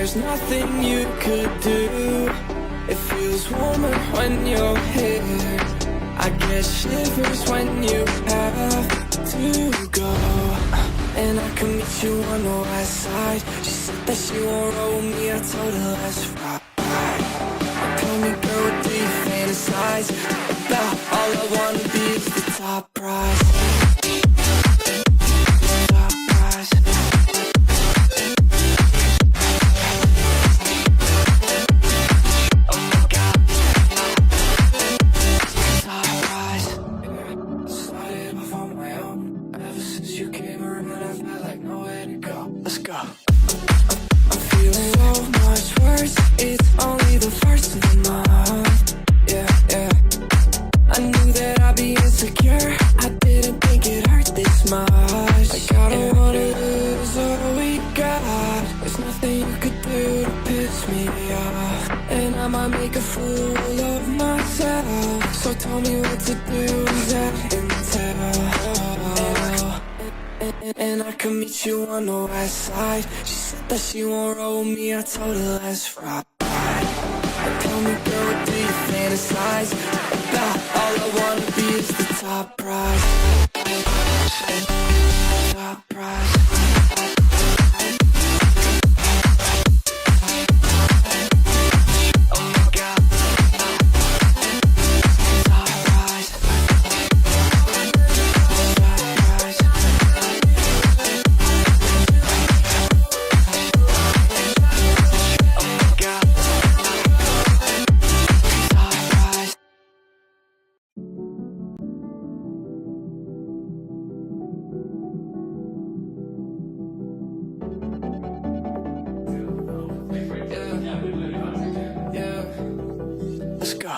there's nothing you could do. It feels warmer when you're here. I get shivers when you have to go. And I can meet you on the west side. She said that she won't roll me, I told her let's ride. Tell me, girl, what do you fantasize about? All I wanna be is the top prize. Top prize. Oh my God. Top prize. Started off on my own. Ever since you came around, I've had like nowhere to go. Let's go. I'm feeling so much worse. It's only the first of the month. Yeah, yeah. I knew that I'd be insecure. I didn't think it hurt this much. Like I don't wanna lose all we got. There's nothing you could do to piss me off. And I might make a fool of myself. So tell me what to do, that intel. And I can meet you on the west side. She said that she won't roll me, I told her let's ride. Tell me, girl, what do you fantasize about? All I wanna be is the top prize. Top prize. Oh my God. Top prize. Top prize. Oh my God. Top prize. Yeah, let's go.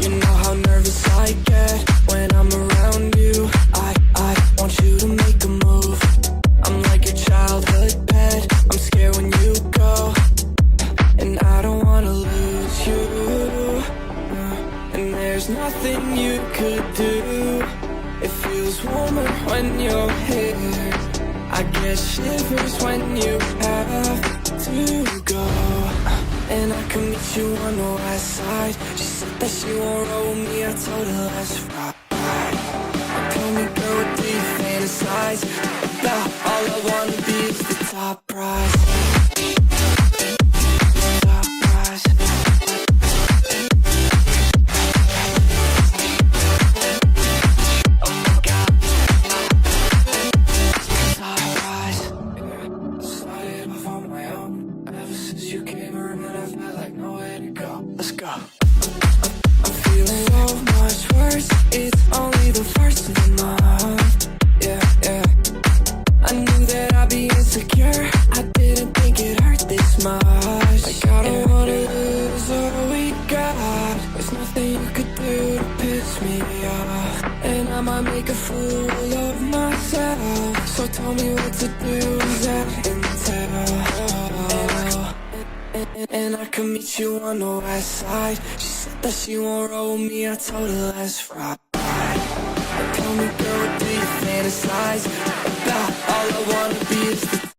You know how nervous I get when I'm around you. I want you to make a move. I'm like your childhood pet. I'm scared when you go, and I don't wanna lose you. And there's nothing you could do. It feels warmer when you're here. I get shivers when you have to go. And I can meet you on the west side. She said that she won't roll me, I told her let's ride. Tell me, girl, what do you fantasize about? All I wanna be is the top prize. Top prize. Oh my God. Top prize. Started off on my own. Ever since you came around, I've had like nowhere to go. Let's go. I'm feeling so much worse. It's only the first of the month. Yeah, yeah. I knew that I'd be insecure. I didn't think it hurt this much. Like I don't wanna lose all we got. There's nothing you could do to piss me off. And I might make a fool of myself. So tell me what to do, that intel. And I can meet you on the west side. She said that she won't roll me, I told her let's ride. Tell me, girl, what do you fantasize about? All I wanna be is the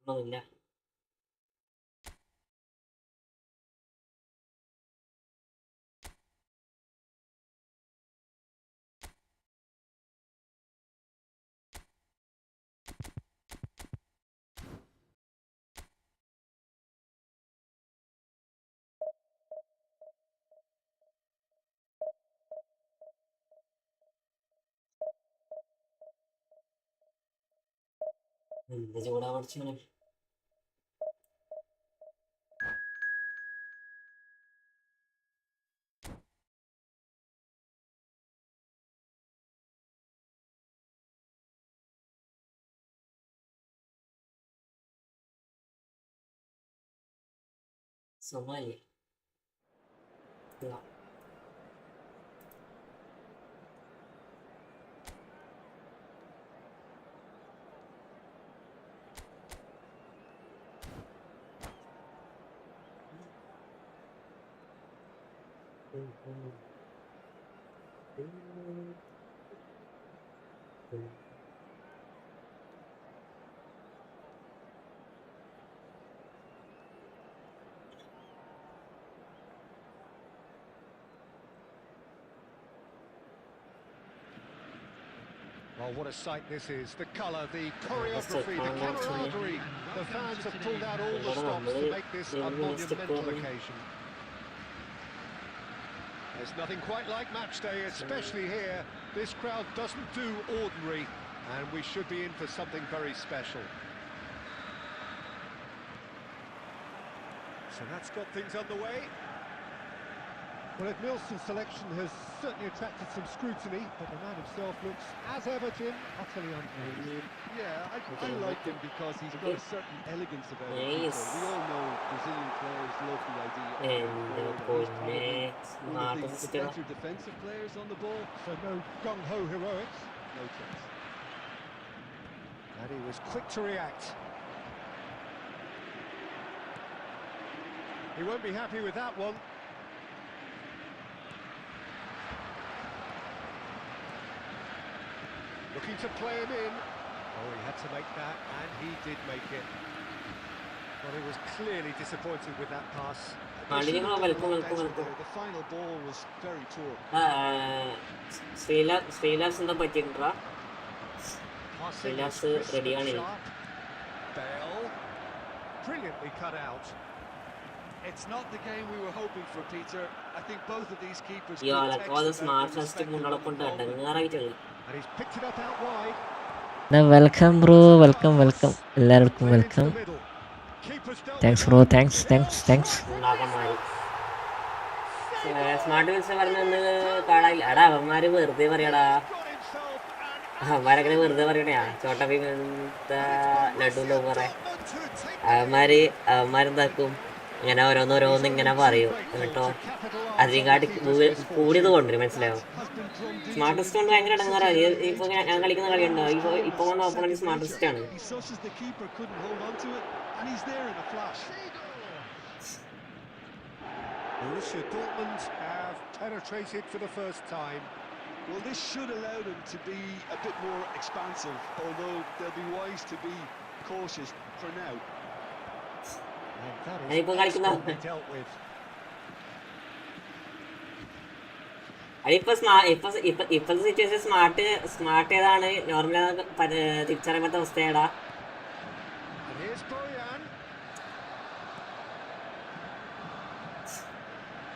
ഒന്നുമില്ല. എന്ത് ചൂടാ പഠിച്ചോനെ. Somalia. Oh, what a sight this is. The colour, the choreography, the camaraderie. The fans have pulled out all the stops to make this a monumental occasion. There's nothing quite like match day, especially here. This crowd doesn't do ordinary, and we should be in for something very special. So that's got things underway. Well, Edmilson's selection has certainly attracted some scrutiny, but the man himself looks, as ever, Jim, utterly unfazed. Yeah, I like him because he's got a certain elegance about him. We all know Brazilian players love the idea of one of the better defensive players on the ball. So no gung-ho heroics. No chance. And he was quick to react. He won't be happy with that one. Looking to play him in. Oh, he had to make that, and he did make it. Well, he was clearly disappointed with that pass. The final ball was very poor. Bale, brilliantly cut out. It's not the game we were hoping for, Peter. I think both of these keepers. And he's picked it up out wide. Welcome bro, welcome. എല്ലാവർക്കും welcome. Thanks bro, thanks. Smart wills പറഞ്ഞൊന്ന് കാണാനില്ല. എടാ അവന്മാര് വെറുതെ പറയടാ. അവന്മാരങ്ങനെ വെറുതെ പറയണയാ. ചോട്ട ലഡുല്ലോ പറ. അവന്മാരെന്താക്കും, ഇങ്ങനെ ഓരോന്നോരോന്ന് ഇങ്ങനെ പറയും. കേട്ടോ അതിനെക്കാട്ടി കൂടിയത് കൊണ്ടുവരും. മനസ്സിലാവും. സ്മാർട്ടസ്റ്റ് കൊണ്ട് ഭയങ്കര ഇടങ്ങാറായി. ഇപ്പൊ ഞാൻ കളിക്കുന്ന കളിയുണ്ടോ? ഇപ്പൊ വന്ന ഓപ്പണന്റ് സ്മാർട്ടസ്റ്റ് ആണ്. Borussia Dortmund have penetrated for the first time. Well, this should allow them to be a bit more expansive, although they'll be wise to be cautious for now. ഞാനിപ്പോ കളിക്കുന്ന ഇപ്പോഴത്തെ സിറ്റുവേഷൻ സ്മാർട്ട് ഏതാണ് normal തിരിച്ചറിയാൻ പറ്റാത്ത അവസ്ഥയാടാ.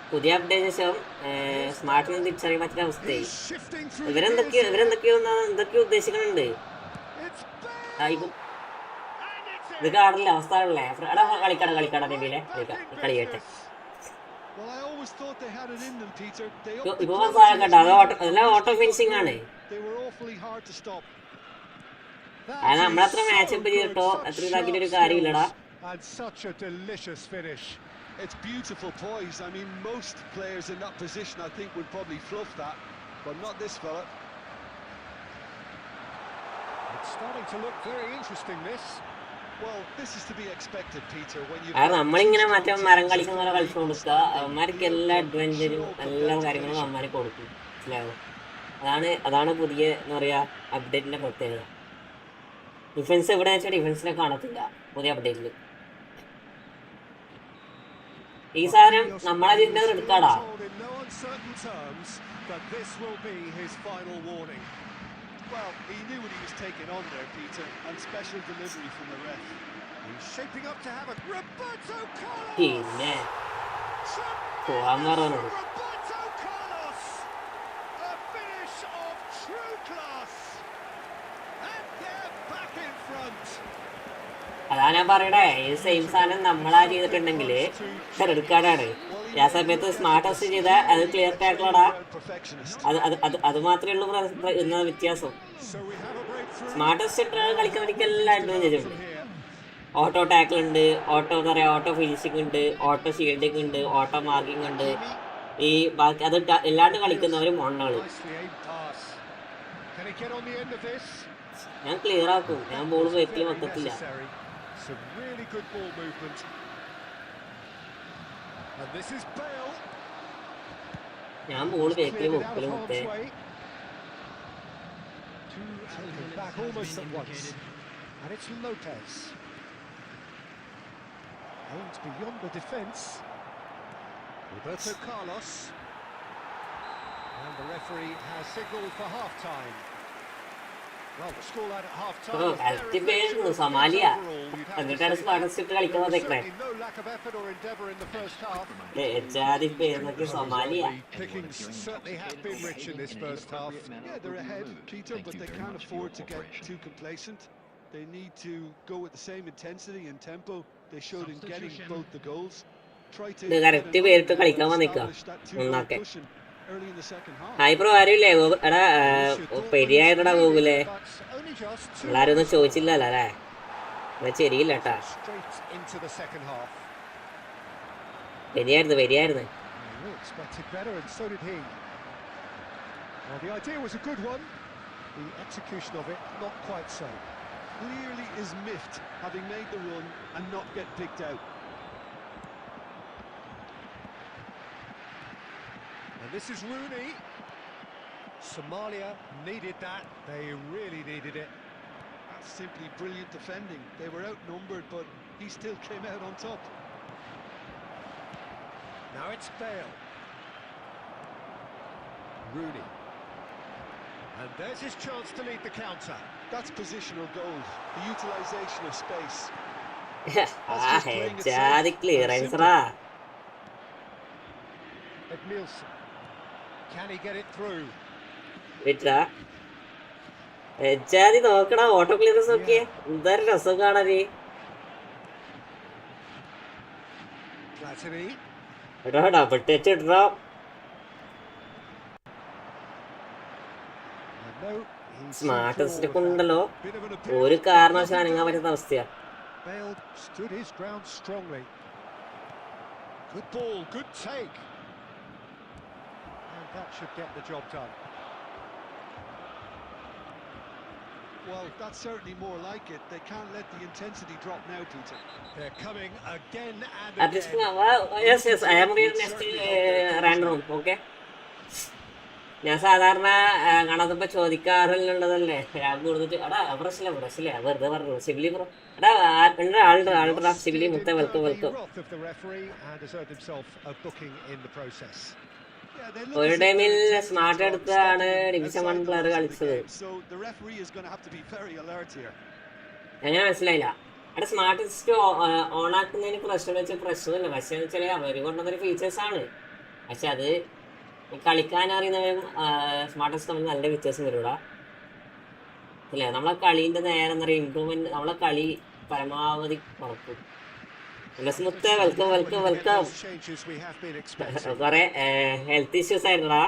പുതിയ update ശേഷം സ്മാർട്ടിന് തിരിച്ചറിയാൻ പറ്റുന്ന അവസ്ഥയായി. എന്തൊക്കെയോ ഉദ്ദേശിക്കുന്നുണ്ട്. ഇത് കാണില്ല അവസ്ഥ ആണല്ലേ. കളിക്കട നബിയിലെ കളിക്കട്ടെ. ഇപ്പൊ കേട്ടോ അതെല്ലാം ഓട്ടോ ഫിനിഷിംഗ് ആണ്. അത് നമ്മളത്ര മാച്ച് അപ്പ് ചെയ്തിട്ടോ അത്ര ഇതാക്കിയിട്ട് ഒരു കാര്യമില്ലടാ. It's beautiful poise. I mean, most players in that position, I think, would probably fluff that, but not this fella. It's starting to look very interesting, this. Well, this is to be expected, Peter, when you. നമ്മളിങ്ങനെ മറ്റേ മരം കളിക്കുന്ന പോലെ കളിച്ചു കൊടുക്കുക. അവന്മാർക്ക് എല്ലാ അഡ്വഞ്ചറും എല്ലാ കാര്യങ്ങളും അവന്മാർ കൊടുക്കും. മനസ്സിലാവും. അതാണ് പുതിയ എന്താ പറയാ അപ്ഡേറ്റിന്റെ പ്രത്യേകത. ഡിഫൻസ് എവിടെ വെച്ചാൽ ഡിഫൻസിനെ കാണത്തില്ല പുതിയ അപ്ഡേറ്റിൽ. ഈ സാധനം നമ്മളെ ഇതിന്റെ എടുക്കാടാ. Well, he knew what he was taking on there, Peter, and special delivery from the ref. He's shaping up to have a Roberto Carlos. പിന്നെ പോവാൻ പറഞ്ഞത്. Roberto Carlos, a finish of true class, and they're back in front. അതാ ഞാൻ പറയണേ, ഈ same സാധനം നമ്മളാ ചെയ്തിട്ടുണ്ടെങ്കിൽ എടുക്കാടാണ്. ആ സമയത്ത് സ്മാർട്ട് ടെസ്റ്റ് ചെയ്താൽ അത് ക്ലിയർ ആയിട്ടുള്ളടാ. അത് മാത്രമേ ഉള്ളൂ എന്ന വ്യത്യാസം. സ്മാർട്ട് ടെസ്റ്റ് ഇട്ട് കളിക്കുന്നവർക്ക് എല്ലായിട്ടും ചെയ്തിട്ടുണ്ട്. ഓട്ടോ ടാക്കിൾ ഉണ്ട്, ഓട്ടോ എന്താ പറയുക, ഓട്ടോ ഫിനിഷിംഗ് ഉണ്ട്, ഓട്ടോ ഷീൽഡിങ് ഉണ്ട്, ഓട്ടോ മാർക്കിംഗ് ഉണ്ട്. ഈ ബാക്കി അത് എല്ലാണ്ട് കളിക്കുന്നവരും മണ്ണാണ്. ഞാൻ ക്ലിയർ ആക്കും, ഞാൻ ബോൾ വെക്കിൽ മൊത്തത്തില്ല. ഞാൻ ബോൾ വെക്കിൽ മുക്കിൽ മുത്തേ. Aimed beyond the defence. Roberto Carlos. And the referee has signalled for half-time. Well, the scoreline at half-time. അൽത്തിപ്പേരുന്നു സൊമാലിയ. എന്നിട്ടാണ് സ്മാർട്ട് ഇട്ട് കളിക്കുന്നത്. No lack of effort or endeavour in the first half. പേരുന്നൊക്കെ Somalia. Pickings certainly have been rich in this first half. Yeah, they're ahead, Peter, but they can't afford to get too complacent. They need to go with the same intensity and tempo they showed in getting both the goals. Try to correct പേരിട്ട് കളിക്കാൻ വന്നിക്കാം ഒന്നാക്കെ. early in the second half. Hi bro, ആരുമില്ലേ? എടാ പെരിയായിട്ടാ ഗൂഗിളെ എല്ലാരും ഒന്നും ചോദിച്ചില്ലല്ലോ അല്ലേ? ശരിയില്ല കേട്ടാ. പെരിയായിരുന്നു. Expected better, and so did he. Well, the idea was a good one. The execution of it, not quite so. Clearly is miffed having made the run and not get picked out. And this is Rooney. Somalia needed that. They really needed it. That's simply brilliant defending. They were outnumbered, but he still came out on top. Now it's Bale. Rooney. And there's his chance to lead the counter. That's positional goal, the utilisation of space. ക്ലിയറൻസറാ. Nielsen. Can he get it through? വിട്ടാ എച്ചാതി നോക്കണ auto clearance നോക്കിയേ, എന്തായാലും രസം കാണാനേ. എടാ double touch ഇടറാ. Smart test കൊണ്ടല്ലോ ഒരു കാരണവശാലും അനങ്ങാൻ പറ്റുന്ന അവസ്ഥയാ. Bale stood his ground strongly. Good ball, good take. And that should get the job done. Well, that's certainly more like it. They can't let the intensity drop now, Peter. They're coming again and At this again. yes, I am reading next random, okay? ഞാൻ സാധാരണ കാണാത്തപ്പോ ചോദിക്കാറുള്ളതല്ലേ, ഞാൻ കൂടുതൽ എടാ പ്രശ്നമില്ല വെറുതെ പറഞ്ഞു Sibley bro. എടാ ആളുടെ സിബിലി മുത്ത വെൽക്കം. ഒരു ടൈമിൽ സ്മാർട്ട് എടുത്താണ് ഡിവിഷൻ 1 പ്ലെയർ കളിച്ചത്. എങ്ങനെ മനസ്സിലായില്ല? അവിടെ സ്മാർട്ട് ടെസ്റ്റ് ഓൺ ആക്കുന്നതിന് പ്രശ്നമില്ല. പക്ഷേ വെച്ചാൽ അവർ കൊണ്ടുവന്നൊരു ഫീച്ചേഴ്സ് ആണ്. പക്ഷെ അത് കളിക്കാൻ അറിയുന്നവരും സ്മാർട്ട് ടെസ്റ്റ് തമ്മിൽ നല്ല വ്യത്യാസം വരൂടാ അല്ലേ? നമ്മളെ കളീൻ്റെ നേരെ എന്താ പറയുക ഇമ്പ്രൂവ്മെന്റ്, നമ്മളെ കളി പരമാവധി കുറക്കും. സ്മുത്ത് വെൽക്കം. കുറെ ഹെൽത്ത് ഇഷ്യൂസ് ആയിരുന്നടാ.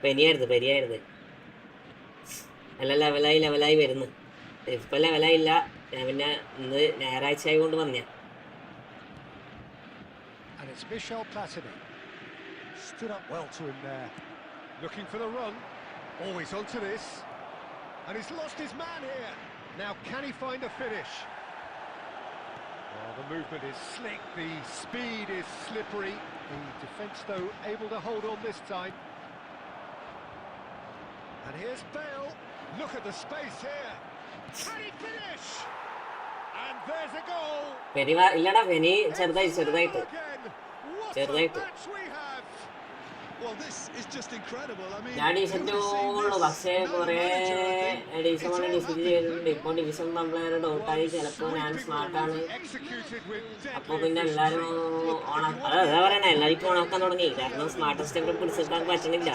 പെരിയായിരുന്നു എല്ലാം ലെവലായി വരുന്നു. ഇപ്പൊ ലെവലായില്ല. ഞാൻ പിന്നെ ഇന്ന് ഞായറാഴ്ച ആയതുകൊണ്ട് വന്നേ. Stood up well to him there. Looking for the run. Always onto this. And he's lost his man here. Now can he find a finish? Well, the movement is slick. The speed is slippery. The defence, though, able to hold on this time. And here's Bale. Look at the space here. Can he finish? And there's a goal. Penny ഇല്ലടാ, Penny It's ചെറുതായിട്ട് 0 again. What a ചെറുതായിട്ട് match we have. Well, this is just incredible. I mean, ഞാൻ who ഡിവിഷൻ്റെ would have seen ഉള്ളൂ, this? പക്ഷേ Not a കുറേ manager, I think. Division It's കൊണ്ട് all discuss happened. ചെയ്തിട്ടുണ്ട്. ഇപ്പോൾ ഡിവിഷൻ നമ്മളെ ഡൗട്ടായി, One ചിലപ്പോൾ ഞാൻ sweeping സ്മാർട്ടാണ്. move executed with അപ്പോൾ deadly പിന്നെ എല്ലാവരും efficiency. Look, if you ഓണാക്കും. want to അതാ be പറയണേ, എല്ലാവരും ഇപ്പോൾ effective, ഓണാക്കാൻ തുടങ്ങി. കാരണം സ്മാർട്ടസ്റ്റ് ഒക്കെ പിടിച്ചെടുക്കാൻ പറ്റണില്ല.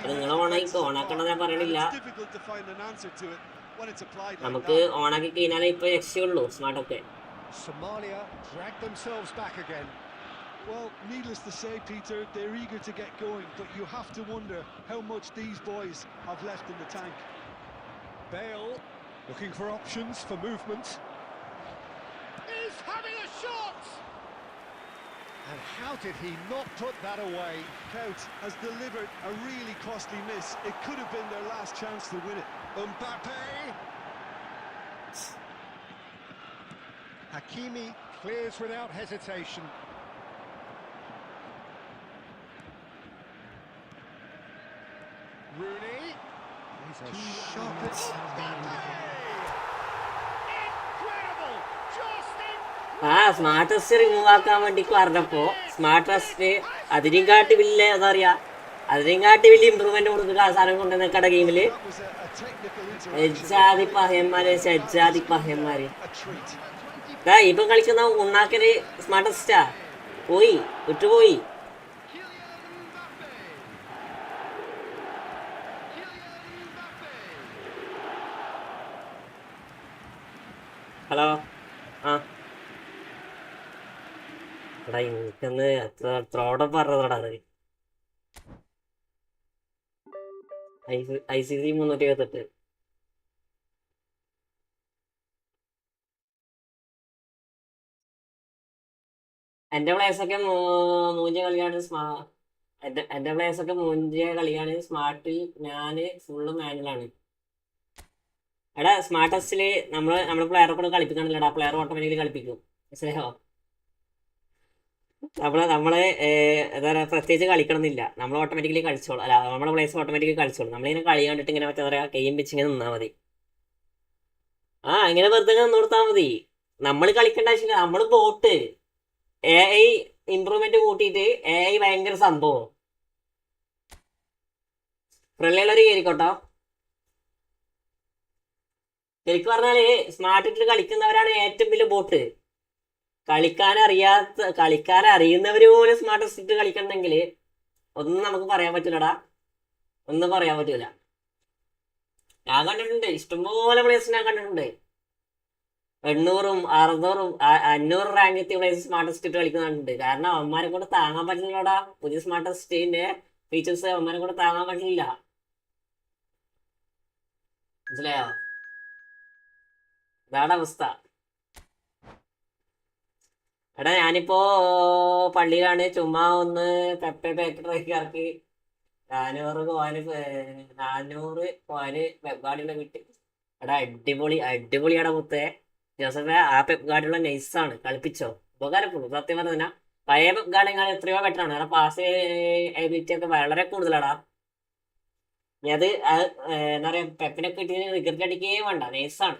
അപ്പോൾ നിങ്ങൾ ഓണായിക്കോ, ഓണാക്കണമെന്ന് ഞാൻ പറയണില്ല. It's difficult to find an answer to it when it's applied like നമുക്ക് that. ഓണാക്കി കഴിഞ്ഞാലേ ഇപ്പോൾ രക്ഷയുള്ളൂ സ്മാർട്ടൊക്കെ. Somalia dragged themselves back again. Well, needless to say, Peter, they're eager to get going, but you have to wonder how much these boys have left in the tank. Bale looking for options for movement. He's having a shot! And how did he not put that away? Cout has delivered a really costly miss. It could have been their last chance to win it. Mbappe! Hakimi clears without hesitation. Rooney. He's a shot that's incredible! Just ആ smart test remove ആക്കാൻ വേണ്ടി പറഞ്ഞപ്പോൾ smart test അതിനെക്കാട്ടി വലിയ എന്താ പറയുക, അതിനെക്കാട്ടി വലിയ ഇമ്പ്രൂവ്മെന്റ് കൊടുത്തിട്ട് ആ സാധനം കൊണ്ടുവന്ന കട ഗെയിമിൽ That was a technical interaction. എജ്ജാതി പഹയന്മാര്, എജ്ജാതി പഹയന്മാര്. A treat. ഇപ്പം കളിക്കുന്ന ഉണ്ണാക്കല് സ്മാർട്ട് ടെസ്റ്റാ പോയി, വിട്ടുപോയി. ഹലോ, ആ എടാ എനിക്കൊന്ന് എത്രോടെ പറഞ്ഞതാടാ അത്. ICC 378. എന്റെ പ്ലേസൊക്കെ മൂഞ്ച കളിയാണ് എന്റെ പ്ലേസൊക്കെ മൂഞ്ച കളിയാണ്. സ്മാർട്ടിൽ ഞാന് ഫുള്ള് മാനുവലാണ്. എടാ സ്മാർട്ട് ടെസ്റ്റില് നമ്മള് പ്ലെയറെ കൊണ്ട് കളിപ്പിക്കണില്ലടാ, പ്ലെയർ ഓട്ടോമാറ്റിക്കലി കളിപ്പിക്കും, മനസ്സിലായോ? നമ്മള് എന്താ പറയുക, പ്രത്യേകിച്ച് കളിക്കണമെന്നില്ല, നമ്മൾ ഓട്ടോമാറ്റിക്കലി കളിച്ചോളൂ. അല്ല, നമ്മുടെ പ്ലേസ് ഓട്ടോമാറ്റിക്കലി കളിച്ചോളൂ. നമ്മളിങ്ങനെ കളി കണ്ടിട്ട് ഇങ്ങനെ മറ്റേ പറയാ കെയ്യും വെച്ച് ഇങ്ങനെ നിന്നാൽ മതി. ഇങ്ങനെ വെറുതെ നിന്ന് കൊടുത്താൽ മതി. നമ്മൾ കളിക്കേണ്ട ആവശ്യമില്ല. നമ്മൾ ബോട്ട് AI ഇമ്പ്രൂവ്മെന്റ് കൂട്ടിയിട്ട് AI ഭയങ്കര സംഭവം. ഫ്രണ്ട്ലിയുള്ളവർ കയറിക്കോട്ടോ. ശരിക്കും പറഞ്ഞാല് സ്മാർട്ട് ഇട്ടിട്ട് കളിക്കുന്നവരാണ് ഏറ്റവും വലിയ ബോട്ട്. കളിക്കാൻ അറിയുന്നവര് പോലും സ്മാർട്ട് ഇട്ട് കളിക്കണമെങ്കിൽ ഒന്നും നമുക്ക് പറയാൻ പറ്റൂലടാ, ഒന്നും പറയാൻ പറ്റൂല. ഞാൻ കണ്ടിട്ടുണ്ട്, ഇഷ്ടംപോലെ പ്ലേസ് ഞാൻ കണ്ടിട്ടുണ്ട്. 800, 600, 500 റാങ്ക് എത്തിയ പ്ലേസ് സ്മാർട്ട് ഇട്ട് കളിക്കുന്നുണ്ട്. കാരണം അവന്മാരെ കൊണ്ട് താങ്ങാൻ പറ്റില്ലടാ, പുതിയ സ്മാർട്ട് ടെസ്റ്റിന്റെ ഫീച്ചേഴ്സ് അവന്മാരെ കൊണ്ട് താങ്ങാൻ പറ്റില്ല, മനസ്സിലായോ? ഇതാണ് അവസ്ഥ. എടാ ഞാനിപ്പോ പള്ളിയിലാണ്, ചുമ്മാ ഒന്ന് പെപ്പെ പാക്കറ്റ് ഇറക്കി 400 പോയിന് വെബ് ഗാർഡിയുള്ള കിട്ടി. എടാ അടിപൊളിയാടാ മുത്തേ ജോസഫേ. ആ പെപ്പ് ഗാർഡുള്ള നൈസാണ്, കളിപ്പിച്ചോ, ഉപകാരപ്പെടും. സത്യം പറഞ്ഞാ പഴയ പെപ്പ് ഗാർഡിനെക്കാൾ എത്രയോ ബെറ്റർ ആണ്. കാരണം പാസ് എബിലിറ്റി ഒക്കെ വളരെ കൂടുതലാടാ. ഇനി അത് എന്താ പറയാ, പെപ്പിനെ കിട്ടിയ റിഗർട്ട് അടിക്കേ വേണ്ട, നൈസാണ്.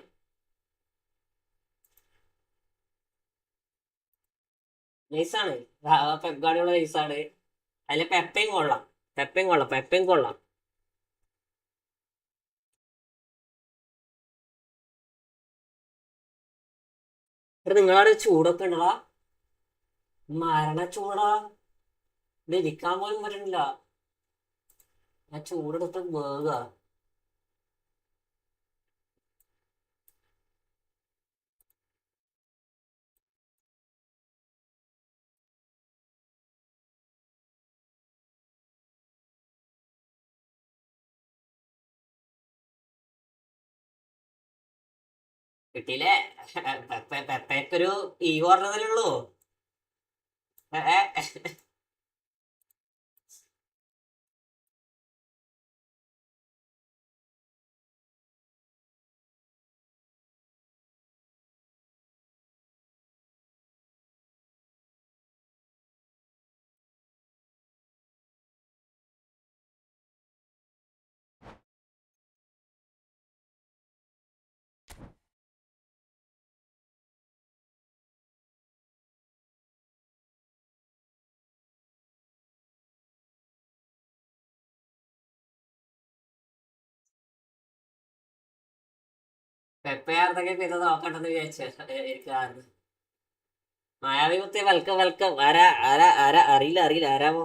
നൈസാണ്, പെപ്പ് ഗാർഡിയുള്ള നൈസാണ്. അതിൽ പെപ്പയും കൊള്ളാം. നിങ്ങളവിടെ ചൂടൊക്കെ ഉണ്ടടാ, മരണ ചൂടാ, ഇത് ഇരിക്കാൻ പോലും പറ്റണില്ല. ഞാൻ ചൂടെടുത്ത് വേഗ. കിട്ടിയില്ലേ? പെപ്പയ്ക്കൊരു ഈ പറഞ്ഞതല്ലേ ഉള്ളൂ. എടാ പെപ്പയാർന്നൊക്കെ ഇത് നോക്കണ്ടെന്ന് വിചാരിച്ചു എനിക്കായിരുന്നു. മായാവി മുത്തേ വെൽക്കം വെൽക്കം. ആരാ ആരാ ആരാ അറിയില്ല അറിയില്ല ആരാമോ.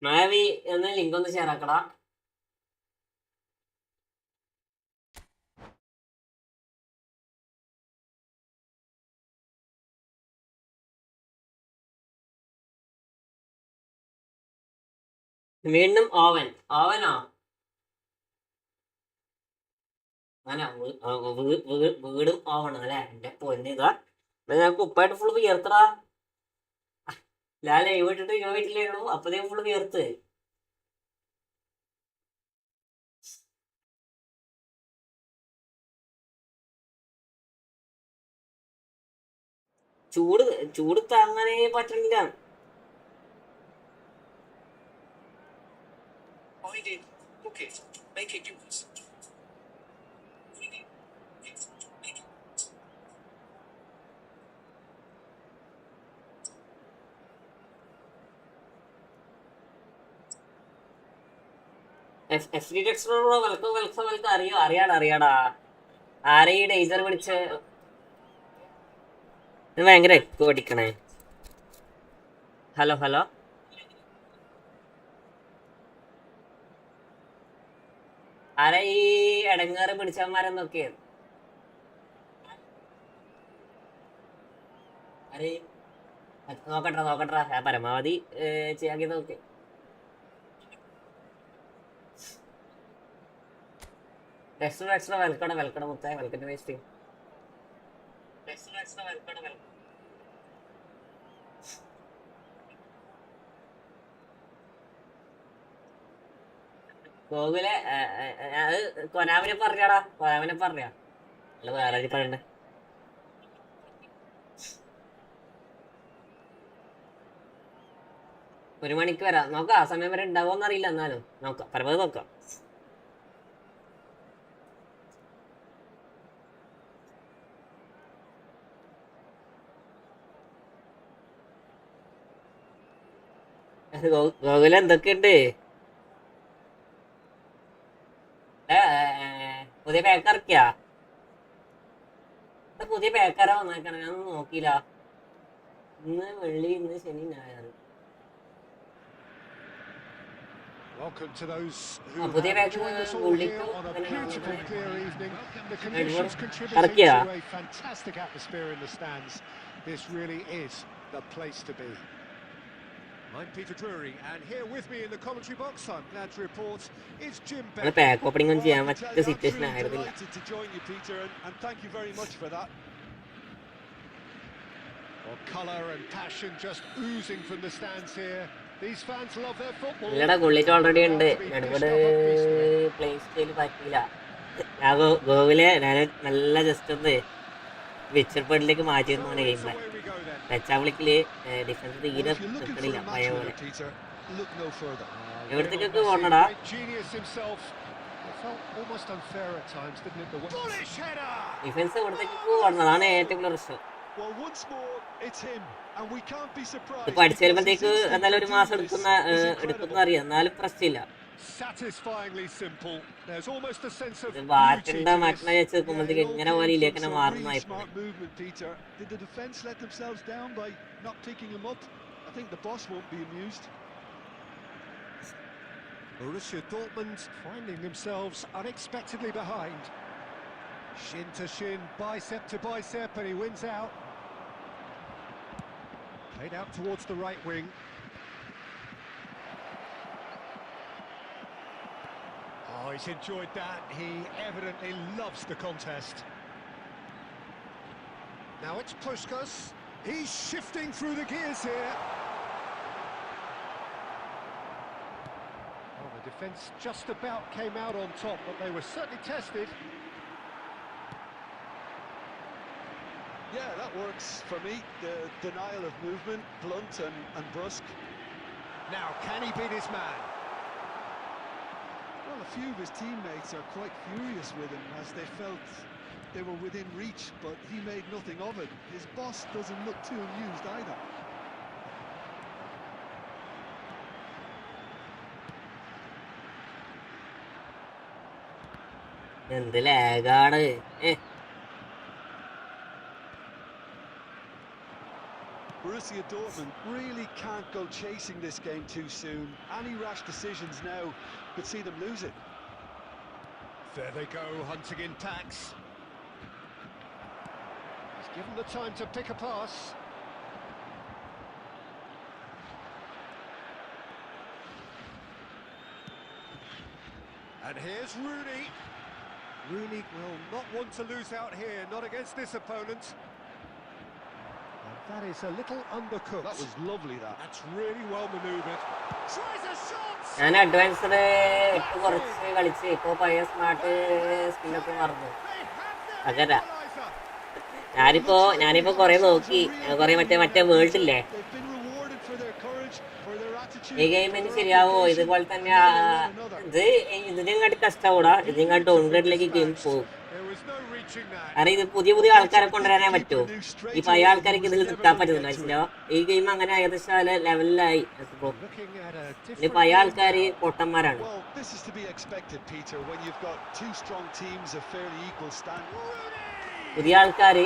മായാവി ഒന്ന് ലിങ്ക് ഒന്ന് ഷെയർ ആക്കടാ. വീണ്ടും ഓവൻ ഓവനോ അങ്ങനെ വീടും ഓവണോ അല്ലെ? എന്റെ പൊന്നിതാ ഞാൻ കുപ്പായിട്ട് ഫുള്ള് വിയർത്തടാ. ഞാൻ ലൈവ് ഇട്ടിട്ട് വീട്ടിലേയുള്ളൂ അപ്പതേ ഫുള്ള് വിയർത്ത്. ചൂട് ചൂട് താങ്ങാനേ പറ്റണില്ല. Welcome welcome welcome. അറിയാടാ ആരെ ഈ ഡേസർ പിടിച്ച് ഭയങ്കര എക്കോ അടിക്കണേ. ഹലോ ഹലോ ആരാ ഈ എടങ്ങേറ് പിടിച്ചവന്മാരെന്നൊക്കെ ആരെ നോക്കട്ടെ പരമാവധി ചെയ്യാക്കി നോക്ക്. എക്സ്ട്രാ വെൽക്കട മുത്തായ വെൽക്കറ്റ് വേസ്റ്റ്. ഗോകുലെ അത് കൊനാമിനെ പറഞ്ഞാടാ. കൊനാമിനെ പറഞ്ഞ അല്ല വേറെ പറയണ്ടേ. ഒരു മണിക്ക് വരാം നോക്കാം. ആ സമയം വരെ ഉണ്ടാവുമെന്ന് അറിയില്ല. എന്നാലും നോക്കാം പരമാവധി നോക്കാം. ഗോകുല എന്തൊക്കെയുണ്ട്? പുതിയ പാക്ക് ഇറക്കിയാ? പുതിയ പാക്കാരാ വന്നേക്കണേ. ഞാനൊന്നും നോക്കിയില്ല. ഇന്ന് വെള്ളി ഇന്ന് ശനി ഞായർ. Welcome to those who പുതിയ have pack joined us all here on a beautiful clear evening. The conditions contributing to a fantastic atmosphere in the stands. This really is the place to be. I'm Peter Drury, and here with me in the commentary box, I'm glad to report, is Jim Beck. Pack opening ഒന്നും ചെയ്യാൻ I'm പറ്റിയ situation truly ആയിരുന്നില്ല. delighted to join you, Peter, and thank you very much for that. Well, colour and passion just oozing from the stands here. These fans love their football. ഇല്ലടാ Gullit already ഉണ്ട്. എടുപട് play style പറ്റില്ല. ഞാൻ ഗോകുലെ ഞാൻ നല്ല just ഒന്ന് വിച്ചർപ്പേഡിലേക്ക് മാറ്റിയിരുന്നു game plan. ടച്ചാവിളിക്കില് defence തീരെ നിൽക്കണില്ല പഴയ പോലെ. എവിടത്തേക്കൊക്കെ പോകണടാ? ഡിഫൻസ് എവിടത്തേക്കൊക്കെ പോകണം. അതാണ് ഏറ്റവും കൂടുതൽ പ്രശ്നം. ഇപ്പൊ അടിച്ചു വരുമ്പോഴത്തേക്ക് എന്തായാലും ഒരു മാസം എടുക്കുന്ന അറിയാം. എന്നാലും പ്രശ്നമില്ല. ബാറ്റിന്റെ മറ്റ വെച്ച് നോക്കുമ്പോഴത്തേക്ക് എങ്ങനെ പോലെ ഇല്ലേക്കനെ മാറുന്നതായിരുന്നു. Borussia Dortmund finding themselves unexpectedly behind. Shin to shin, bicep to bicep, and he wins out. Played out towards the right wing. Oh, he's enjoyed that. He evidently loves the contest. Now it's Puskas. He's shifting through the gears here. Oh, the defence just about came out on top, but they were certainly tested. Yeah, that works for me. The denial of movement, blunt and brusque. Now, can he beat his man? Well, a few of his teammates are quite furious with him as they felt they were within reach, but he made nothing of it. His boss doesn't look too amused either. എന്ത് ലാഗാണ്. Borussia Dortmund really can't go chasing this game too soon. Any rash decisions now could see them lose it. There they go, hunting in packs. He's given the time to pick a pass. And here's Rooney. Rooney will not want to lose out here, not against this opponent. And that is a little undercooked. That was lovely, that. That's really well manoeuvred. Tries a shot! ഞാൻ advanced ഇട്ട് കുറച്ച് കളിച്ച് ഇപ്പോൾ പഴയ smart സ്കില്ലൊക്കെ മറന്നു. അങ്ങനെ ഞാനിപ്പോ കൊറേ നോക്കി, കൊറേ മറ്റേ വേൾഡ് ഇല്ലേ, ഈ ഗെയിമിന് ശരിയാവോ ഇതുപോലെ തന്നെ ഇതിനെങ്ങാട്ടി കഷ്ടപ്പെടാ, ഇതിനെങ്ങാട്ടി ഡൗൺഗ്രേഡിലേക്ക് ഗെയിം പോകും. കാരണം ഇത് പുതിയ ആൾക്കാരെ കൊണ്ടുവരാനേ പറ്റൂ. ഈ പഴയ ആൾക്കാർക്ക് ഇതിൽ നിൽക്കാൻ പറ്റുന്നില്ല. മനസ്സിലാവോ? ഈ ഗെയിം അങ്ങനെ ഏകദേശം ലെവലിലായി. ഇനി പഴയ ആൾക്കാര് പൊട്ടന്മാരാണ്. പുതിയ ആൾക്കാര്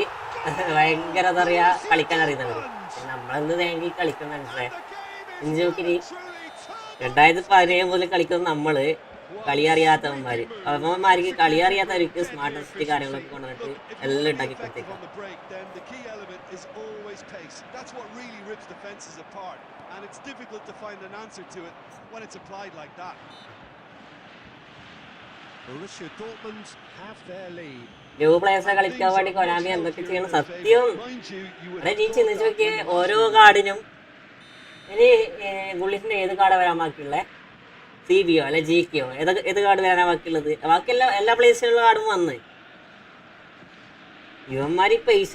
ഭയങ്കര എന്താ പറയാ കളിക്കാൻ അറിയുന്നവര്. നമ്മളെന്ന് തേങ്ങി കളിക്കുന്ന മനസ്സിലായി. 2017 മുതൽ കളിക്കുന്ന നമ്മള് കളി അറിയാത്തവന്മാര്. അവന്മാർക്ക് കളി അറിയാത്തവർക്ക് സ്മാർട്ട് കാര്യങ്ങളൊക്കെ കൊണ്ടുവന്നിട്ട് എല്ലാം ഉണ്ടാക്കി കൊടുത്തേക്കാം. ന്യൂ പ്ലേയേഴ്സിനെ കളിക്കാൻ വേണ്ടി കൊനാമി എന്തൊക്കെ ചെയ്യണം സത്യം. അതെ, നീ ചിന്തിച്ചു നോക്കിയ ഓരോ കാർഡിനും ഇനി ബുള്ളിറ്റിന്റെ ഏത് കാർഡ് വരാൻ ബാക്കിയുള്ളേ, CBO അല്ലെ GKO, ഏത് കാർഡ് വരാനാ ബാക്കിയുള്ളത്? ബാക്കിയെല്ലാം എല്ലാ പ്ലേസിലുള്ള കാർഡും വന്ന് ഇവന്മാര് പൈസ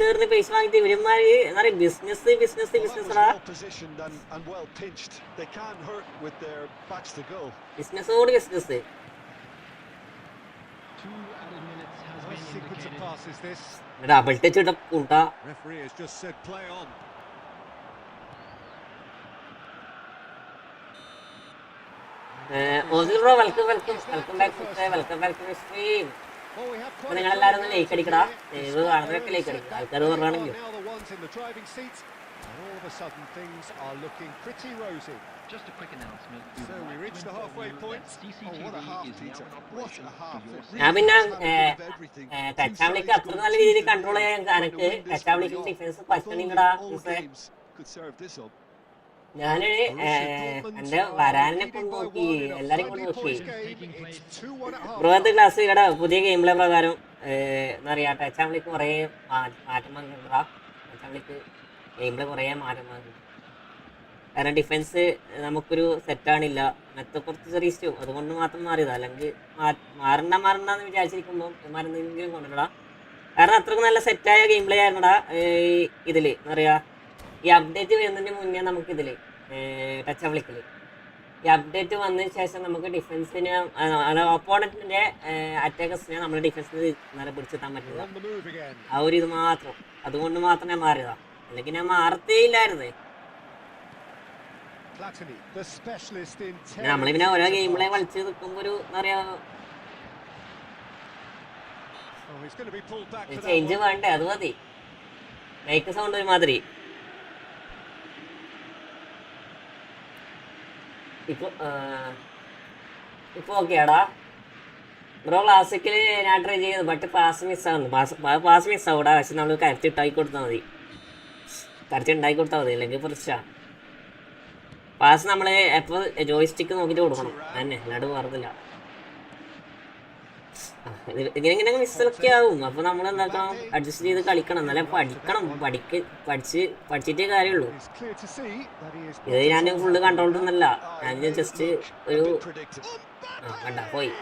വാങ്ങിട്ട് ഇവന്മാര് എന്താ പറയുക ബിസിനസ് ബിസിനസ് ഡബിൾ ടച്ച് ഇട്ട കൂട്ടാ. Welcome back to stream. നിങ്ങളെല്ലാരും ഒന്ന് ലൈക്ക് അടിക്കടാ. ഇത് കാണുന്നവരൊക്കെ ലൈക്ക് അടിക്കുക. ആൾക്കാർ പറഞ്ഞാണെങ്കിൽ All of a sudden things are looking pretty rosy. Just a quick announcement. So we reached the halfway point. Oh, what a half, Peter. What a half. ഞാൻ പിന്നെ ടച്ചാവളിക്ക് അത്ര നല്ല രീതിയിൽ കൺട്രോൾ ചെയ്യാൻ എനിക്ക് ടച്ചാവളിക്ക് ഡിഫൻസ് പറ്റണില്ലടാ. ഞാന് എന്റെ വരാനെ കൊണ്ട് നോക്കി, എല്ലാരും കൊണ്ട് നോക്കി. ബ്രോത്തെ ക്ലാസ് ഇവിടെ പുതിയ ഗെയിം പ്ലേ പ്രകാരം എന്താ പറയാ ടച്ചാവളിക്ക് കുറേ മാറ്റം വന്നിട്ടാ. ടച്ചാവളിക്ക് ഗെയിം പ്ലേ കുറേ മാറ്റം വന്നു. കാരണം ഡിഫൻസ് നമുക്കൊരു സെറ്റാണില്ല, അങ്ങനത്തെ കുറച്ച് ചെറിയ ഇഷ്യൂ, അതുകൊണ്ട് മാത്രം മാറിയതാ. അല്ലെങ്കിൽ മാറണ്ടെന്ന് വിചാരിച്ചിരിക്കുമ്പോൾ മരുന്നെങ്കിലും കൊണ്ടിടാ. കാരണം അത്രയ്ക്ക് നല്ല സെറ്റായ ഗെയിം പ്ലേ ആയിരുന്നടാ ഇതില്. എന്താ പറയാ ഈ അപ്ഡേറ്റ് വരുന്നതിന് മുന്നേ നമുക്കിതില് ടച്ചാവളിക്കല് ഈ അപ്ഡേറ്റ് വന്നതിന് ശേഷം നമുക്ക് ഡിഫൻസിന് ഓപ്പോണന്റിന്റെ അറ്റാക്കേഴ്സിനെ നമ്മുടെ ഡിഫൻസിന് നേരെ പിടിച്ചെത്താൻ പറ്റില്ല. ആ ഒരു ഇത് മാത്രം, അതുകൊണ്ട് മാത്രം ഞാൻ മാറിയതാ. അല്ലെങ്കിൽ ഞാൻ മാറത്തേയില്ലായിരുന്നേ. നമ്മളിങ്ങനെ ഓരോ ഗെയിമിലെ കളിച്ച് നിൽക്കുമ്പോ ഒരു എന്താ പറയാ ചേഞ്ച് വേണ്ടേ, അത് മതി. മൈക്ക് സൗണ്ട് ഒരുമാതിരി. ഇപ്പൊ ഓക്കെയാടാ ബ്രോ. ക്ലാസിക്കല് ഞാൻ ട്രൈ ചെയ്തു, ബട്ട് പാസ് മിസ്സാവുന്നു. പാസ് മിസ്സാവൂടാ. പക്ഷെ നമ്മൾ കരച്ച് ഉണ്ടാക്കി കൊടുത്താൽ മതി, അല്ലെങ്കിൽ പ്രശ്നമാണ്. പാസ് നമ്മൾ എപ്പോൾ ജോയിസ്റ്റിക്ക് നോക്കിയിട്ട് കൊടുക്കണം തന്നെ, അല്ലാണ്ട് പറഞ്ഞില്ല. ഇങ്ങനെ മിസ്സൊക്കെ ആവും. അപ്പോൾ നമ്മൾ എന്താക്കണം, അഡ്ജസ്റ്റ് ചെയ്ത് കളിക്കണം. എന്നാലേ പഠിച്ചിട്ടേ കാര്യമുള്ളൂ. ഇത് ഞാൻ ഫുള്ള് കൺട്രോൾഡൊന്നല്ല, ഞാൻ ജസ്റ്റ് ഒരു കണ്ട പോയി.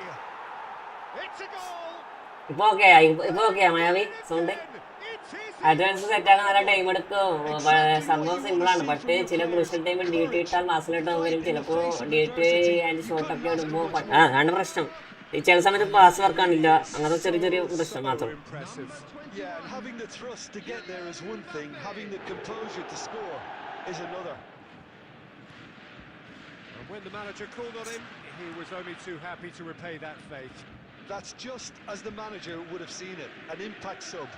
ഇപ്പൊ ഓക്കെയാ മായാവി സൗണ്ട്. അഡ്വാൻസ് സെറ്റാക്കാൻ നല്ല ടൈം എടുക്കും. സംഭവം സിമ്പിളാണ്. ബട്ട് ചില ക്രൂഷ്യൽ ടൈമിൽ ഡ്യൂട്ടി ഇട്ടാൽ മാസിലിട്ട് വരും. ചിലപ്പോൾ ഡ്യൂട്ടി ആൻഡ് ഷോട്ടൊക്കെ ഇടുമ്പോൾ അതാണ് പ്രശ്നം. ചില സമയത്ത് പാസ് വർക്കാണില്ല. അങ്ങനത്തെ ചെറിയ പ്രശ്നം മാത്രം. When the manager called on him, he was only too happy to repay that faith. That's just as the manager would have seen it, an impact sub.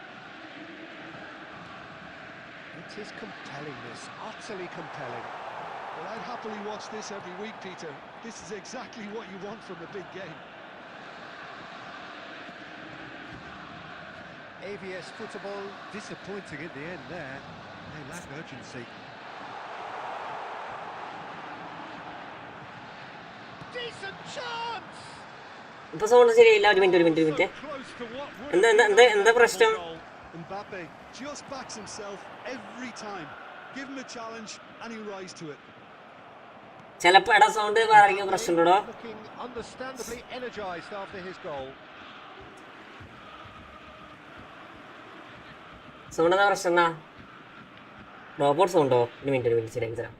It is compelling, this, utterly compelling. Well, I'd happily watch this every week, Peter. This is exactly what you want from a big game. AVS Football disappointing at the end there. They lack urgency. Decent chance! ഇപ്പൊ sound ശരിയില്ല. ഒരു minute. So close to what would have been a എന്താ പ്രശ്നം? goal. Mbappe just backs himself every time. Give him a challenge and he'll rise to it. ചിലപ്പോ എടാ sound പറയുന്ന പ്രശ്നമുണ്ടോ? Looking understandably energised after his goal. Sound എന്താ പ്രശ്നം എന്നാ? Robot സൗണ്ടോ? ഒരു മിനിറ്റ് ശരിയാക്കി തരാം.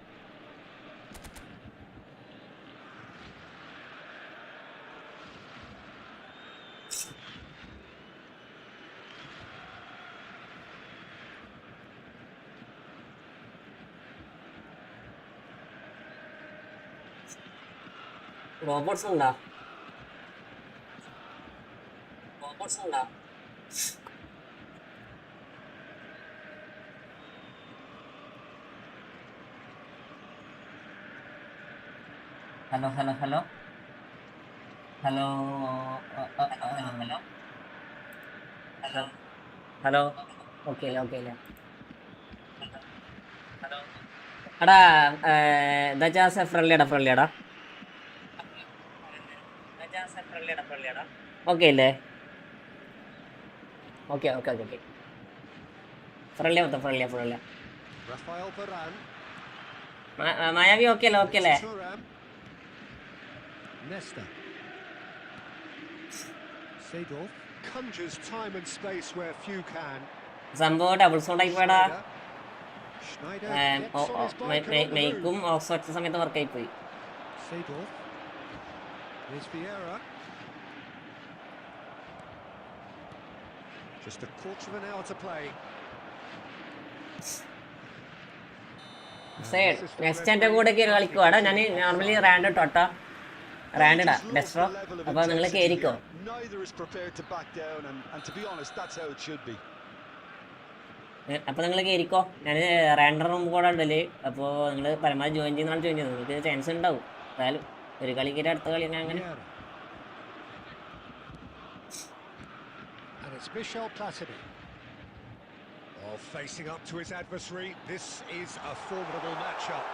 റോബോട്ട്സ് ഉണ്ടോ? ഹലോ ഓക്കെ അല്ലേ? എടാ എന്താ വെച്ചാ ഫ്രണ്ട്ലിയാടാ ഓക്കെ അല്ലേ? ഓക്കെ ഫ്രണ്ട്ലിയാ. Rafael Varane. മായാവി ഓക്കെ അല്ലേ? Thuram. Nesta. Seedorf conjures time and space where few can. സംഭവം ഡബിൾ സൗണ്ട് ആയി പോയടാ. Schneider gets on his bike and on the മെയ്ക്കും move. ഓക്സ് വെച്ച സമയത്ത് വർക്കായി പോയി. Seedorf. Here's Vieira. Just a quarter of an hour to play. Next എൻ്റെ കൂടെ കളിക്കുവാടാ. ഞാൻ നോർമലി റാൻഡ് ഇട്ടോട്ടാ. റാൻഡിടാ ഡെസ്ട്രോ. അപ്പോൾ നിങ്ങൾ കയറിക്കോ. Neither is prepared to back down, and to be honest, that's how it should be. അപ്പോൾ നിങ്ങൾ കയറിക്കോ. ഞാൻ റാൻഡർ റൂം കൂടെ ഉണ്ടല്ലേ. അപ്പോൾ നിങ്ങൾ പരമാവധി ജോയിൻ ചെയ്യുന്നതാണ് നിങ്ങൾക്ക് ചാൻസ് ഉണ്ടാവും. എന്തായാലും ഒരു കളി കയറി അടുത്ത കളി അങ്ങനെ. Vieira. And it's Michel Platini. Oh, facing up to his adversary. This is a formidable matchup.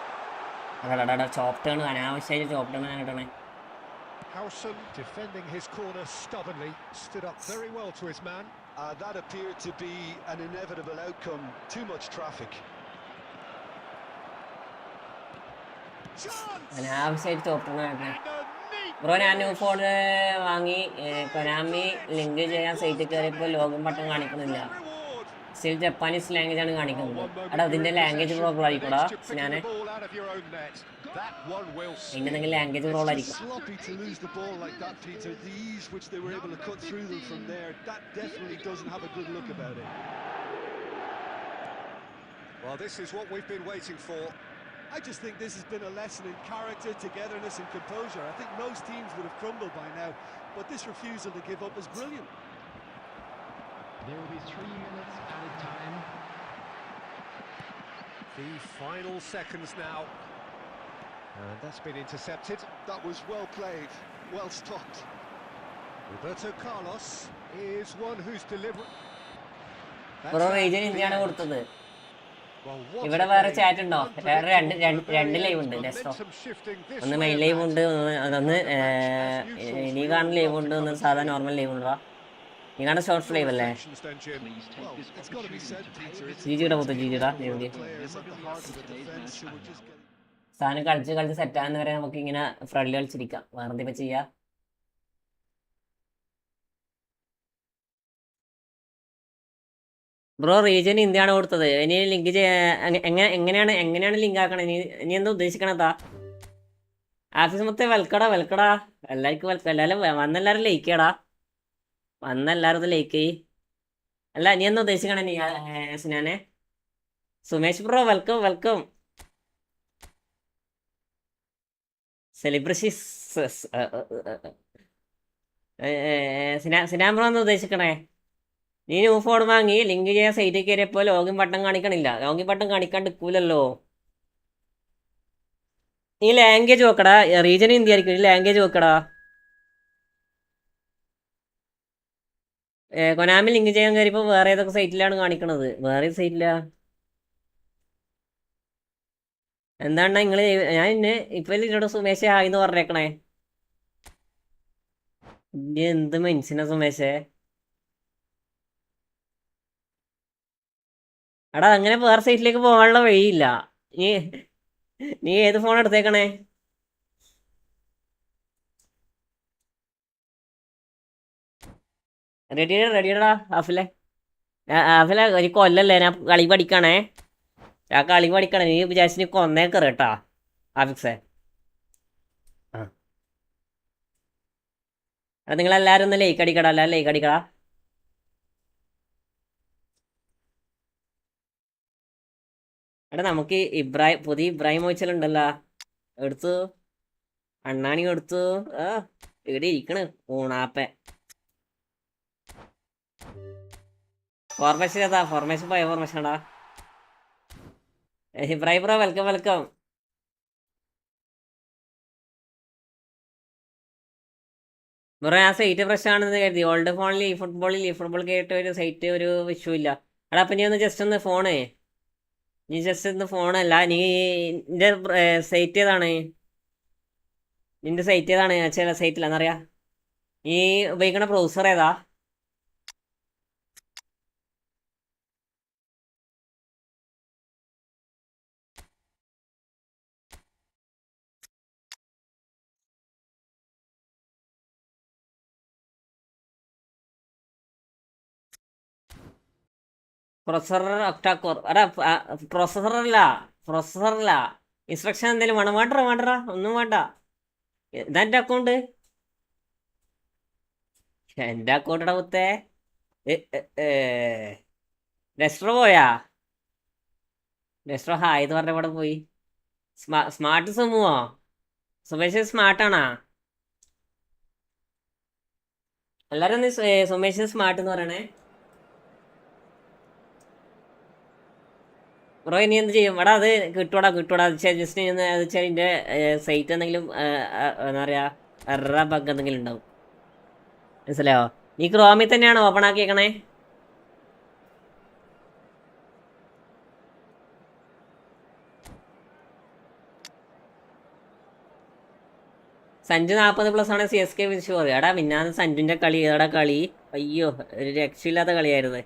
അടാ ചോപ്പ് ടേൺ അനാവശ്യമായിട്ട് ചോപ്പ് ടേൺ ഞാൻ ഇടണേ. Howson defending his corner stubbornly, stood up very well to his man. That appeared to be an inevitable outcome. Too much traffic. Chance! അനാവശ്യമായിട്ട് chop turn ഇടണേ. And a neat bro ഞാൻ new phone വാങ്ങി Konami link ചെയ്യാൻ സൈറ്റിൽ കയറിയപ്പോൾ login button കാണിക്കുന്നില്ല. reward. Still Japanese language ആണ് കാണിക്കുന്നത്. എടാ അതിന്റെ ലാംഗ്വേജ് പ്രോബ്ലം ആയിരിക്കൂടാ. ഞാൻ The ball out of your own net. That one will അതിന്റെ എന്തെങ്കിലും ലാംഗ്വേജ് പ്രോബ്ലം ആയിരിക്കും. Sloppy to lose the ball like that, Peter. The ease which they were able to cut through them from there, that definitely doesn't have a good look about it. Well, this is what we've been waiting for. I just think this has been a lesson in character, togetherness and composure. I think most teams would have crumbled by now, but this refusal to give up is brilliant. There will be 3 minutes added time. The final seconds now. And that's been intercepted. That was well played, well stopped. Roberto Carlos is one who's deliberate. Bro region ഇന്ത്യയാണ് കൊടുത്തത്. Well, what ഇവിടെ a വേറെ game. Chat ഉണ്ടോ? വേറെ രണ്ട് live ഉണ്ട്. Momentum shifting this ഒന്ന് way main of live match. ഉണ്ട്, ഒന്ന് നീ കാണുന്ന ലൈവ് ഉണ്ട്, ഒന്ന് സാധാ നോർമൽ ലൈവ് ഉണ്ടാ. നീ കാണുന്ന ഷോർട്സ് ലൈവ് അല്ലേ? Reflections then, Jim. Please take Well, this it's got to be said, Peter. It's ജിജിയുടെ പുത്ത് ജിജിടാ GG players at the heart of the defence who were just getting... സാധനം കളിച്ച് സെറ്റ് ആകുന്ന വരെ നമുക്ക് ഇങ്ങനെ ഫ്രണ്ട്ലി കളിച്ചിരിക്കാം. വേറെ എന്തിപ്പോ ചെയ്യാ? ബ്രോ റീജിയൻ ഇന്ത്യയാണ് കൊടുത്തത്. ഇനി ലിങ്ക് എങ്ങനെയാണ് ലിങ്ക് ആക്കണേ? നീ എന്താ ഉദ്ദേശിക്കണതാ? ആഫീസ് മൊത്തം വെൽക്കടാ എല്ലാവർക്കും വെൽക്കം. എല്ലാവരും വന്നെല്ലാവരും ലൈക്ക് ചെയ്യടാ. വന്നെല്ലാവരും ഇത് ലൈക്ക് ചെയ്യ്. അല്ല നീ എന്താ ഉദ്ദേശിക്കണേ? നീ സ്നാനെ Sumesh bro welcome. Celebrities Sinan bro എന്ന് ഉദ്ദേശിക്കണേ, നീ ന്യൂ ഫോൺ വാങ്ങി ലിങ്ക് ചെയ്യാൻ സൈറ്റിൽ കയറിയപ്പോൾ ലോഗിൻ ബട്ടൺ കാണിക്കണില്ല. ലോഗിൻ ബട്ടൺ കാണിക്കാണ്ട് നിൽക്കൂലല്ലോ. നീ ലാംഗ്വേജ് നോക്കടാ, റീജൻ ഇന്ത്യ ആയിരിക്കും. നീ ലാംഗ്വേജ് നോക്കടാ. കൊനാമി ലിങ്ക് ചെയ്യാൻ കയറിയപ്പോൾ വേറെ ഏതൊക്കെ സൈറ്റിലാണ് കാണിക്കണത്? വേറെ സൈറ്റിലാ. എന്താണ് നിങ്ങൾ? ഞാൻ ഇന്ന് ഇപ്പം എന്നോട് സുമേഷ് ആയിന്ന് പറഞ്ഞേക്കണേ. ഇനി എന്ത് മനുഷ്യനാ സുമേഷേ? എടാ അങ്ങനെ വേറെ സൈറ്റിലേക്ക് പോകാനുള്ള വഴിയില്ല. നീ നീ ഏത് ഫോൺ എടുത്തേക്കണേ? റെഡിയടാ ആഫിലെ. ആഫിലെ ഒരു കൊല്ലല്ലേ ഞാൻ കളി പഠിക്കണേ. ആ കളി പഠിക്കണേ. നീ വിചാരിച്ചു നീ കൊന്നേക്കറ കേട്ടാ ആഫിക്സേ. എടാ നിങ്ങളെല്ലാവരും ഒന്ന് ലൈക്ക് അടിക്കടാ. എല്ലാവരും ലൈക്ക് അടിക്കടാ. എടാ നമുക്ക് പുതിയ ഇബ്രാഹിം മോയിച്ചലുണ്ടല്ലോ, എടുത്തു. അണ്ണാണി എടുത്തു. ഇവിടെ ഇരിക്കണ് ഊണാപ്പ. ഫോർമേഷൻ ഏതാ? ഫോർമേഷൻ പോയ ഫോർമേഷൻ എടാ. Ibrahim bro welcome welcome. Bro ആ സൈറ്റ് പ്രശ്നമാണെന്ന് കരുതി. ഓൾഡ് ഫോണിൽ ഈ ഫുട്ബോൾ കേട്ട് ഒരു സൈറ്റ് ഒരു ഇഷ്യൂ ഇല്ല. എടാ അപ്പം നീ ഒന്ന് ജസ്റ്റ് ഒന്ന് ഫോണേ, നീ ജസ്റ്റ് ഒന്ന് ഫോണല്ല, നീ നിന്റെ സൈറ്റ് ഏതാണ്? നിന്റെ സൈറ്റ് ഏതാണ്? ചില സൈറ്റില്ല എന്നറിയാ. നീ ഉപയോഗിക്കണ ബ്രൗസർ ഏതാ? Processor octa-core. എടാ പ്രൊസസറല്ല ഇൻസ്ട്രക്ഷൻ എന്തെങ്കിലും വേണം? വേണ്ടടാ ഒന്നും വേണ്ട. ഇതാ എൻ്റെ അക്കൗണ്ട്. എൻ്റെ അക്കൗണ്ടടാ മുത്തേ. നെസ്ട്രോ പോയാ? നെസ്ട്രോ ഹായ് എന്ന് പറഞ്ഞ ഇവിടെ പോയി. സ്മാർട്ട് സുമുവോ? സുമേഷ് സ്മാർട്ടാണാ? എല്ലാരും ഒന്ന് സുമേഷ് സ്മാർട്ട് എന്ന് പറയണേ. ബ്രോ ഇനി എന്ത് ചെയ്യും? എടാ അത് കിട്ടൂടാ. ജസ്റ്റ് അത് വെച്ചാൽ ഇതിൻ്റെ സൈറ്റ് എന്തെങ്കിലും എന്താ പറയുക എറ ബഗ് എന്തെങ്കിലും ഉണ്ടാവും. മനസ്സിലായോ? നീ ക്രോമിൽ തന്നെയാണോ ഓപ്പൺ ആക്കിയേക്കണേ? സഞ്ജു 40+ ആണ്. CSK വിളിച്ചു പറയും. എടാ മിന്നാന്ന് സഞ്ജുവിൻ്റെ കളി ഏടാ കളി? അയ്യോ ഒരു രക്ഷയില്ലാത്ത കളിയായിരുന്നു.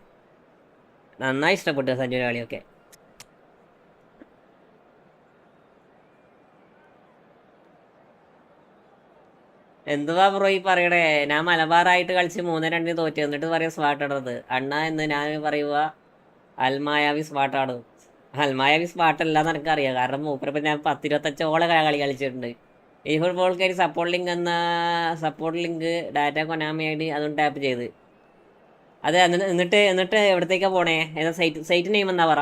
നന്നായി ഇഷ്ടപ്പെട്ടു സഞ്ജുവിൻ്റെ കളിയൊക്കെ. എന്തുവാ ബ്രോ ഈ പറയണേ? ഞാൻ മലബാറായിട്ട് കളിച്ച് 3-2 തോറ്റു, എന്നിട്ട് പറയാം സ്മാർട്ടാണത്. അണ്ണ എന്ന് ഞാൻ പറയുക അൽമായാവി സ്മാർട്ടാണ്. അൽമായാവി സ്മാർട്ടല്ല എന്ന് എനിക്കറിയാം. കാരണം മൂപ്പരപ്പം ഞാൻ 10-25 കളി കളിച്ചിട്ടുണ്ട്. ഈ ഫുട്ബോൾക്കാർ സപ്പോർട്ട് ലിങ്ക് ഡാറ്റ കൊനാമി ആയിട്ട് അതും ടാപ്പ് ചെയ്ത്. അതെ എന്നിട്ട് എവിടത്തേക്കാ പോണേ? ഏതാ സൈറ്റ് നെയിം എന്താ പറ?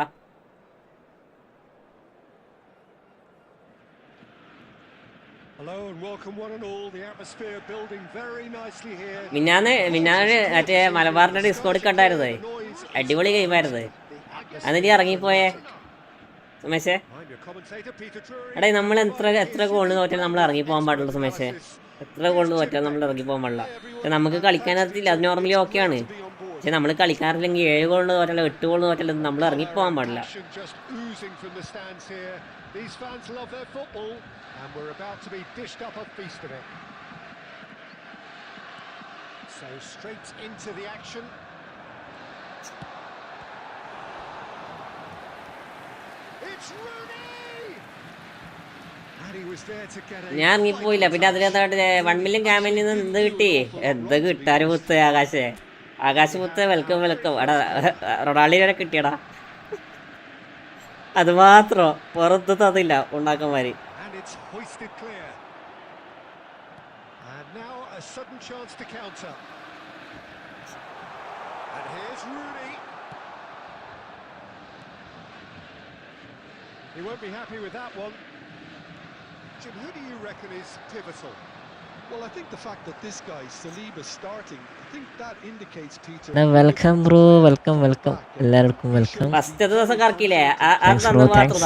മിന്നാന്ന് മറ്റേ മലബാറിന്റെ ഡിസ്കോഡ് കണ്ടായിരുന്നേ. അടിപൊളി ഗെയിമായിരുന്നു. അന്ന് നീ ഇറങ്ങിപ്പോയേ സുമേഷേ. എടാ നമ്മൾ എത്ര ഗോളിന് തോറ്റാൽ നമ്മൾ ഇറങ്ങിപ്പോകാൻ പാടുള്ളൂ സുമേഷേ. എത്ര ഗോളിന് തോറ്റാൽ നമ്മൾ ഇറങ്ങിപ്പോകാൻ പാടില്ല. പക്ഷെ നമുക്ക് കളിക്കാനറിയില്ല, അത് നോർമലി ഓക്കെയാണ്. പക്ഷെ നമ്മൾ കളിക്കാറില്ലെങ്കിൽ 7 ഗോളിന് തോറ്റാലോ 8 ഗോളിന് തോറ്റാലോ നമ്മൾ ഇറങ്ങിപ്പോകാൻ പാടില്ല. These fans love their football, and we're about to be dished up a feast of it. So straight into the action. It's Rooney! And he was there to get a... ഞാൻ ഇറങ്ങിപ്പോയില്ല. പിന്നെ അതിനകത്തായിട്ട് 1 million ക്യാമലിൽ നിന്ന് എന്ത് കിട്ടി? എന്ത് കിട്ടാനും മുത്ത് ആകാശ് മുത്ത് welcome. എടാ റൊണാൾഡോ വരെ കിട്ടിയടാ. അത് മാത്രം പുറത്ത് തന്നില്ല ഉണ്ടാക്കന്മാര്. He won't be happy with that one. Jim, who do you reckon is pivotal? Well, I think the fact that this guy Saliba starting, I think that indicates Peter. Welcome bro, welcome welcome, എല്ലാവർക്കും welcome. First ദിവസം കറക്കില്ലേ Thanks bro,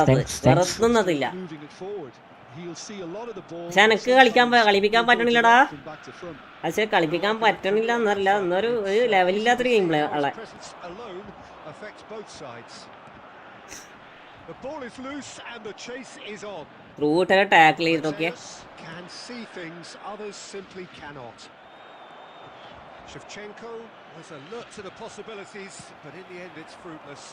thanks. വെറുത്തും തന്നില്ല. Moving it forward. He'll see a lot of the ball. പക്ഷെ എനിക്ക് കളിപ്പിക്കാൻ പറ്റണില്ലടാ. പക്ഷെ കളിപ്പിക്കാൻ പറ്റണില്ല എന്നല്ല, എന്നൊരു ലെവലില്ലാത്തൊരു game play ഉള്ള. The ball is loose and the chase is on. റൂട്ടൊക്കെ ടാക്കിൾ ചെയ്തൊക്കെ Can see things others simply cannot. Shevchenko was alert to the possibilities, but in the end it's fruitless.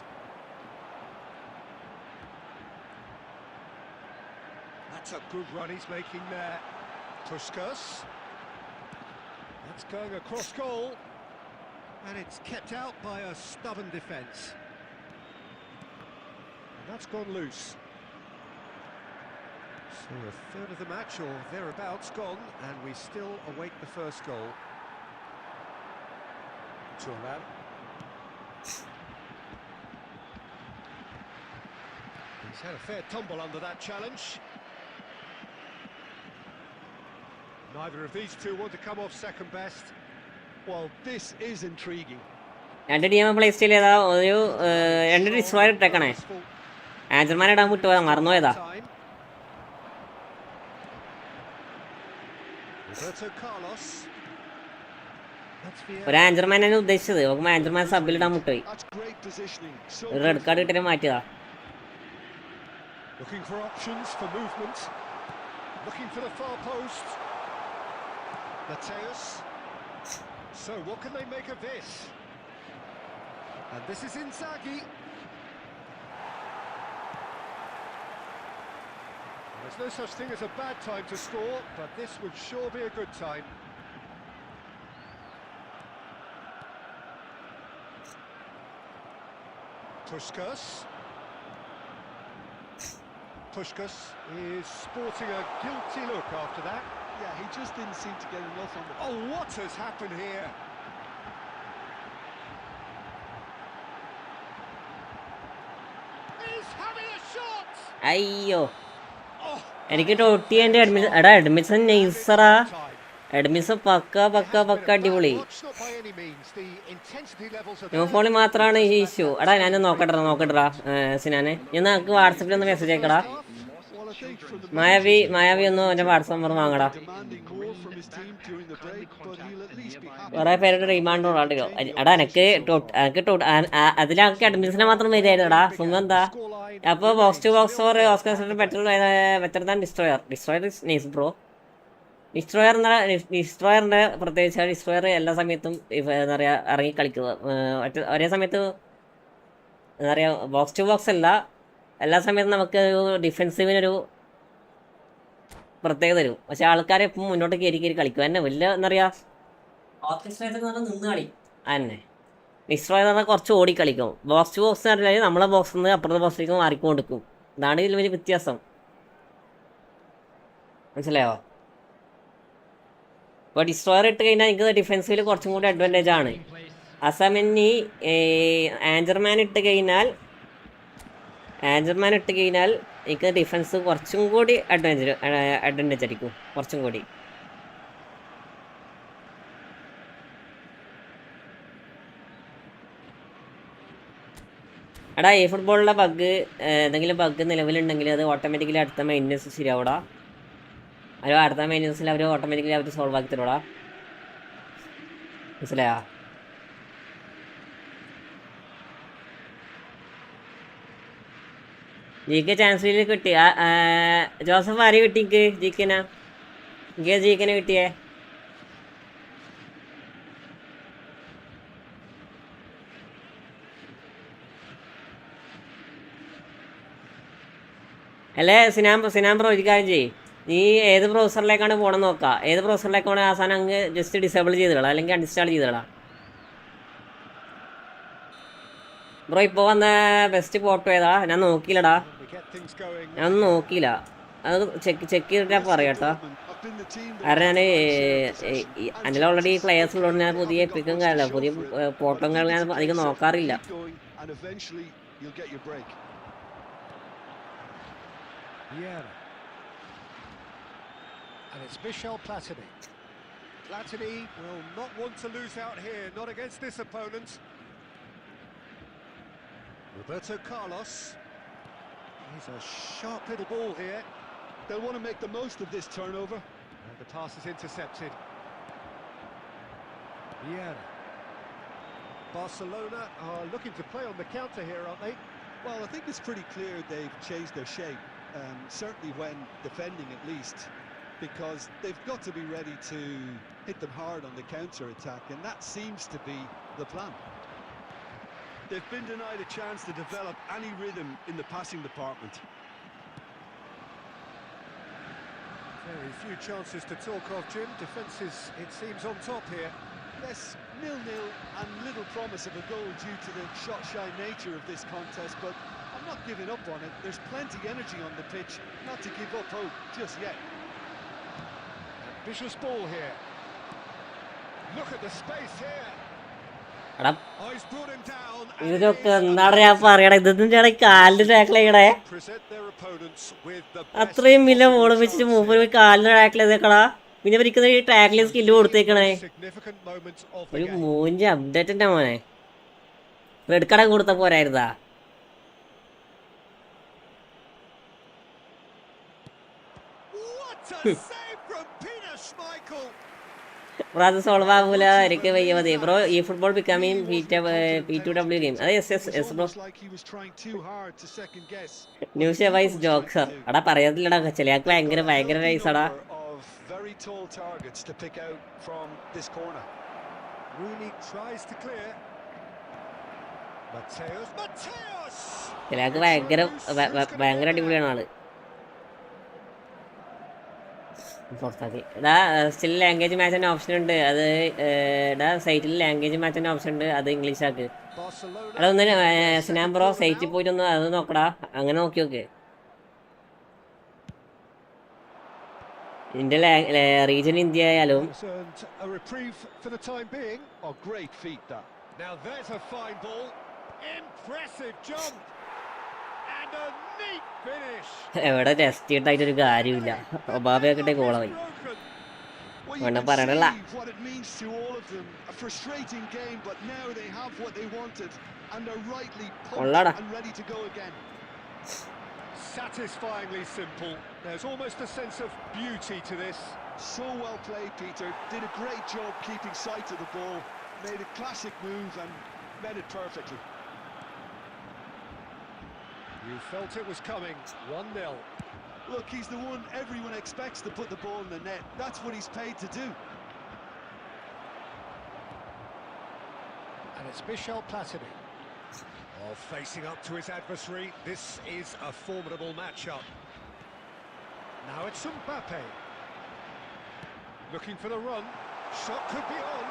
That's a good run he's making there. Puskas. That's going across goal, and it's kept out by a stubborn defence. And that's gone loose. So a third of the match or thereabouts gone, and we still await the first goal. Turan. He's had a fair tumble under that challenge. Neither of these two want to come off second best. Well, this is intriguing. രണ്ട് team play style ചെയ്താ ഒരു രണ്ട് destroyer ഇട്ടേക്കണേ. ആഞ്ചർമാൻ ഇടാൻ വിട്ടുപോയാ, മറന്നുപോയതാ. ഒരു ആഞ്ചർമാനാണ് ഉദ്ദേശിച്ചത്. നോക്കുമ്പോ ആഞ്ചർമാൻ സബിലിടാൻ മുട്ടുപോയി. ഒരു red card കിട്ടിയാൽ മാറ്റിയതാ. Looking for options for movement. Looking for the far post. Mateus. So what can they make of this? And this is Inzaghi. There's no such thing as a bad time to score, but this would sure be a good time. Puskas is sporting a guilty look after that. Yeah, he just didn't seem to get enough on the ball. Oh, what has happened here? He's having a shot! അയ്യോ, എനിക്ക് Totti എൻ്റെ admission നൈസറാ. Admission പക്ക അടിപൊളി. ന്യൂഫോളി മാത്രമാണ് ഈ issue. എടാ ഞാൻ നോക്കട്ടെടാ സിനാനെ, ഞാൻ നമുക്ക് വാട്സപ്പിൽ ഒന്ന് മെസ്സേജ് അയക്കടാ. മായാവി ഒന്ന് എൻ്റെ വാട്സപ്പ് നമ്പർ വാങ്ങടാ. കുറെ പേരുടെ റീമാൻഡ് ഉള്ളോ. എടാ എനിക്ക് അതിലൊക്കെ അഡ്മിഷനെ മാത്രം വരികയായിരുന്നടാ. സുഖം എന്താ? അപ്പോൾ box two box four Oscar better than destroyer is nice bro. ഡിസ്ട്രോയറിൻ്റെ പ്രത്യേകിച്ച് ഡിസ്ട്രോയർ എല്ലാ സമയത്തും എന്താ പറയുക ഇറങ്ങി കളിക്കുക. ഒരേ സമയത്ത് എന്താ പറയുക ബോക്സ് ടു ബോക്സ് അല്ല, എല്ലാ സമയത്തും നമുക്ക് ഡിഫെൻസീവിനൊരു പ്രത്യേകത തരും. പക്ഷെ ആൾക്കാരെ എപ്പം മുന്നോട്ട് കയറി കളിക്കും. തന്നെ വലിയ എന്താ പറയുക ഓർക്കസ്ട്രേഷൻ എന്ന് പറഞ്ഞാൽ നിന്ന് കളി തന്നെ. ഡിസ്ട്രോയർ എന്ന് പറഞ്ഞാൽ കുറച്ച് ഓടി കളിക്കും. ബോക്സ് ടു ബോക്സ് എന്ന് പറഞ്ഞാൽ നമ്മളെ ബോക്സിൽ നിന്ന് അപ്പുറത്തെ ബോക്സിലേക്ക് മാറിക്കൊണ്ടിരിക്കും. ഇതാണ് ഇതിൽ വലിയ വ്യത്യാസം. മനസ്സിലായോ? ഇപ്പോൾ ഡിസ്ട്രോയർ ഇട്ട് കഴിഞ്ഞാൽ എനിക്ക് ഡിഫെൻസിൽ കുറച്ചും കൂടി അഡ്വാൻറ്റേജ് ആണ്. അസമിനി ആഞ്ചർമാൻ ഇട്ട് കഴിഞ്ഞാൽ എനിക്ക് ഡിഫെൻസ് കുറച്ചും കൂടി അഡ്വാൻറ്റേജ് ആയിരിക്കും. കുറച്ചും കൂടി എടാ ഈ ഫുട്ബോളിലെ എന്തെങ്കിലും ബഗ് നിലവിലുണ്ടെങ്കിൽ അത് ഓട്ടോമാറ്റിക്കലി അടുത്ത മെയിൻ്റനൻസ് ശരിയാവൂടാ. അത് അടുത്ത മെയിൻ്റനൻസിൽ അവർ ഓട്ടോമാറ്റിക്കലി അവർ സോൾവ് ആക്കി തരൂടാ. മനസ്സിലായോ? ജിക്ക് ചാൻസിൽ കിട്ടി. ജോസഫ് ആര് കിട്ടി? ജിക്കിനാ ജിക്കിനെ കിട്ടിയേ? അല്ലേ സിനാം ബ്രോ ഒരു കാര്യം ചെയ്യ്. നീ ഏത് ബ്രൗസറിലേക്കാണ് പോകണമെന്ന് നോക്കാം. ഏത് ബ്രൗസറിലേക്കാണ് ആ സാധനം അങ്ങ് ജസ്റ്റ് ഡിസേബിൾ ചെയ്തിടാം, അല്ലെങ്കിൽ അൺഇൻസ്റ്റാൾ ചെയ്തിടാം. ബ്രോ ഇപ്പോൾ വന്ന ബെസ്റ്റ് ഫോട്ടോ ഏതാ? ഞാൻ നോക്കിയില്ലടാ, അത് ചെക്ക് ചെയ്തിട്ടാ പറയാം കേട്ടോ. കാരണം ഞാൻ അതിൽ ഓൾറെഡി പ്ലെയേഴ്സ് ഉള്ളതുകൊണ്ട് ഞാൻ പുതിയ എപ്പിക്കും കാര്യമില്ല, പുതിയ ഫോട്ടോയും കാര്യങ്ങളും ഞാൻ അധികം നോക്കാറില്ല. And it's Michel Platini. Latini will not want to lose out here, not against this opponent. Roberto Carlos. He's a sharp little ball here. They'll want to make the most of this turnover. And the pass is intercepted. Vieira. Barcelona are looking to play on the counter here, aren't they? Well, I think it's pretty clear they've changed their shape, certainly when defending at least, because they've got to be ready to hit them hard on the counter-attack, and that seems to be the plan. They've been denied a chance to develop any rhythm in the passing department. Very few chances to talk of, Jim. Defence is, it seems, on top here. Yes, 0-0 and little promise of a goal due to the shot-shy nature of this contest, but I'm not giving up on it. There's plenty energy on the pitch, not to give up hope just yet. Ambitious ball here. Look at the space here. എടാ Oh, he's brought him down. ഇതൊക്കെ എന്താണ് ഞാൻ പറയണേ, ഇതൊന്നും ചേട്ടാ കാലിന് tackle ചെയ്യണേ. Present their opponents with the അത്രയും വലിയ ബോൾ വെച്ചിട്ട് മൂപ്പര് പോയി കാലിന് ടാക്കിൾ ചെയ്തേക്കടാ. പിന്നെ ഇരിക്കുന്ന ഈ ടാക്കിളിങ് സ്കില്ല് കൊടുത്തേക്കണേ. significant moments of the ഒരു game. മൂഞ്ച് അപ്ഡേറ്റ് മോനെ. റെഡ് കാർഡ് കൊടുത്ത പോരായിരുന്നാ. What a save from Peter Schmeichel. അത് സോൾവ് ആവൂല, എനിക്ക് വയ്യ മതി ബ്രോ. ഈ ഫുട്ബോൾ ബിക്കമിങ് P2W ഗെയിം. അതെ യെസ് ബ്രോ. ന്യൂസ് വൈസ് ജോക്സർ എടാ പറയാതില്ലടാ, ചെലിയാക്ക് ഭയങ്കര നൈസാടാ. Very tall targets to pick out from this corner. Rooney tries to clear. Mateus. ചെലിയാക്ക് ഭയങ്കര അടിപൊളിയാണ് ആള്. പുറത്താക്കി. എടാ സ്റ്റിൽ ലാംഗ്വേജ് മാച്ചിൻ്റെ ഓപ്ഷൻ ഉണ്ട്, അത് എടാ സൈറ്റിൽ ലാംഗ്വേജ് മാച്ചിൻ്റെ ഓപ്ഷൻ ഉണ്ട്, അത് ഇംഗ്ലീഷ് ആക്ക്. എടാ ഒന്ന് സിനാം ബ്രോ സൈറ്റിൽ പോയിട്ടൊന്ന് അത് നോക്കടാ, അങ്ങനെ നോക്കി നോക്ക്. ഇതിൻ്റെ റീജിയൻ ഇന്ത്യ ആയാലും A reprieve for the time being. Oh, great feat that. Now there's a fine ball. Impressive jump. And a neat finish. എവിടെ ടെസ്റ്റ് ചെയ്തിട്ടായിട്ടൊരു കാര്യമില്ല. ഒബാബയൊക്കെ ഗോളായി വേണ്ട പറയണല്ല. What it means to all of them. A frustrating game, but now they have what they wanted and are rightly pumped and ready to go again. Satisfyingly simple. There's almost a sense of beauty to this. So well played, Peter. Did a great job keeping sight of the ball. Made a classic move and met it perfectly. You felt it was coming. 1-0. Look, he's the one everyone expects to put the ball in the net. That's what he's paid to do. And it's Michel Platini. Oh, facing up to his adversary. This is a formidable matchup. Now it's Mbappe. Looking for the run. Shot could be on.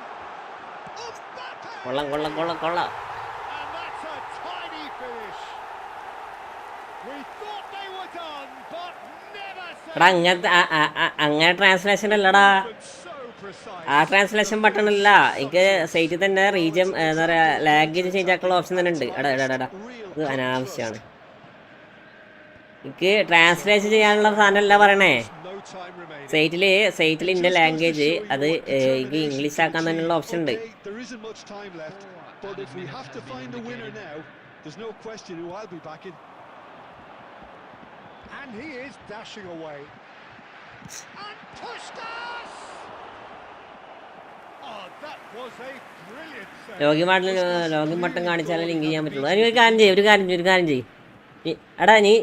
Mbappe! കൊള്ളാം. And that's a tiny finish. We thought they were done, but never എടാ അങ്ങനത്തെ അങ്ങനെ translation അല്ലടാ, so precise. ആ translation button അല്ല. എനിക്ക് സൈറ്റിൽ തന്നെ റീജിയൻ എന്താ പറയുക ലാംഗ്വേജ് ചേഞ്ച് ആക്കാനുള്ള ഓപ്ഷൻ തന്നെ ഉണ്ട്. എടാ ഇത് അനാവശ്യമാണ്. എനിക്ക് ട്രാൻസ്ലേഷൻ ചെയ്യാനുള്ള സാധനമല്ല പറയണേ. No time remaining. സൈറ്റിൽ ഇൻ്റെ ലാംഗ്വേജ് അത് എനിക്ക് ഇംഗ്ലീഷ് ആക്കാൻ തന്നെയുള്ള ഓപ്ഷൻ ഉണ്ട്. There isn't much time left, but if we have to find a winner now, there's no question who I'll be backing. And he is dashing away. And Puskas! Oh, that was a brilliant save. Login button കാണിച്ചാലേ link ചെയ്യാൻ പറ്റുള്ളൂ. അതിന് ഒരു കാര്യം ചെയ്യും. എടാ നീ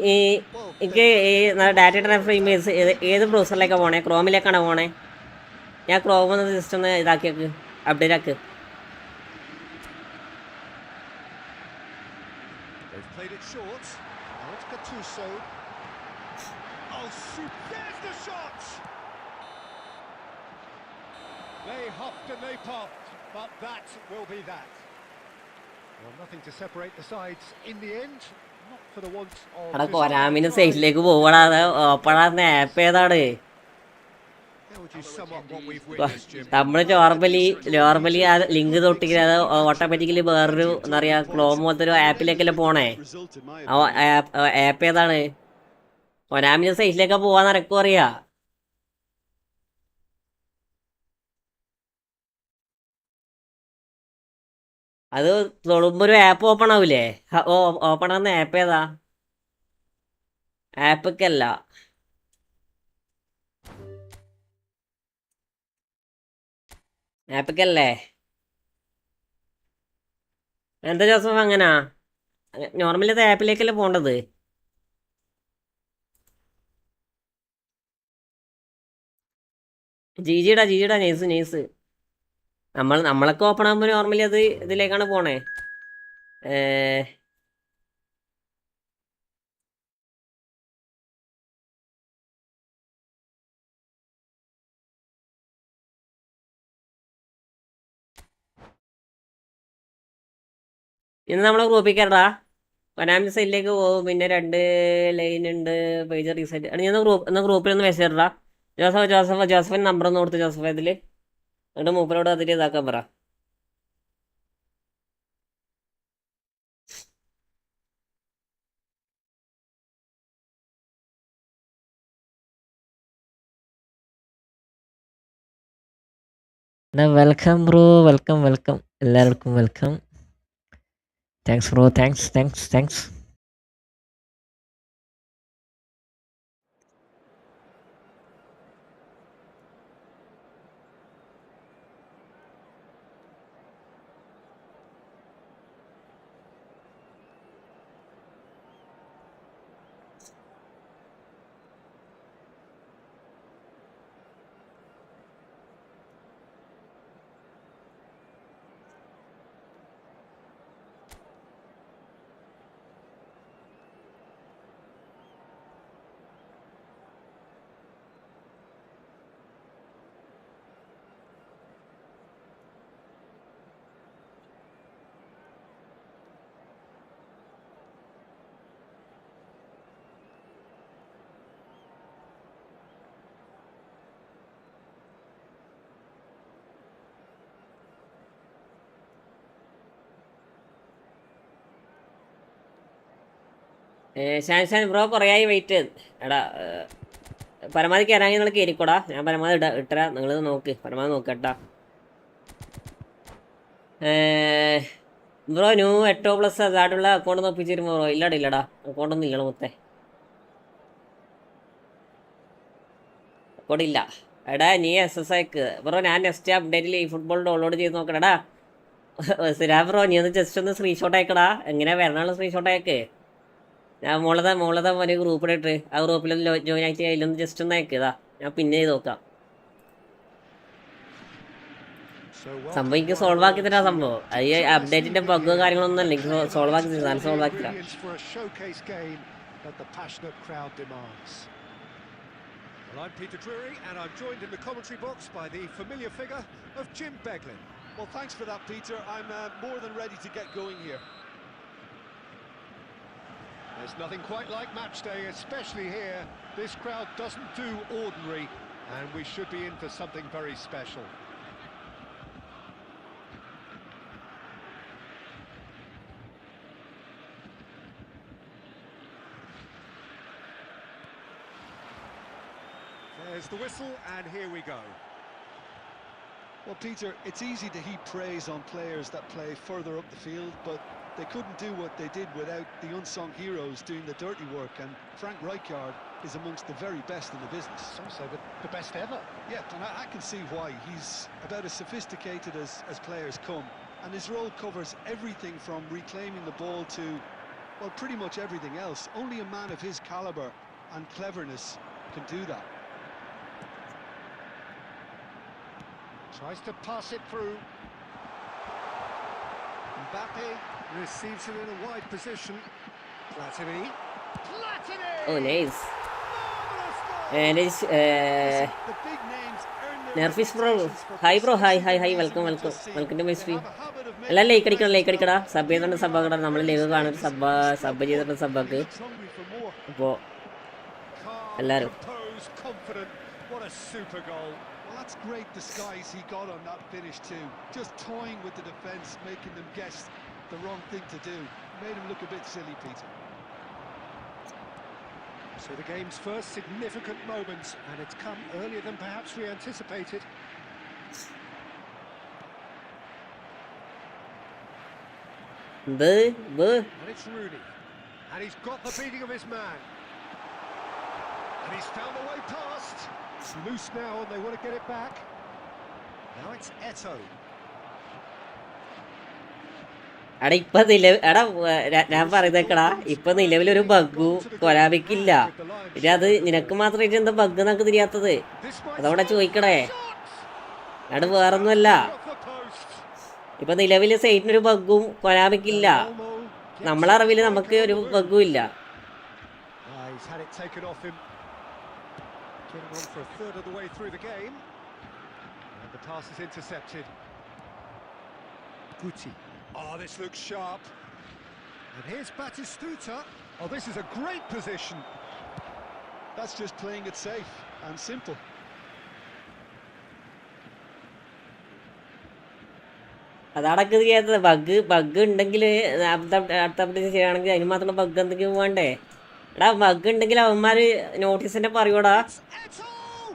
എനിക്ക് ഈ ഡാറ്റ ട്രാൻസ്ഫർ ഇമേജ് ഏത് ബ്രൗസറിലേക്കാണ് പോണേ? ക്രോമിലേക്കാണോ പോണേ? ഞാൻ ക്രോം ഒന്ന് ജസ്റ്റ് ഒന്ന് ഇതാക്കിയേക്ക്, അപ്ഡേറ്റ് ആക്ക്. They've played it short. Now it's Gattuso. Oh, there's the shot! They huffed and they puffed, but that will be that. Well, nothing to separate the sides in the end. Not for the want of... എടാ കൊരാമിന് സൈറ്റിലേക്ക് പോവാടാ, അത് ഓപ്പണാ app ഏതാണ്? How would you sum up what we've witnessed, Jim? നമ്മൾ normally ആ link തൊട്ടിങ്ങനെ അത് automatically വേറൊരു എന്താ പറയുക Chrome പോലത്തെ ഒരു ആപ്പിലേക്കല്ലേ പോണേ. ആ ആപ്പ് ഏതാണ്? കൊരാമിന് സൈറ്റിലേക്കാ പോവാന്ന് എനക്കും അറിയാം. അത് തൊടുമ്പോ ഒരു ആപ്പ് ഓപ്പൺ ആവൂലേ? ഓപ്പൺ ആവുന്ന ആപ്പ് ഏതാ? ആപ്പൊക്കെ അല്ല. ആപ്പൊക്കെ അല്ലേ? എന്താ ജോസഫ് അങ്ങനാ? നോർമലി അത് ആപ്പിലേക്കല്ലേ പോണ്ടത്? ജിജിടാ നെയ്സ്. നമ്മളൊക്കെ ഓപ്പൺ ആകുമ്പോൾ നോർമലി അത് ഇതിലേക്കാണ് പോണേ. ഇന്ന് നമ്മളെ ഗ്രൂപ്പിൽ കയറടാ. പനാമിൻ്റെ സൈഡിലേക്ക് പോകും. പിന്നെ 2 ലൈൻ ഉണ്ട്. Page reset. നീ ഒന്ന് ഗ്രൂപ്പിൽ ഒന്ന് മെസ്സേജ് ഇടടാ. ജോസഫിന് നമ്പർ ഒന്ന് കൊടുത്ത് ജോസഫ് ഇതിൽ. എന്നിട്ട് മൂപ്പരോട് അതിൽ ഇതാക്കാൻ പറ. Welcome bro, welcome. എല്ലാവർക്കും welcome. Thanks bro, thanks. Shan bro കുറേ ആയി വെയിറ്റ്. എടാ പരമാവധി കയറാൻ നിങ്ങൾ കയറിക്കോടാ. ഞാൻ പരമാവധി ഇട്ടരാ. നിങ്ങൾ നോക്ക്, പരമാവധി നോക്കട്ടാ. ബ്രോ ന്യൂ 8+ അതായിട്ടുള്ള അക്കൗണ്ട് ഒന്ന് ഒപ്പിച്ച് തരുമോ ബ്രോ? ഇല്ലടാ അക്കൗണ്ടൊന്നും ഇല്ലടാ മൊത്തം. അക്കൗണ്ട് ഇല്ല. എടാ നീ SS അയക്ക് ബ്രോ. ഞാൻ നെക്സ്റ്റ് അപ്ഡേറ്റിൽ ഈ ഫുട്ബോൾ ഡൗൺലോഡ് ചെയ്ത് നോക്കണടാ. സിരാ ബ്രോ നീ ഒന്ന് ജസ്റ്റ് ഒന്ന് സ്ക്രീൻഷോട്ട് അയക്കടാ. എങ്ങനെയാ വരണുള്ള സ്ക്രീൻഷോട്ട് അയക്ക്. ഞാൻ മോളത്തെ ഒരു ഗ്രൂപ്പിലിട്ട് ആ ഗ്രൂപ്പിലൊന്ന് ജോയിൻ ആയിട്ട് അതിലൊന്ന് ജസ്റ്റ് ഒന്ന് അയക്കതാ. ഞാൻ പിന്നെ ചെയ്ത് നോക്കാം. സംഭവം എനിക്ക് സോൾവ് ആക്കി തരാം. സംഭവം അത് അപ്ഡേറ്റിന്റെ ബഗ്ഗോ കാര്യങ്ങളൊന്നും അല്ല. എനിക്ക് സോൾവ് ആക്കി തരാം. Well, I'm Peter Drury, and I'm joined in the commentary box by the familiar figure of Jim Beglin. Well, thanks for that, Peter. I'm more than ready to get going here. There's nothing quite like match day, especially here. This crowd doesn't do ordinary, and we should be in for something very special. There's the whistle, and here we go. Well, Peter, it's easy to heap praise on players that play further up the field, but they couldn't do what they did without the unsung heroes doing the dirty work, and Frank Rijkaard is amongst the very best in the business. Some say the best ever. Yeah, and I can see why. He's about as sophisticated as players come, and his role covers everything from reclaiming the ball to, well, pretty much everything else. Only a man of his calibre and cleverness can do that. Tries to pass it through. Mbappe receives it in a wide position. Platini! Oh, nice. Marvellous goal! And The big names earn their Nerfis bro. reputations for Hi bro, hi, welcome consistency. to my They stream. have a habit of making എല്ലാം like അടിക്കടാ. Sub ചെയ്തോണ്ട് സബ്ബാക്കടാ. നമ്മൾ live കാണുന്ന sub ചെയ്തിട്ട് സബ്ബാക്ക്. hungry for more. അപ്പോൾ Calm, എല്ലാവരും composed, confident. What a super goal. Well, that's great disguise he got on that finish too. Just toying with the defence, making them guess the wrong thing to do. Made him look a bit silly, Peter. So the game's first significant moments, and it's come earlier than perhaps we anticipated. എന്ത് And it's Rooney. And he's got the beating of his man. And he's found the way past. It's loose now and they want to get it back. Now it's Eto. എടാ ഞാൻ പറയുന്നേക്കടാ ഇപ്പൊ നിലവിലൊരു ബഗ്ഗു കൊലാബിക്കില്ല. പിന്നെ അത് നിനക്ക് മാത്രമായിട്ട് എന്താ bug എന്നൊക്കെ തിരിയാത്തത്? അതവിടെ ചോദിക്കണേ. അവിടെ വേറൊന്നുമല്ല. ഇപ്പൊ നിലവില് സൈറ്റിനൊരു ബഗ്ഗും കൊലാബിക്കില്ല. നമ്മളെ അറിവില് നമുക്ക് ഒരു ബഗ്ഗും ഇല്ല. He's had it taken off him. Getting on for a third of the way through the game. And the pass is intercepted. Guti. Oh, this looks sharp. And here's Batistuta. Oh, this is a great position. That's just playing it safe and simple. അതാടക്ക് ചെയ്യാത്തത്. Bug ഉണ്ടെങ്കിൽ അടുത്ത update ചെയ്യുകയാണെങ്കിൽ അതിന് മാത്രം bug എന്തെങ്കിലും വേണ്ടേ? എടാ bug ഉണ്ടെങ്കിൽ അവന്മാര് നോട്ടീസ് തന്നെ പറയൂടാ.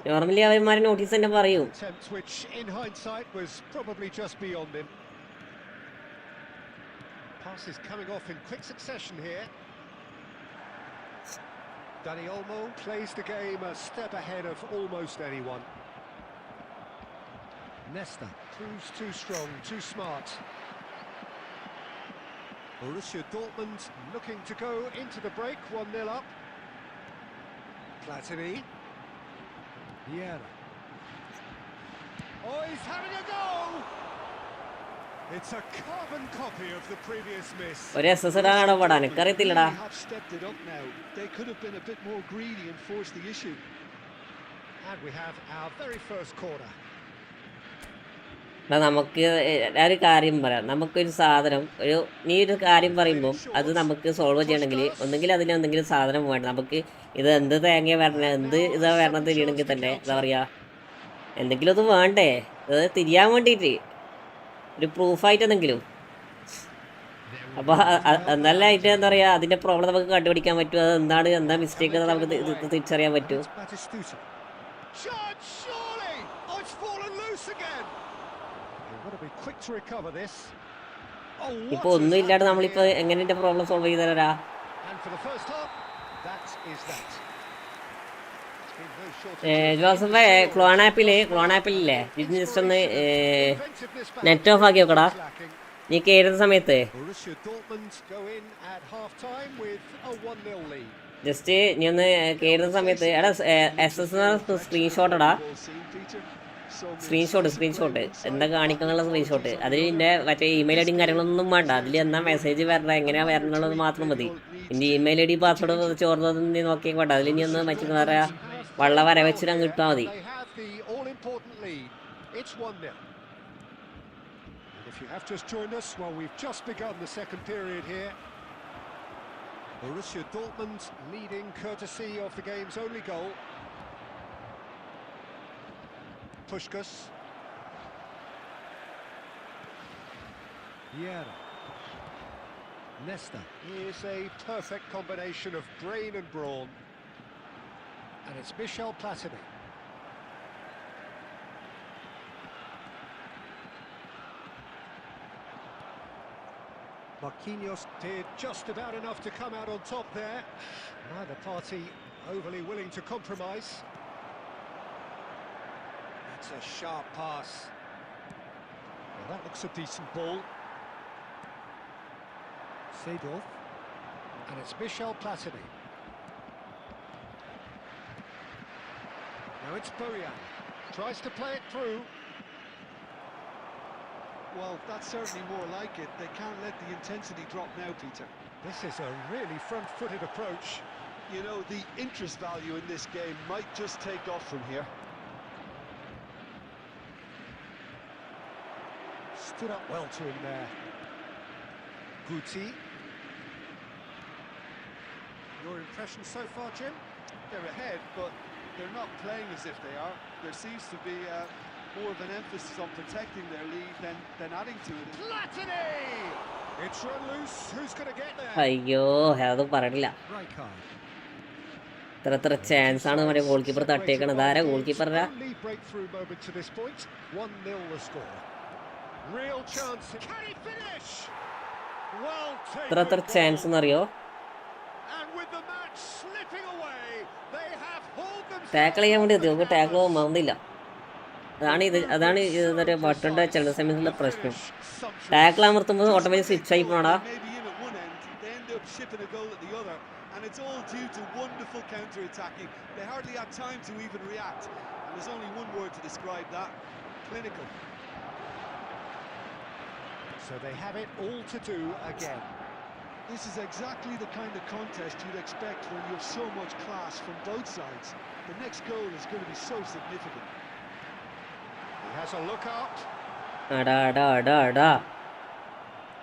നോർമലി അവന്മാര് നോട്ടീസ് തന്നെ പറയും. Which in hindsight was probably just beyond him. Pass is coming off in quick succession here. Dani Olmo plays the game a step ahead of almost anyone. Nesta proves too strong, too smart. Borussia Dortmund looking to go into the break, 1-0 up. Platini. Vieira. Oh, he's having a go! It's a carbon copy of the previous miss. ഒരു എസ്എസ്ഡാണോ പടാ? എനിക്കറിയത്തില്ലടാ. They could have been a bit more greedy and forced the issue. And we have our very first corner. നമുക്ക് ഒരു കാര്യം പറയാം. നമുക്കൊരു സാധനം നീ ഒരു കാര്യം പറയുമ്പോൾ അത് നമുക്ക് സോൾവ് ചെയ്യണമെങ്കിൽ ഒന്നെങ്കിൽ അതിനെന്തെങ്കിലും സാധനം വേണം. നമുക്ക് ഇത് എന്ത് തേങ്ങ വരണം, എന്ത് ഇതാ വരണം തിരിയണമെങ്കിൽ തന്നെ എന്താ പറയുക, എന്തെങ്കിലും അത് വേണ്ടേ? അത് തിരിയാൻ വേണ്ടിയിട്ട് ഒരു പ്രൂഫായിട്ട് എന്തെങ്കിലും. അപ്പോൾ നല്ലതായിട്ട് എന്താ പറയുക, അതിൻ്റെ പ്രോബ്ലം നമുക്ക് കണ്ടുപിടിക്കാൻ പറ്റും. അത് എന്താ മിസ്റ്റേക്ക് എന്ന് നമുക്ക് തിരിച്ചറിയാൻ പറ്റും. ഇപ്പൊ ഒന്നും ഇല്ലാണ്ട് നമ്മളിപ്പോ എങ്ങനെ എന്റെ പ്രോബ്ലം സോൾവ് ചെയ്ത് തരാ? ജോസഫ് ക്ലോൺ ആപ്പിലില്ലേ ജസ്റ്റ് ഒന്ന് നെറ്റ് ഓഫ് ആക്കി നോക്കടാ നീ കയറുന്ന സമയത്ത്. ജസ്റ്റ് നീ ഒന്ന് കയറുന്ന സമയത്ത് എടാ SS സ്ക്രീൻഷോട്ടടാ, സ്ക്രീൻഷോട്ട് എന്താ കാണിക്കാനുള്ള സ്ക്രീൻഷോട്ട്. അതിൽ എൻ്റെ മറ്റേ ഇമെയിൽ ഐ ഡിയും കാര്യങ്ങളൊന്നും വേണ്ട. അതിൽ എന്നാ മെസ്സേജ് വരണം, എങ്ങനെയാ വരണമെന്നുള്ളത് മാത്രം മതി. എൻ്റെ ഇമെയിൽ ഐ ഡി പാസ്വേഡ് ചോർന്നത് നീ നോക്കിയാൽ വേണ്ട. അതിൽ ഇനി ഒന്ന് മറ്റു പറയാ വള്ള വര വെച്ചിട്ട് അങ്ങ് ഇട്ടാൽ മതി. Borussia Dortmund leading courtesy of the game's only goal. Puskás. Vieira. Nesta. Here's a perfect combination of brain and brawn. And it's Michel Platini. Marquinhos did just about enough to come out on top there. Neither party overly willing to compromise. That's a sharp pass. Well, that looks a decent ball. Seedorf. And it's Michel Platini. Now it's Bojan. Tries to play it through. Well, that's certainly more like it. They can't let the intensity drop now, Peter. This is a really front-footed approach. You know, the interest value in this game might just take off from here. Stood up well to him there. Guti. Your impression so far, Jim? They're ahead, but they're not playing as if they are. There seems to be more of an emphasis on protecting their lead than adding to it. Platini! It's run loose. Who's going to get there? അയ്യോ അതൊന്നും പറയില്ല. ഇത്ര chance ആണ് മറ്റേ goal keeper തട്ടിയേക്കണത്. ആരാ goal കീപ്പറാ? Breakthrough moment to this point. 1-0 the score. Real chance. Can he finish? Well എത്ര taken ചാൻസ് ball. എന്നറിയോ? And with the match slipping away, they have hauled tackle themselves ചെയ്യാൻ off വേണ്ടി the എത്തി, നമുക്ക് tackle canvas. മറന്നില്ല. അതാണ് മറ്റേ ബട്ടണിന്റെ ചില സമയത്തുള്ള The പ്രശ്നം. finish sumptuous. ടാക്കിൾ അമർത്തുമ്പോൾ Just when automatic they switch ആയി thought പോണടാ. they may be in at one end, they end up shipping a goal at the other, and it's all due to wonderful counter-attacking. They hardly had time to even react, and there's only one word to describe that: clinical. So they have it all to do again. This is exactly the kind of contest you'd expect when you have so much class from both sides. The next goal is going to be so significant. He has a look out, അടാ.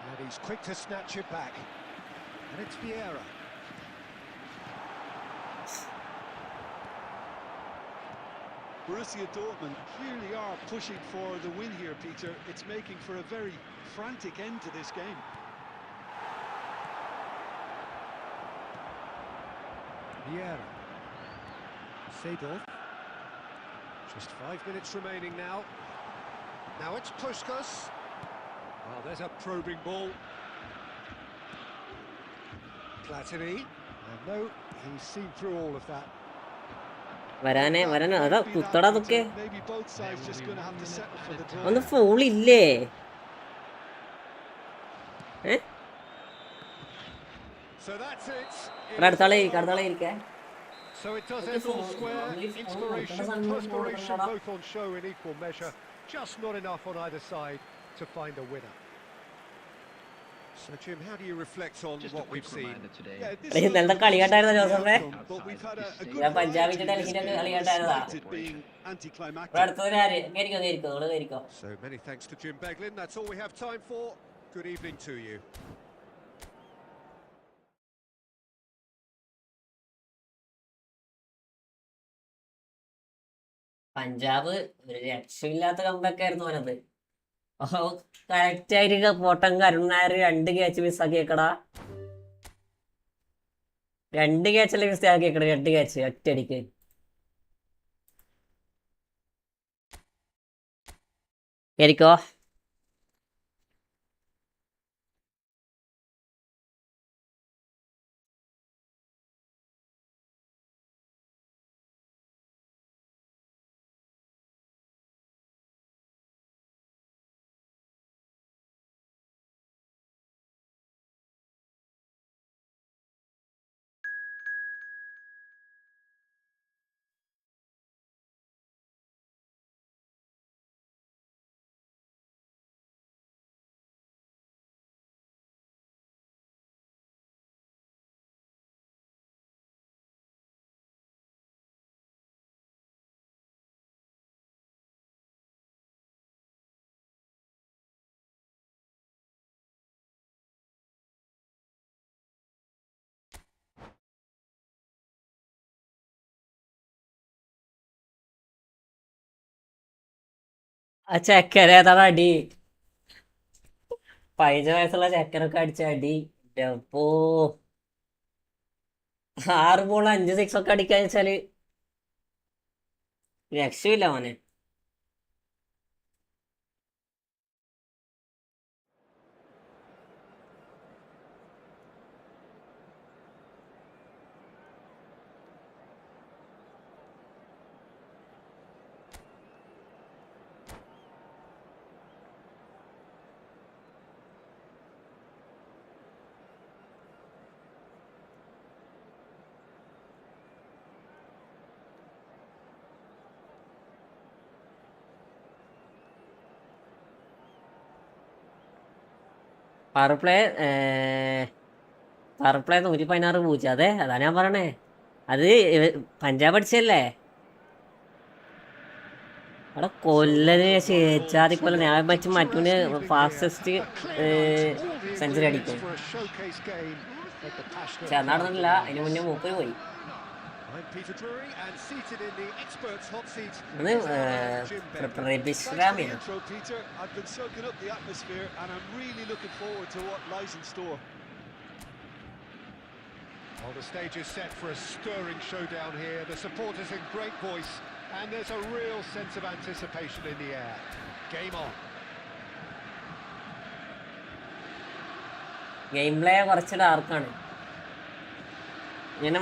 and he's quick to snatch it back. And it's Vieira. Borussia Dortmund clearly are pushing for the win here, Peter. It's making for a very frantic end to this game. Vieira. Seedorf. Just 5 minutes remaining now. Now it's Puskas. Oh, there's a probing ball. Platini. And no, he's seen through all of that. വരാനേ അതാ കുത്തടാ അതൊക്കെ. Maybe both sides just going to have to settle for the draw. ഒന്ന് fall ഇല്ലേ? So that's it. അടുത്താളെ ഇരിക്കേ. So it does end all square. Inspiration, perspiration, both on show in equal measure. Just not enough on either side to find a winner. So Jim, how do you reflect on Just a what quick we've seen? reminder today. Yeah, this Hey, നല്ല കളിയാട്ടായിരുന്നു ജോസഫേ. but we've had a good ഞാൻ പഞ്ചാബിന്റെ variety in this ഡൽഹിയുടെ game, കളിയാട്ടായിരുന്നതാ. despite it being anticlimactic. ഇവിടെ അടുത്തതിന് ആര്? കേറിക്കോ. So many thanks to Jim Beglin. That's all we have time for. Good evening to you. Punjab ഒരു രക്ഷയില്ലാത്ത കമ്പൊക്കെ ആയിരുന്നു അവനത്. കറക്റ്റ് ആയിട്ട് പോട്ടം കരുണാര് 2 ക്യാച്ച് മിസ്സാക്കിയേക്കടാ. 2 ക്യാച്ചല്ലേ മിസ്സാക്കിയേക്കട. 2 ക്യാച്ച് ഒറ്റയടിക്ക്. കേറിക്കോ. ആ ചെക്കര ഏതാണ് അടി? 15 വയസ്സുള്ള ചെക്കനൊക്കെ അടിച്ച അടി. അപ്പോ 6 ബോൾ 5 സിക്സ് ഒക്കെ അടിക്കാന്ന് വെച്ചാല് രക്ഷയില്ല മോനെ. Power play 116-0. അതെ, അതാ ഞാൻ പറയണേ. അത് പഞ്ചാബ് അടിച്ചല്ലേ? അവിടെ കൊല്ലന് ചേച്ചാതി കൊല്ലം ഞാൻ വെച്ച് മറ്റൂന് ഫാസ്റ്റസ്റ്റ് സെഞ്ചുറി അടിക്കും. പക്ഷെ നടന്നില്ല. അതിന് മുന്നേ മൂപ്പര് പോയി. വിശ്രാമിയാണ്. Well, the stage is set for a stirring showdown here. The supporters in great voice, and there's a real sense of anticipation in the air. Game on. Game play കുറച്ച് ഡാർക്കാണ്. ഇങ്ങനെ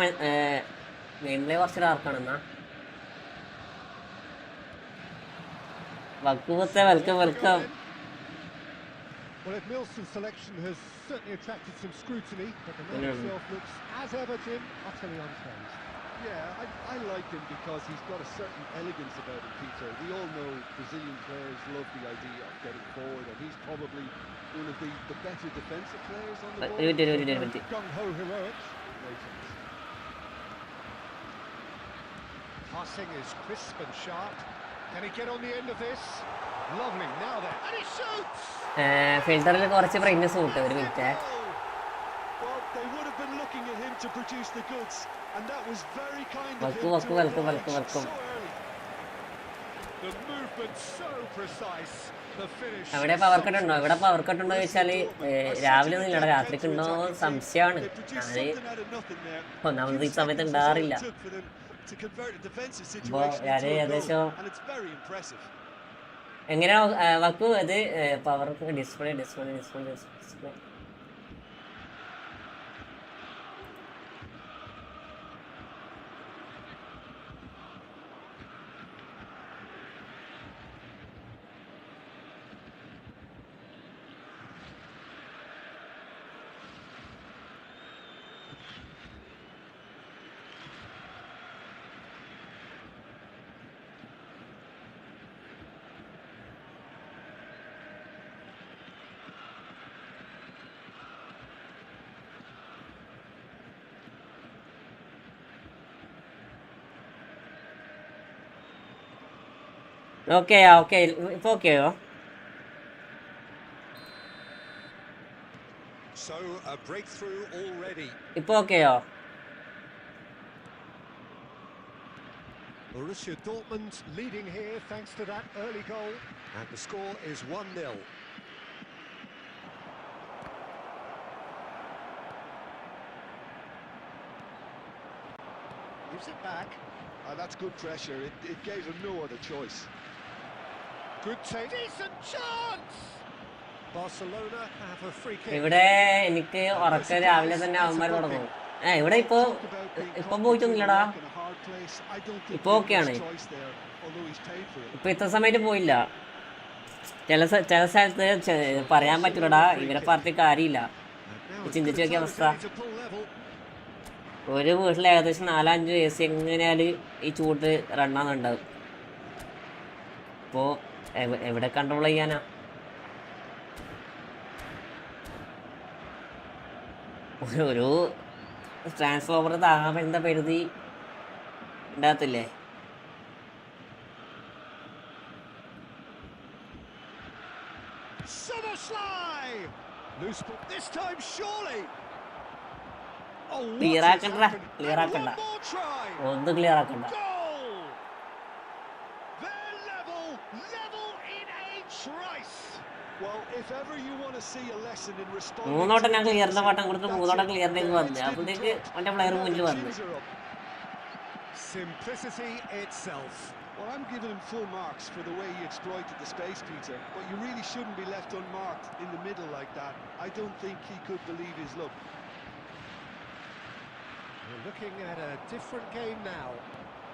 ഗെയിം പ്ലേ കുറച്ച് ഡാർക്കാണ്. എന്നാ വക്കുപത്തെ welcome welcome. Well, if Milson's selection has certainly attracted some scrutiny, but the man himself looks as ever, Jim, utterly unfazed. Yeah, I like him because he's got a certain elegance about him, Peter. We all know Brazilian players love the idea of getting forward, and he's probably one of the better defensive players on the ball. Gung-ho heroics. Passing is crisp and sharp. Can he get on the end of this? Lovely, now then, and he shoots! ഫിൽറ്ററിൽ കുറച്ച് brightness കൂട്ടും. ഒരു minute. Well, they would have been looking at him to produce the goods, and that was very kind of him. welcome. So early. The movement so precise. The finish. അവിടെ power cut ഉണ്ടോ? ഇവിടെ power cut ഉണ്ടോ ചോദിച്ചാൽ രാവിലെ ഒന്നും ഇല്ലടാ, രാത്രിക്ക് ഉണ്ടോ സംശയമാണ്. ഞാൻ ഒന്നാമത് ഈ സമയത്ത് ഉണ്ടാറില്ല. അപ്പോൾ ഞാൻ ഏകദേശം എങ്ങനെയാ വക്കു അത് പവർ ഡിസ്പ്ലേ. ഓക്കെ ഇപ്പോൾ ഓക്കെയോ? So a breakthrough already. ഇപ്പോൾ ഓക്കെയോ? Borussia Dortmund leading here thanks to that early goal, and the score is 1-0. Gives it back. That's good pressure. It gave him no other choice. Good take. Decent chance. Barcelona have a free kick. ഇവിടെ എനിക്ക് ഉറക്കം രാവിലെ തന്നെ അവന്മാർ തുടങ്ങും. ഇവിടെ ഇപ്പൊ പോയിട്ടൊന്നുമില്ലടാ. ഇപ്പൊ ഓക്കെയാണ്. ഇപ്പൊ ഇത്ര സമയത്ത് പോയില്ല. ചില സ്ഥലത്ത് പറയാൻ പറ്റൂലടാ, ഇവരെ പറഞ്ഞ കാര്യമില്ല. ചിന്തിച്ചു നോക്കിയ അവസ്ഥ. ഒരു വീട്ടിൽ ഏകദേശം 4-5 AC എങ്ങനെയാലും ഈ ചൂട് റണ്ണാന്നുണ്ടാവും. ഇപ്പോൾ എവിടെ കൺട്രോൾ ചെയ്യാനാ? ഒരു ട്രാൻസ്ഫോമർ താങ്ങാൻ എന്താ പെരുതി ഉണ്ടാകത്തില്ലേ? ക്ലിയർ ആക്കണ്ട. ഒന്ന് ക്ലിയർ ആക്കണ്ട. മൂന്നോട്ടം ഞാൻ ക്ലിയറിന്റെ പാട്ടം കൊടുത്ത് മൂന്നോട്ടം ക്ലിയറിലേക്ക് വന്നു. അപ്പോഴത്തേക്ക് അവന്റെ പ്ലെയർ മുന്നിൽ വന്നു. Simplicity itself. Well, I'm giving him full marks for the way he exploited the space, Peter. But you really shouldn't be left unmarked in the middle like that. I don't think he could believe his luck. We're looking at a different game now.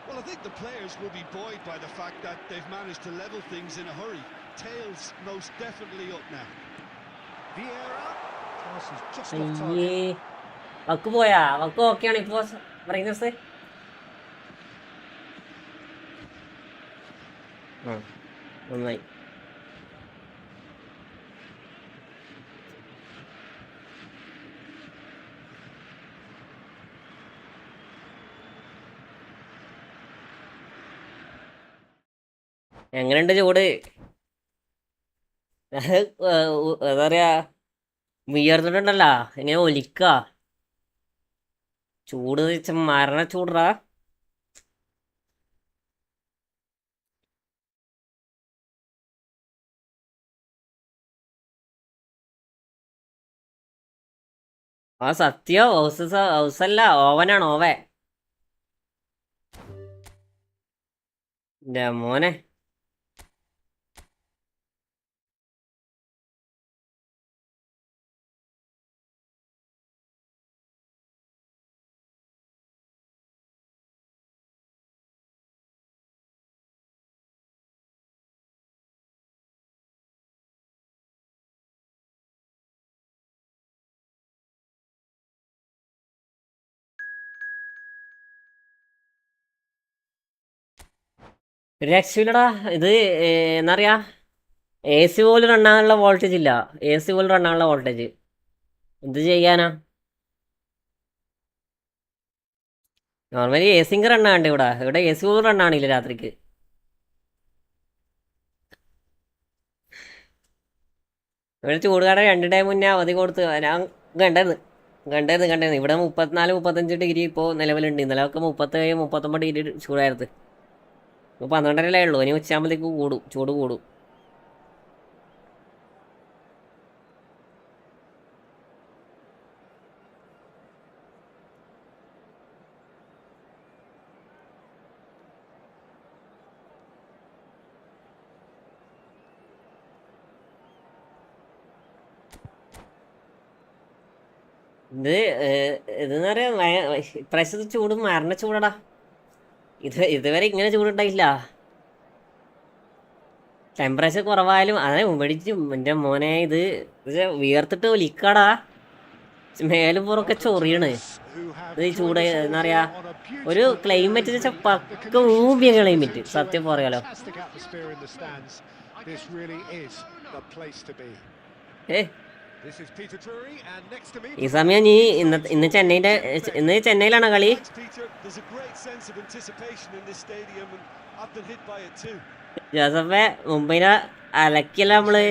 Well, I think the players will be buoyed by the fact that they've managed to level things in a hurry. Tails most definitely up now. Vieira. Pass is just off target. വക്ക് പോയാ? വക്ക് ഓക്കെയാണ് ഇപ്പോ പറയുന്നത്. നന്നായി. എങ്ങനെയുണ്ട് ചൂട്? എന്താ പറയാ, വിയർന്നിട്ടുണ്ടല്ലോ, ഇങ്ങനെ ഒലിക്ക ചൂട് മരണ ചൂടാ. ആ സത്യം, ഹൗസല്ല, ഓവനാണ്, ഓവൻ. എൻ്റെ മോനെ. ഒരു രക്ഷയില്ലടാ ഇത്. എന്താ പറയാ, എ സി പോലും റണ്ണാനുള്ള വോൾട്ടേജ് ഇല്ല. എ സി പോലും റണ്ണാനുള്ള വോൾട്ടേജ് എന്ത് ചെയ്യാനാ? നോർമലി എ സിങ്ക് റണ്ണാണ്ട് ഇവിടെ. ഇവിടെ എ സി പോലും റണ്ണാണില്ല രാത്രിക്ക്. ഇവിടെ ചൂടുകാട 2 ടൈം മുന്നേ അവധി കൊടുത്ത് ഞാൻ കണ്ടായിരുന്നു. ഇവിടെ 34-35 ഡിഗ്രി ഇപ്പോൾ നിലവിലുണ്ട്. ഇന്നലെയൊക്കെ 37-39 ഡിഗ്രി ചൂടായിരുന്നു. ഇപ്പോൾ 12:30 ഉള്ളൂ. ഇനി ഉച്ചയാകുമ്പോഴത്തേക്ക് ചൂട് കൂടും. ഇതെന്ന് പറയാ ഇപ്രാവശ്യത്തെ ചൂട് മരണ ചൂടടാ. ഇതുവരെ ഇങ്ങനെ ചൂടുണ്ടായില്ല. ടെമ്പറേച്ചർ കുറവായാലും അതെ മേടിച്ചു എൻ്റെ മോനെ. ഇത് വിയർത്തിട്ട് ഒലിക്കാടാ. മേലും പുറമൊക്കെ ചൊറിയണ്. ഇത് ചൂട് എന്താ പറയാ, ഒരു ക്ലൈമറ്റ് വെച്ചാൽ പക്ക ഊമ്പിയ ക്ലൈമറ്റ് സത്യം പറയാലോ. ഈ സമയം നീ ഇന്ന് ചെന്നൈയിലാണ് കളി. ജോസഫെ മുംബൈനെ അലക്കിയല്ല നമ്മള്.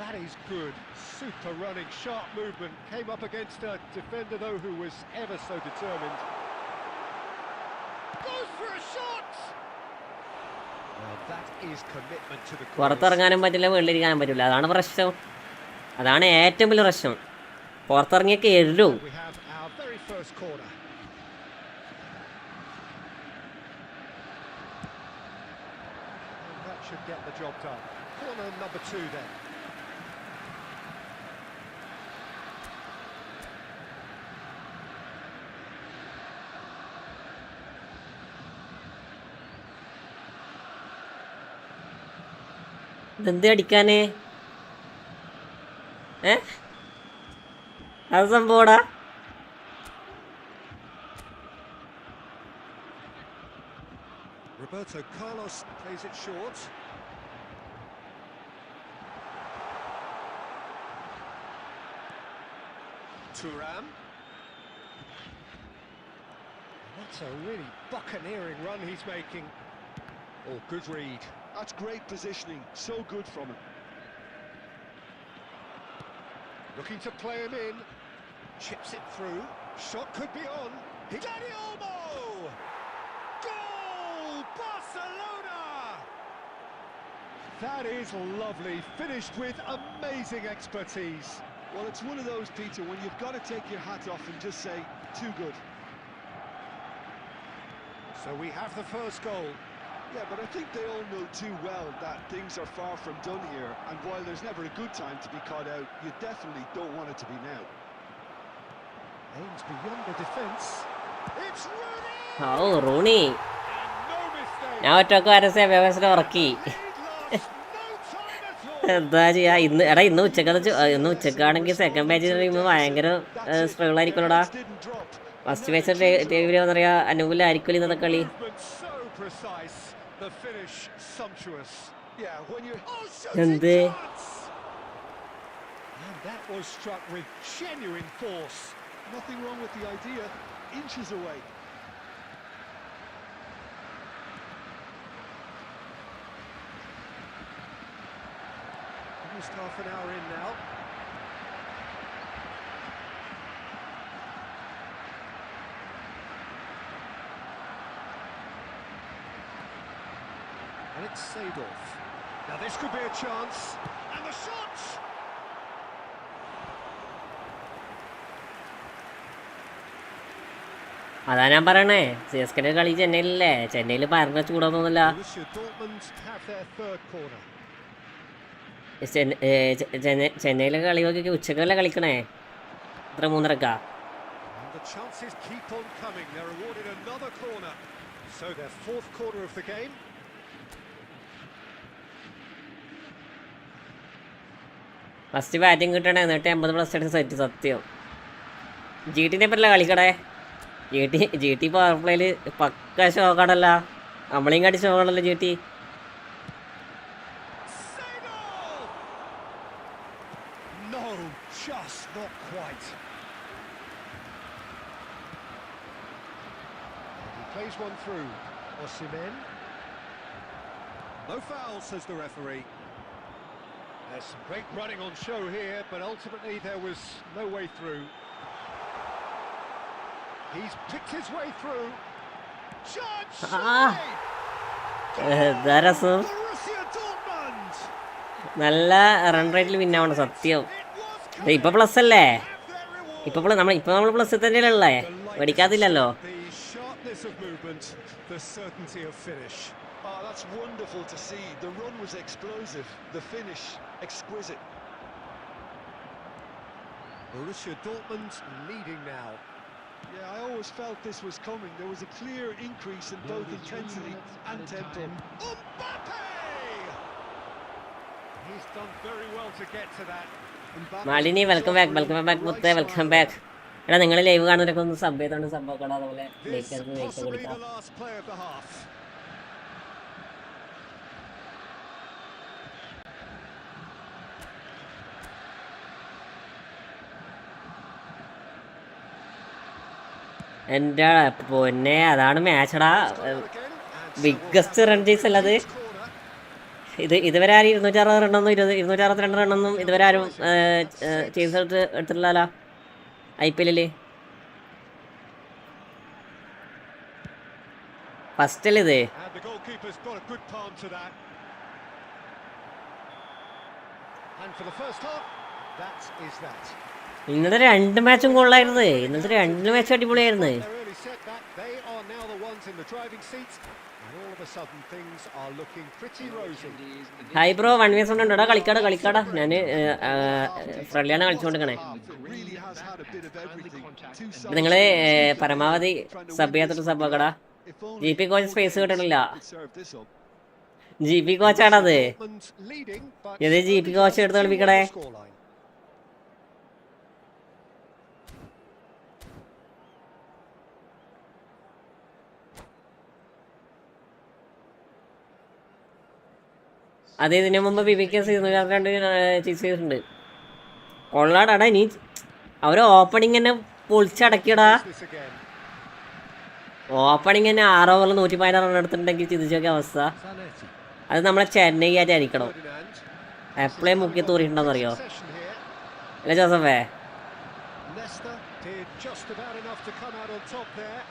That is good. Super running, sharp movement. Came up against a defender, though, who was ever so determined. Goes for a shot! Well, that is commitment to the cause. പുറത്തിറങ്ങാനും പറ്റില്ല, വെളിയിലിരിക്കാനും പറ്റില്ല. അതാണ് പ്രശ്നം. അതാണ് ഏറ്റവും വലിയ പ്രശ്നം. പുറത്തിറങ്ങിയൊക്കെ എഴുതും. We have our very first corner. And that should get the job done. Corner number 2 then. ഇതെന്ത് അടിക്കാനേ? അത് സംഭവടാ. Roberto Carlos plays it short. Thuram. That's a really buccaneering run he's making. Oh, good read. That's great positioning, so good from him. Looking to play him in. Chips it through. Shot could be on. Dani Olmo! Goal! Barcelona! That is lovely. Finished with amazing expertise. Well, it's one of those, Peter, when you've got to take your hat off and just say, too good. So we have the first goal. Yeah, but I think they all know too well that things are far from done here, and while there's never a good time to be caught out, you definitely don't want it to be now. Aims beyond the defence. It's Rooney! Oh Rooney. No mistake. ഞാൻ ഒറ്റക്ക് വരസേ വ്യവസ്ഥ ഉറക്കി. എന്താ ചെയ്യാ? ഇന്ന് ഉച്ചക്കാണെങ്കിൽ second match കഴിയുമ്പോൾ ഭയങ്കര struggle ആയിരിക്കുമല്ലോടാ. First match ടീമിൽ പറയാ അനുകൂലമായിരിക്കും ഇന്നത്തെ കളി. The finish sumptuous. Yeah, when you're... എന്ത്? And that was struck with genuine force. Nothing wrong with the idea. Inches away. Almost half an hour in now. And it's Seedorf. Now this could be a chance. And the shot! അതാ ഞാൻ പറയണേ, CSKയുടെ കളി ചെന്നൈയിലല്ലേ. ചെന്നൈയിൽ പറഞ്ഞ ചൂടാന്നൊന്നുമില്ല. Borussia Dortmund have their third corner. ചെന്നൈയിലെ കളിയൊക്കെ ഉച്ചക്കല്ലേ കളിക്കണേ. 3:30. And the chances keep on coming. They're awarded another corner. So their fourth corner of the game. First batting കിട്ടണേ എന്നിട്ട് 80+ അടിച്ച് സെറ്റ് സത്യം. GTനെ പറ്റില്ല കളിക്കടേ. GT പവർ പ്ലേയിൽ പക്ക ഷോക്കാണല്ല. നമ്മളെയും കാട്ടി ഷോക്കാണല്ലോ GT. No, just not quite. He plays one through. Osimhen. No foul, says the referee. There's some great running on show here, but ultimately there was no way through. He's picked his way through. Judge! രസം. Borussia Dortmund! നല്ല run റേറ്റിൽ വിന്നാവണം സത്യം. ഇപ്പൊ plus അല്ലേ? ഇപ്പൊ നമ്മൾ plus തന്നെയല്ലേ പഠിക്കാത്തില്ലല്ലോ. The sharpness of movement, the certainty of finish. Oh, that's wonderful to see. The run was explosive, the finish exquisite. Borussia Dortmund leading now. Yeah, I always felt this was coming. There was a clear increase in both intensity and tempo. Mbappe! He's done very well to get to that. Malini welcome back മുത്തേ welcome back. എടാ നിങ്ങൾ live കാണുന്നവരൊക്കെ ഒന്ന് sub ചെയ്തോണ്ട് സംഭവം അതുപോലെ This possibly the last play of the half. എൻ്റെ പൊന്നെ അതാണ് മാച്ചടാ. ബിഗ്ഗസ്റ്റ് റൺ ചേസ് അല്ലത്. ഇതുവരെ ആരും 260 റണ്ണൊന്നും 262 റണ്ണൊന്നും ഇതുവരെ ആരും ചേസ് എടുത്തിട്ടില്ലല്ലോ IPL. ഫസ്റ്റ് അല്ലേ ഇത്? And the goalkeeper's got a good palm to that. And for the first half, that is that. ഇന്നത്തെ 2 മാച്ചും കൊള്ളായിരുന്നു. ഇന്നത്തെ 2 മാച്ചും അടിപൊളിയായിരുന്നു. Their early setback, they are now the ones in the driving seat, and all of a sudden things are looking pretty rosy. Hi bro 1vs ഉണ്ടോടാ? കളിക്കാടാ. ഞാൻ ഫ്രണ്ട്ലിയാണ് കളിച്ചുകൊണ്ടിരിക്കണേ. Really has had a bit of everything. Two sides നിങ്ങൾ പരമാവധി sub ചെയ്യാത്തിട്ട് sub ആക്കടാ. GP coach space കിട്ടണില്ല. serve this up. GP കോച്ചാണത്. Dortmund leading, but ഇത് GP coach എടുത്ത് കളിപ്പിക്കടേ. scoreline. അത് ഇതിനു മുമ്പ് BBK 202 ചീസ് ചെയ്തിട്ടുണ്ട്. കൊള്ളാടാ. ഇനി അവർ ഓപ്പണിങ് തന്നെ പൊളിച്ചടക്കിയടാ. This again. ഓപ്പണിങ് തന്നെ 6 ഓവറിൽ 116 റൺ എടുത്തിട്ടുണ്ടെങ്കിൽ ചിന്തിച്ചൊക്കെ അവസ്ഥ. Zanetti. അത് നമ്മളെ ചെന്നൈ ആയിട്ട് ആയിരിക്കണം. Ferdinand. എപ്പോഴേ മുക്കി തൂറിയിട്ടുണ്ടോന്ന് അറിയോ? Session here. അല്ലേ ജോസഫേ? Leicester did just about enough to come out on top there.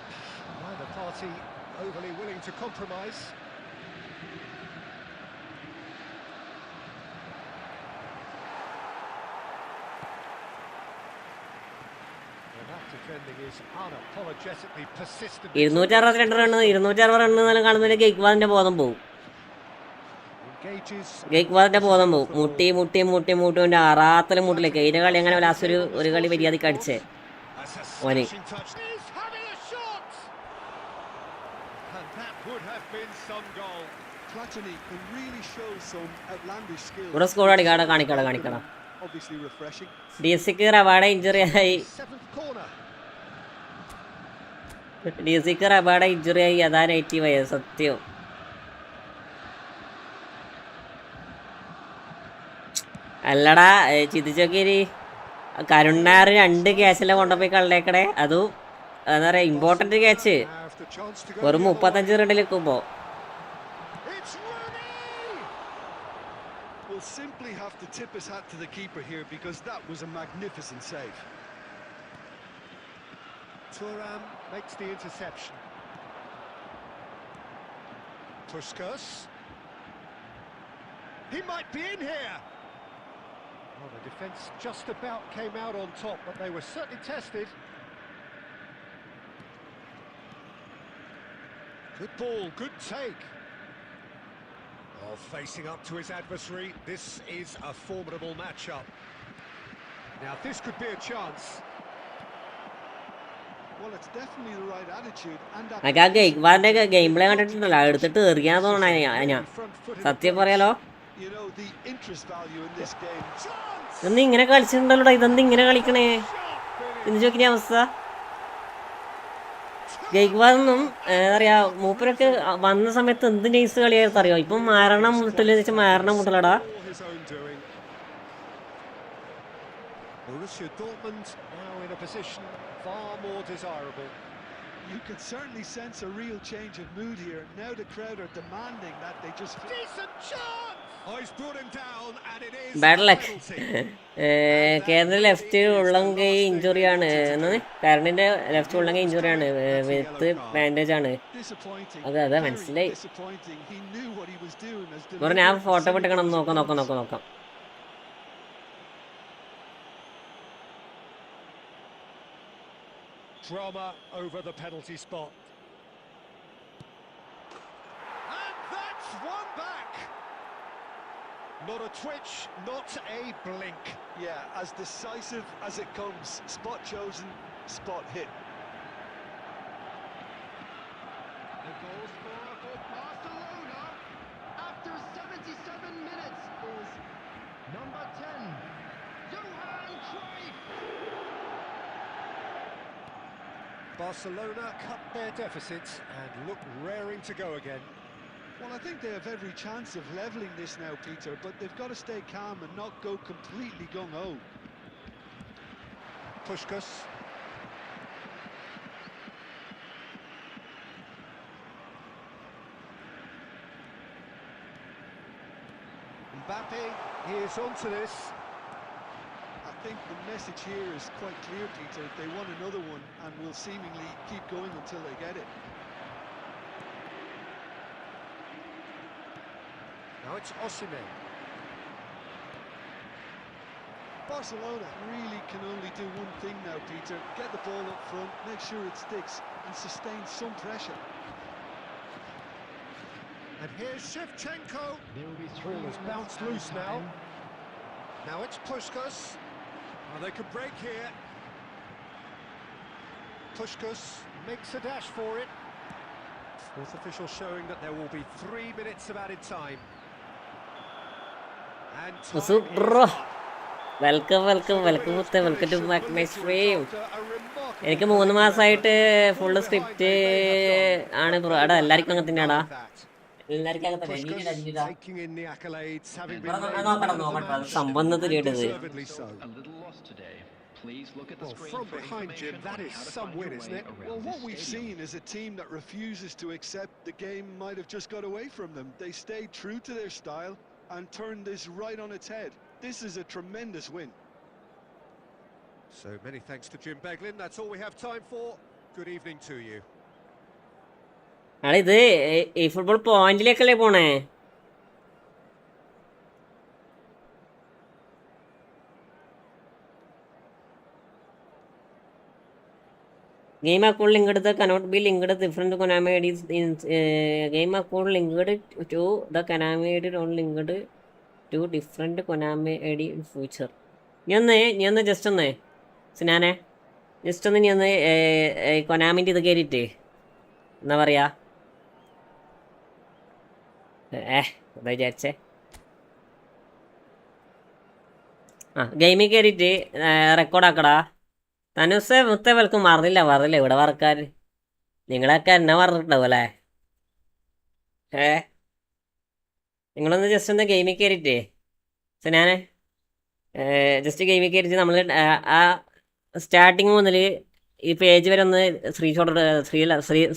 Neither party overly willing to compromise. Well, that defending is unapologetically persistent. 262 run 260 run എന്നെല്ലാം കാണുന്നതിന് ഗെയ്ക്വാദിന്റെ ബോധം പോകും. Engages. ഗെയ്ക്വാദിന്റെ ബോധം പോകും. മുട്ടി ആറാത്തലും മുട്ടിലേക്ക്. ഇതിന്റെ കളി അങ്ങനെ ലാസ്റ്റ് ഒരു കളി മര്യാദക്ക് അടിച്ചേ That's a Wani. smashing touch. He's having a shot! And that would have been some goal. Platini can really show some outlandish skill. ഇവിടെ സ്കോർ കാണിക്കണം. Obviously refreshing. DSCക്ക് റബാഡ ഇഞ്ചുറി ആയി. Seventh corner. DSCക്ക് റബാഡ ഇഞ്ചുറി ആയി. അതാ negative ആയത് സത്യം. അല്ലടാ ചിന്തിച്ചോക്കി. കരുണാർ 2 ക്യാച്ചെല്ലാം കൊണ്ടുപോയി കളഞ്ഞേക്കണേ. അതും എന്താ പറയുക important catch. Now if the chance to go വെറും the other way. 35 റണ്ണിൽ നിൽക്കുമ്പോൾ. It's Rooney! We'll simply have to tip his hat to the keeper here because that was a magnificent save. Thuram makes the interception. Puskas. He might be in here. Well, the defence just about came out on top, but they were certainly tested. Good ball, good take. Oh, facing up to his adversary, this is a formidable matchup. Now, this could be a chance. Well, it's definitely the right attitude and that എനിക്ക് ആ pace. ഗെയ്ക്വാദിന്റെ game play They've got to കണ്ടിട്ടുണ്ടല്ലോ, keep എടുത്തിട്ട് pushing. എറിയാൻ This is തോന്നണ a ഞാൻ. really front-footed സത്യം approach. പറയാലോ, You know, the interest value in this game. Chance! ഇതൊന്നും ഇങ്ങനെ കളിച്ചിട്ടുണ്ടല്ലോടാ, ഇതെന്ത് ഇങ്ങനെ കളിക്കണേ, Sharp എന്ന് finish. ചോദിക്കുന്ന അവസ്ഥ. ഗെയ്ക്വാദൊന്നും എന്താ പറയാ, മൂപ്പരൊക്കെ വന്ന സമയത്ത് എന്ത് നൈസ് കളിയായിരുന്നു അറിയോ. ഇപ്പം മാരണം മുട്ടല് വെച്ചാൽ മാരണം മുട്ടലടാ. All his own doing. Borussia Dortmund now in a position far more desirable. You can certainly sense a real change of mood here. Now the crowd are demanding that they just... Decent chance! Oh, he's brought him down and it is bad a luck. penalty. Kerala left ഉള്ളങ്കൈ ഇഞ്ചുറിയാണ് എന്നാണ്, കരണിന്റെ left ഉള്ളങ്കൈ ഇഞ്ചുറിയാണ്, with bandage ആണ്. Disappointing. അതെ Very മനസ്സിലായി. disappointing. He knew what he was doing as the ഞാൻ leader photo of the പെട്ടിക്കണം, semi-finals. നോക്കാം. Drama over the penalty spot. And that's one back. Not a twitch, not a blink. Yeah, as decisive as it comes. Spot chosen, spot hit. The goal scorer for Barcelona after 77 minutes is number 10, Johan Cruyff. Barcelona cut their deficits and look raring to go again. Well, I think they have every chance of levelling this now, Peter, but they've got to stay calm and not go completely gung-ho. Puskás. Mbappe is onto this. I think the message here is quite clear, Peter. They want another one and will seemingly keep going until they get it. Now it's Osimhen. Barcelona really can only do one thing now, Peter. Get the ball up front, make sure it sticks and sustain some pressure. And here's Shevchenko. There will be 3 Ball has minutes bounced added loose now. time. Now it's Puskás. Oh, they could break here. Puskás makes a dash for it. Fourth official showing that there will be 3 minutes of added time. And time is Super. up. Welcome to my stream. എനിക്ക് 3 മാസമായിട്ട് full script ആണ് bro. എടാ എല്ലാവർക്കും അങ്ങനെ തന്നെയാടാ, എല്ലാവർക്കും അങ്ങനെ തന്നെ. Taking in the accolades, having നോക്കട്ടെ അത് സംബന്ധം തിരിയേണ്ടത്. deservedly so. A little lost today. Please look at the Well, screen from for behind, Jim, information that on is how to some find win, your isn't way it? around Well, what this we've stadium. seen is a team that refuses to accept the game might have just got away from them. They stayed true to their style and turned this right on its head. This is a tremendous win. So many thanks to Jim Beglin. That's all we have time for. Good evening to you. എടാ ഇത് ഈ football പോയിന്റിലേക്കല്ലേ പോണേ? Game are called linked cannot be linked different Konami IDs in game are called linked to the Konami ID on linked to different Konami ID in future. ഞാൻ just ഒന്ന് സിനാനെ just ഒന്ന് ഞാൻ കൊനാമിൻ്റെ ഇത് കയറിയിട്ട് എന്താ പറയാ എന്താ വിചാരിച്ചേ ഗെയിമിൽ കയറിയിട്ട് റെക്കോർഡാക്കടാ. തനുസേ മുത്തേ വെൽക്കും മറന്നില്ല ഇവിടെ വർക്കാർ നിങ്ങളൊക്കെ എന്നെ മറന്നിട്ടുണ്ടാവും അല്ലേ? നിങ്ങളൊന്ന് ജസ്റ്റ് ഒന്ന് ഗെയിമിൽ കയറിയിട്ടേ സിനാനെ ജസ്റ്റ് ഗെയിമിൽ കയറിയിട്ട് നമ്മൾ ആ സ്റ്റാർട്ടിങ് മുതൽ ഈ പേജ് വരെ ഒന്ന്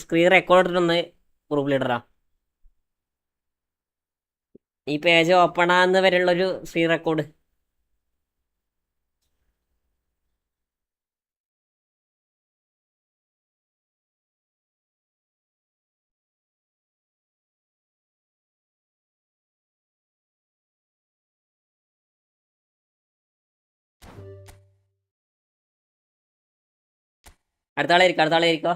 സ്ക്രീൻ റെക്കോർഡ് ഇട്ടിട്ടൊന്ന് ഗ്രൂപ്പിലിടറാ. ഈ പേജ് ഓപ്പൺ ആകുന്ന വരെയുള്ളൊരു സ്ക്രീൻ റെക്കോർഡ്. അടുത്ത ആളെ ഇരിക്കോ.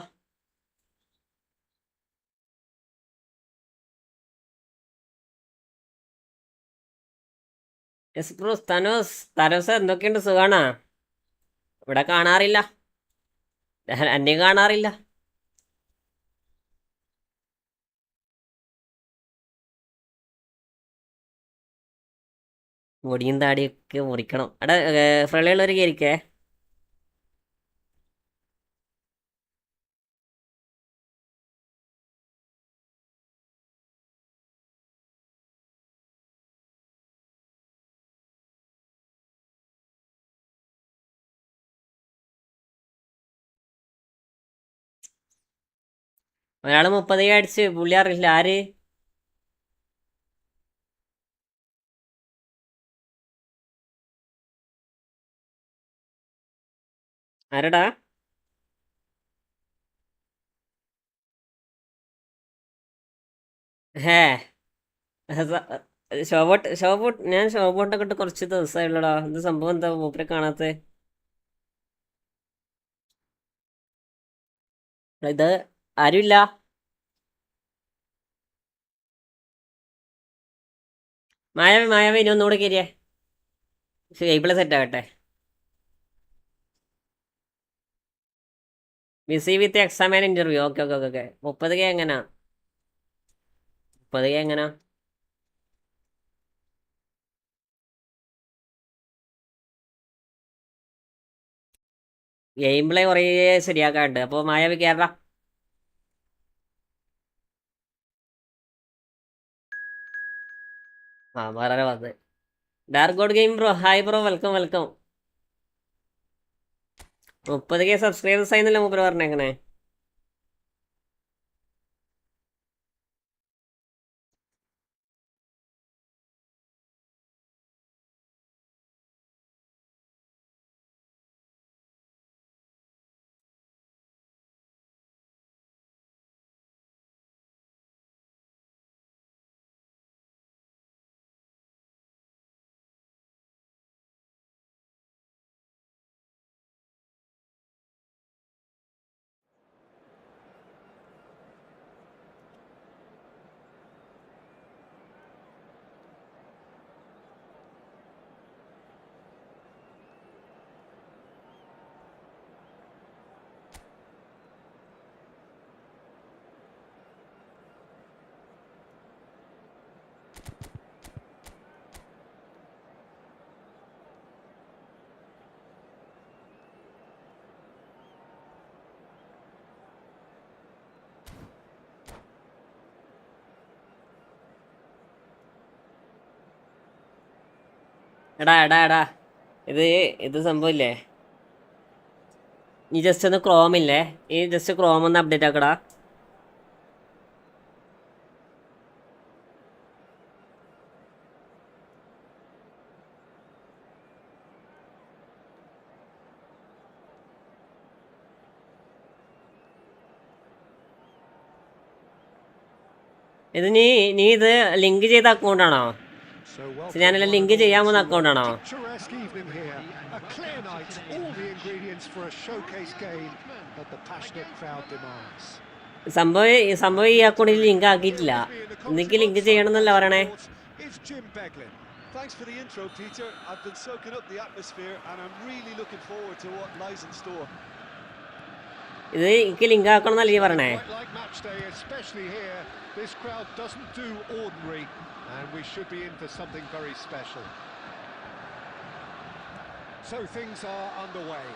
Yes bro. തനോസ് എന്തൊക്കെയുണ്ട്, സുഖാണോ? ഇവിടെ കാണാറില്ല. എന്നെ കാണാറില്ല. മുടിയും താടിയൊക്കെ മുറിക്കണം. എടാ ഫ്രളിയുള്ളവർ കയറിക്കേ. ഒരാൾ 30 അടിച്ച് പുള്ളി അറിയില്ല ആര്. ആരടാ? ഹേ ഷോബോട്ട് ഞാൻ ഷോബോട്ടൊക്കെ ഇട്ട് കുറച്ച് ദിവസമായുള്ളടാ. ഇത് സംഭവം എന്താ മൂപ്പരെ കാണാത്തെ? ഇത് ആരുമില്ല. മായാവി ഇനി ഒന്നുകൂടെ കയറിയേ. കേബിള് സെറ്റ് ആകട്ടെ. Busy with exam and interview. Okay okay okay okay. 30K എങ്ങനാ? 30K എങ്ങനാ? ഗെയിം പ്ലേ കുറേ ശരിയാക്കാണ്ട്. അപ്പോൾ മായാവി കയറാ. വളരെ വന്ന് dark God game bro. Hi bro, welcome welcome. 30K subscribers ആയിരുന്നല്ലോ മൂപ്പര് പറഞ്ഞേക്കണേ. എടാ ഇത് സംഭവമില്ലേ? നീ ജസ്റ്റ് ഒന്ന് ക്രോമില്ലേ, ഈ ജസ്റ്റ് ക്രോം ഒന്ന് അപ്ഡേറ്റ് ആക്കടാ. ഇത് നീ ഇത് ലിങ്ക് ചെയ്ത അക്കൗണ്ടാണോ? ഞാനെല്ലാം ലിങ്ക് ചെയ്യാൻ പോകുന്ന അക്കൗണ്ടാണോ? സംഭവം ഈ അക്കൗണ്ടിൽ ലിങ്ക് ആക്കിയിട്ടില്ല. എനിക്ക് ലിങ്ക് ചെയ്യണം എന്നല്ല പറയണേ. Thanks for the intro, Peter. I've been soaking up the atmosphere and I'm really looking forward to what lies in store. ഇത് എനിക്ക് ലിങ്ക് ആക്കണം എന്നല്ലേ പറയണേ? This crowd doesn't do ordinary, and we should be in for something very special. So things are underway.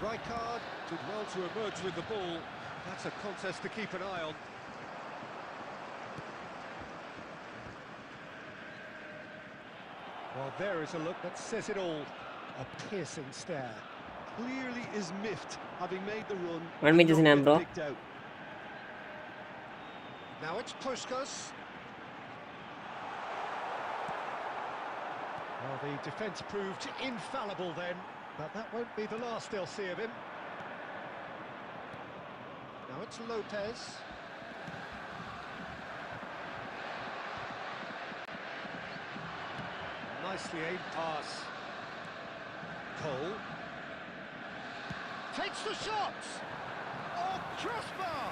Rijkaard did well to emerge with the ball. That's a contest to keep an eye on. Well, there is a look that says it all. A piercing stare. Clearly is miffed, having made the run. One minute, Sinan, bro. Now it's Puskas. Well, the defence proved infallible then, but that won't be the last they'll see of him. Now it's Lopez. Nicely aimed pass. Cole. Takes the shot! Oh, crossbar!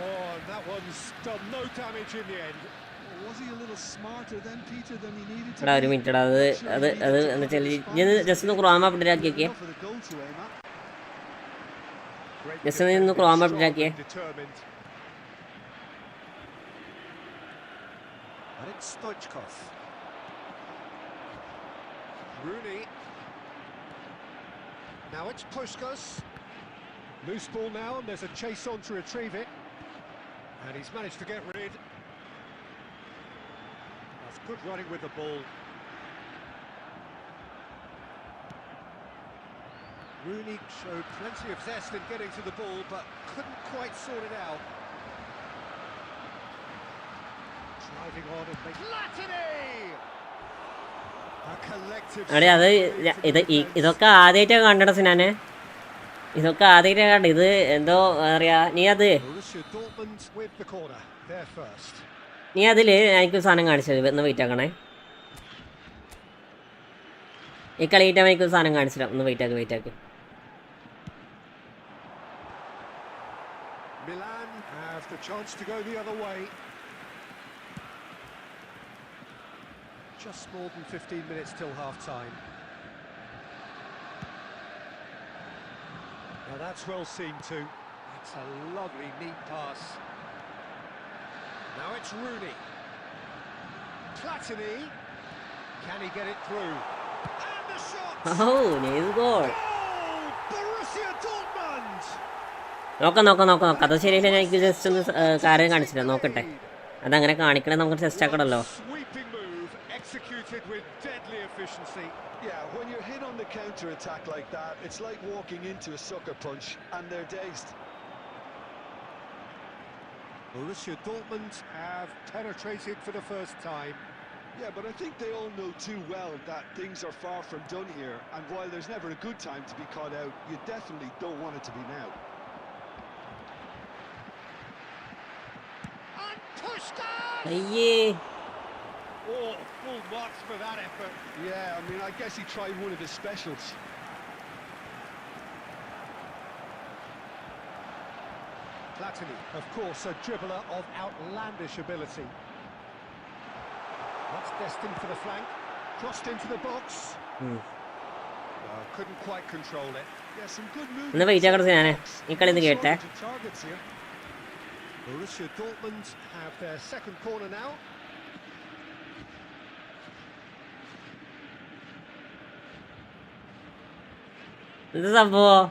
Oh, and that one's done no damage in the end. Was he a little smarter then, Peter, than he needed to എടാ ഒരു be? Minute എടാ അത് അത് അത് എന്താ വെച്ചാൽ just ഒന്ന് Chrome update ആക്കിയൊക്കെ Enough of the goal to aim at. Great Just ഒന്ന് defending, ക്രോമ strong അപ്ഡേറ്റ് ആക്കിയേ. and determined. And it's Stoichkov. Rooney. Now it's Puskás. Loose ball now, and there's a chase on to retrieve it. And he's managed to get rid. That's good running with the ball. Rooney showed plenty of zest in getting to the ball, but couldn't quite sort it out. Driving on and makes Latini! A collective. അടെ അത് ഇതൊക്കെ ആദ്യമായിട്ടാണ് കണ്ടട സിനാനെ. ഇതൊക്കെ ആദ്യമായിട്ടാണ് കണ്ടത്. ഇത് എന്തോ പറയാ നീ Borussia Dortmund with the corner. They're first. നീ അതില് എനിക്കൊരു സാധനം കാണിച്ചത് ഒന്ന് വെയിറ്റ് ആക്കണേ. ഈ കളിയിട്ടാ എനിക്കൊരു സാധനം കാണിച്ചില്ല. ഒന്ന് വെയിറ്റ് ആക്ക്. Milan have the chance to go the other way. Just more than 15 minutes till half-time. Now that's well seen too. It's a lovely, neat pass. Now it's Rooney. Platini. Can he get it through? And the shot! Oh nice goal. Oh, Borussia Dortmund! നോക്കാം അത് ശരിയല്ല. ഞാൻ എനിക്ക് just ഒന്ന് കാര്യം കാണിച്ചില്ല. നോക്കട്ടെ അതങ്ങനെ കാണിക്കണേ നമുക്ക് test ആക്കണല്ലോ. Sweeping move executed with deadly efficiency. Yeah, when you're hit on the counter-attack like that, it's like walking into a sucker punch, and they're dazed. Borussia Dortmund have penetrated for the first time. Yeah, but I think they all know too well that things are far from done here, and while there's never a good time to be caught out, you definitely don't want it to be now. And Puskás! അയ്യേ Oh, full marks for that effort. Yeah, I mean, I guess he tried one of his specials. Platini, of course, a dribbler of outlandish ability. That's destined for the flank. Crossed into the box. Couldn't quite control it. Yeah, some good movement. ഒന്ന് wait ആക്കണ സിനാനെ. ഈ കളി ഒന്ന് കേട്ടെ. Targets here. Borussia Dortmund have their second corner now. എന്ത് സംഭവം?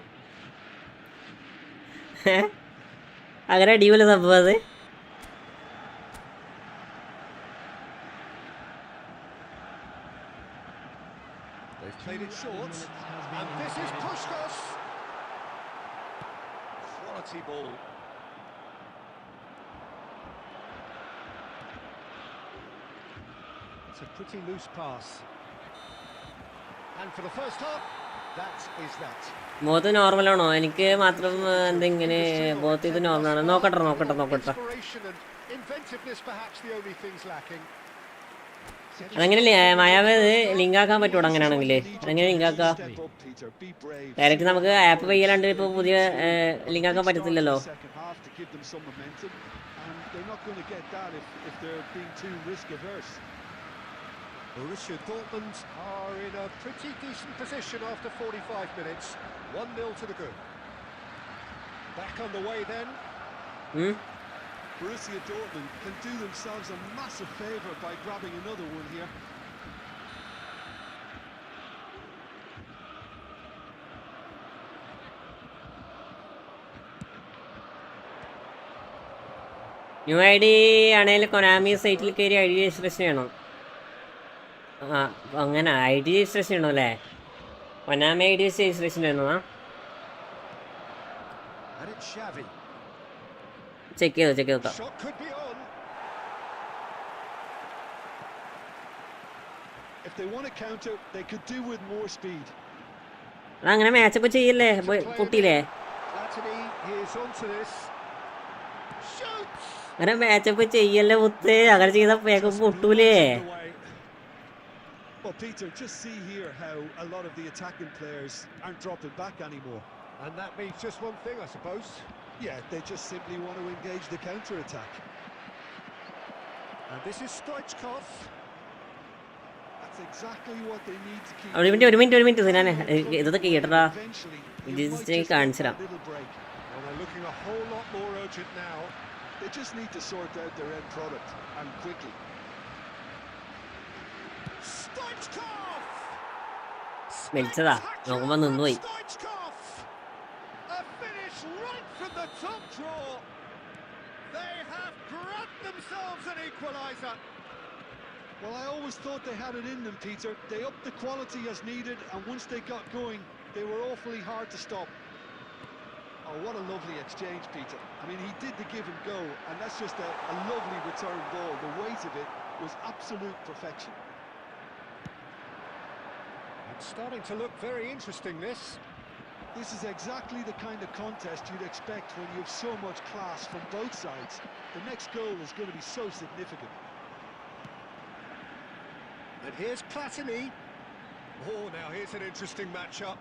അങ്ങനെ അടിപൊളി സംഭവം അത്. They've played it short. And this is Puskás. Quality ball. It's a pretty loose pass. And for the first half, that is that. Both നോർമലാണോ? എനിക്ക് മാത്രം എന്തെങ്ങനെ both ഇത് നോർമലാണ്. നോക്കട്ടെ. Inspiration and inventiveness perhaps the only things lacking. അതെങ്ങനെയല്ലേ മായാവ് link ആക്കാൻ പറ്റൂടെ? അങ്ങനെയാണെങ്കിൽ അതെങ്ങനെ ലിങ്ക് ആക്കാം? Step up, Peter. Be brave. Direct നമുക്ക് ആപ്പ് വയ്യാണ്ട് ഇപ്പോൾ പുതിയ ലിങ്ക് ആക്കാൻ പറ്റത്തില്ലല്ലോ. Second half to give them some momentum, and they're not going to get that if they're being too risk averse. Borussia Dortmund are in a pretty decent position after 45 minutes. 1-0 to the good. Back on the way then. Borussia Dortmund can do themselves a massive favour by grabbing another one here. New I D ആണെങ്കിൽ Konami സൈറ്റിൽ കയറി I D registration ചെയ്യണം. ആ അങ്ങനെ I D registration ചെയ്യണം അല്ലേ? Konami I D registration ചെയ്യണോ? And it's Xavi. Check ചെയ്തോ. Shot could be on. If they want to counter, they could do with more speed. അതങ്ങനെ മാച്ചപ്പ് ചെയ്യല്ലേ കുട്ടിയില്ലേ? Platini is onto this. Shoots. അങ്ങനെ matchup ചെയ്യല്ലേ മുത്ത്. അങ്ങനെ ചെയ്ത വേഗം പൊട്ടൂലേ? Well, Peter, just see here how a lot of the attacking players aren't dropping back anymore. And that means just one thing, I suppose. Yeah, they just simply want to engage the counter-attack. And this is Stoichkov. That's exactly what they need to keep. ഒരു minute സിനാനെ ഇതൊക്കെ കേട്ടടാ Eventually, ഇത് you just might just കാണിച്ചു need തരാം. a little break. Well, they're looking a whole lot more urgent now. They just need to sort out their end product, and quickly. Stoichkov! വലിച്ചതാ നോക്കുമ്പോ നിന്നുപോയി. Stoichkov! A finish right from the top draw. They have grabbed themselves an equaliser. Well, I always thought they had it in them, Peter. They upped the quality as needed, and once they got going, they were awfully hard to stop. Oh, what a lovely exchange, Peter. I mean, he did the give and go, and that's just a lovely return ball. The weight of it was absolute perfection. It's starting to look very interesting, this. This is exactly the kind of contest you'd expect when you have so much class from both sides. The next goal is going to be so significant. And here's Platini. Oh, now here's an interesting matchup.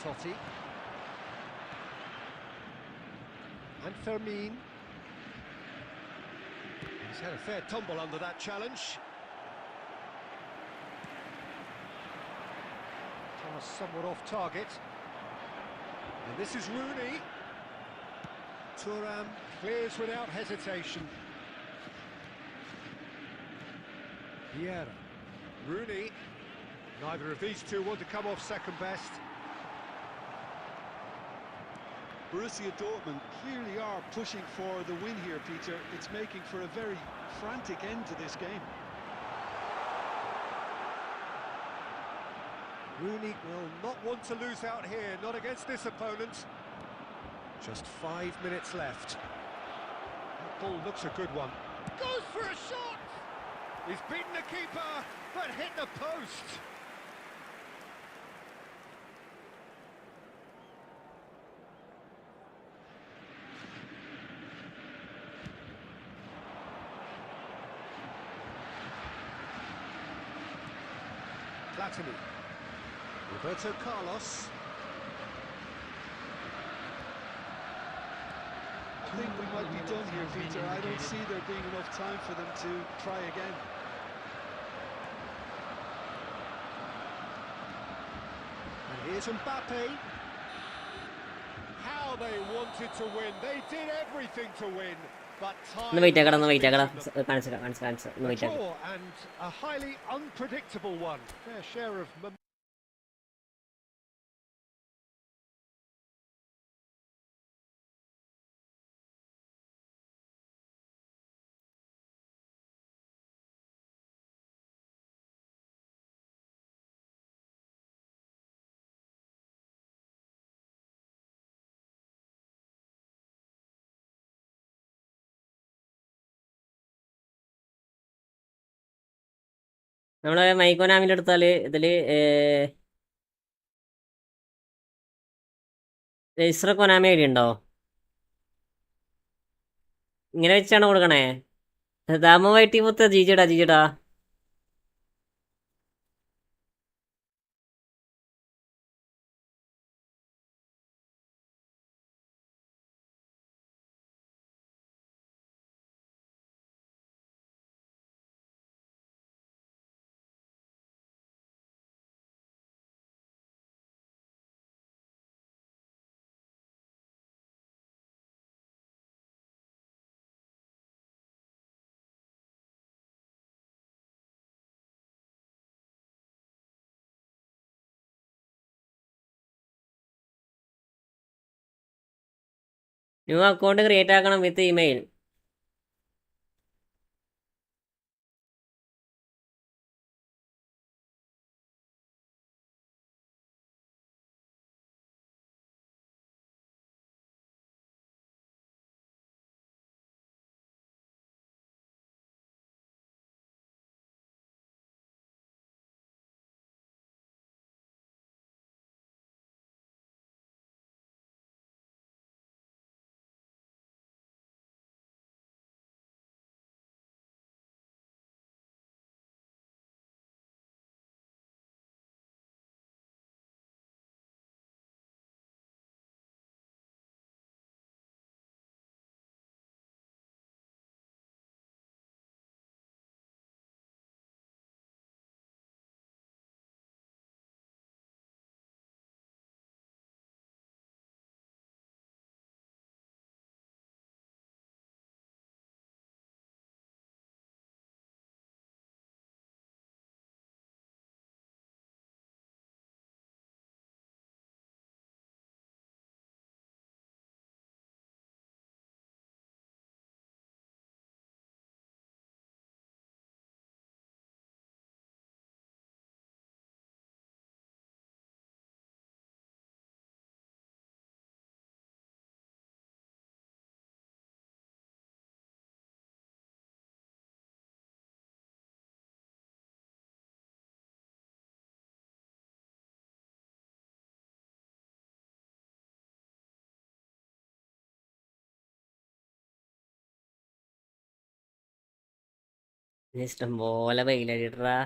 Totti. And Fermin. He's had a fair tumble under that challenge. Pass somewhat off target. And this is Rooney. Thuram clears without hesitation. Vieira. Rooney. Neither of these two want to come off second best. Borussia Dortmund clearly are pushing for the win here, Peter. It's making for a very frantic end to this game. Rooney will not want to lose out here, not against this opponent. Just 5 minutes left. That ball looks a good one. Goes for a shot! He's beaten the keeper, but hit the post. Platini. Roberto Carlos. I think we might be done here, Peter. I don't see there being enough time for them to try again. And here's Mbappe. How they wanted to win. They did everything to win. But ഒന്ന് wait ആക്കടാ time കാണിച്ചു ഒന്ന് wait ആക്കാം. draw and a highly unpredictable one. Fair share of നമ്മള് മൈക്കോനാമിൻ്റെ എടുത്താല് ഇതില് register Konami ID ഉണ്ടോ? ഇങ്ങനെ വെച്ചാണ് കൊടുക്കണേ. ദാമ വൈറ്റി മുത്ത ജിജിടാ ന്യൂ അക്കൗണ്ട് ക്രിയേറ്റ് ആക്കണം വിത്ത് ഇമെയിൽ. ഇഷ്ടം പോലെ വെയിലടിട്ടാ.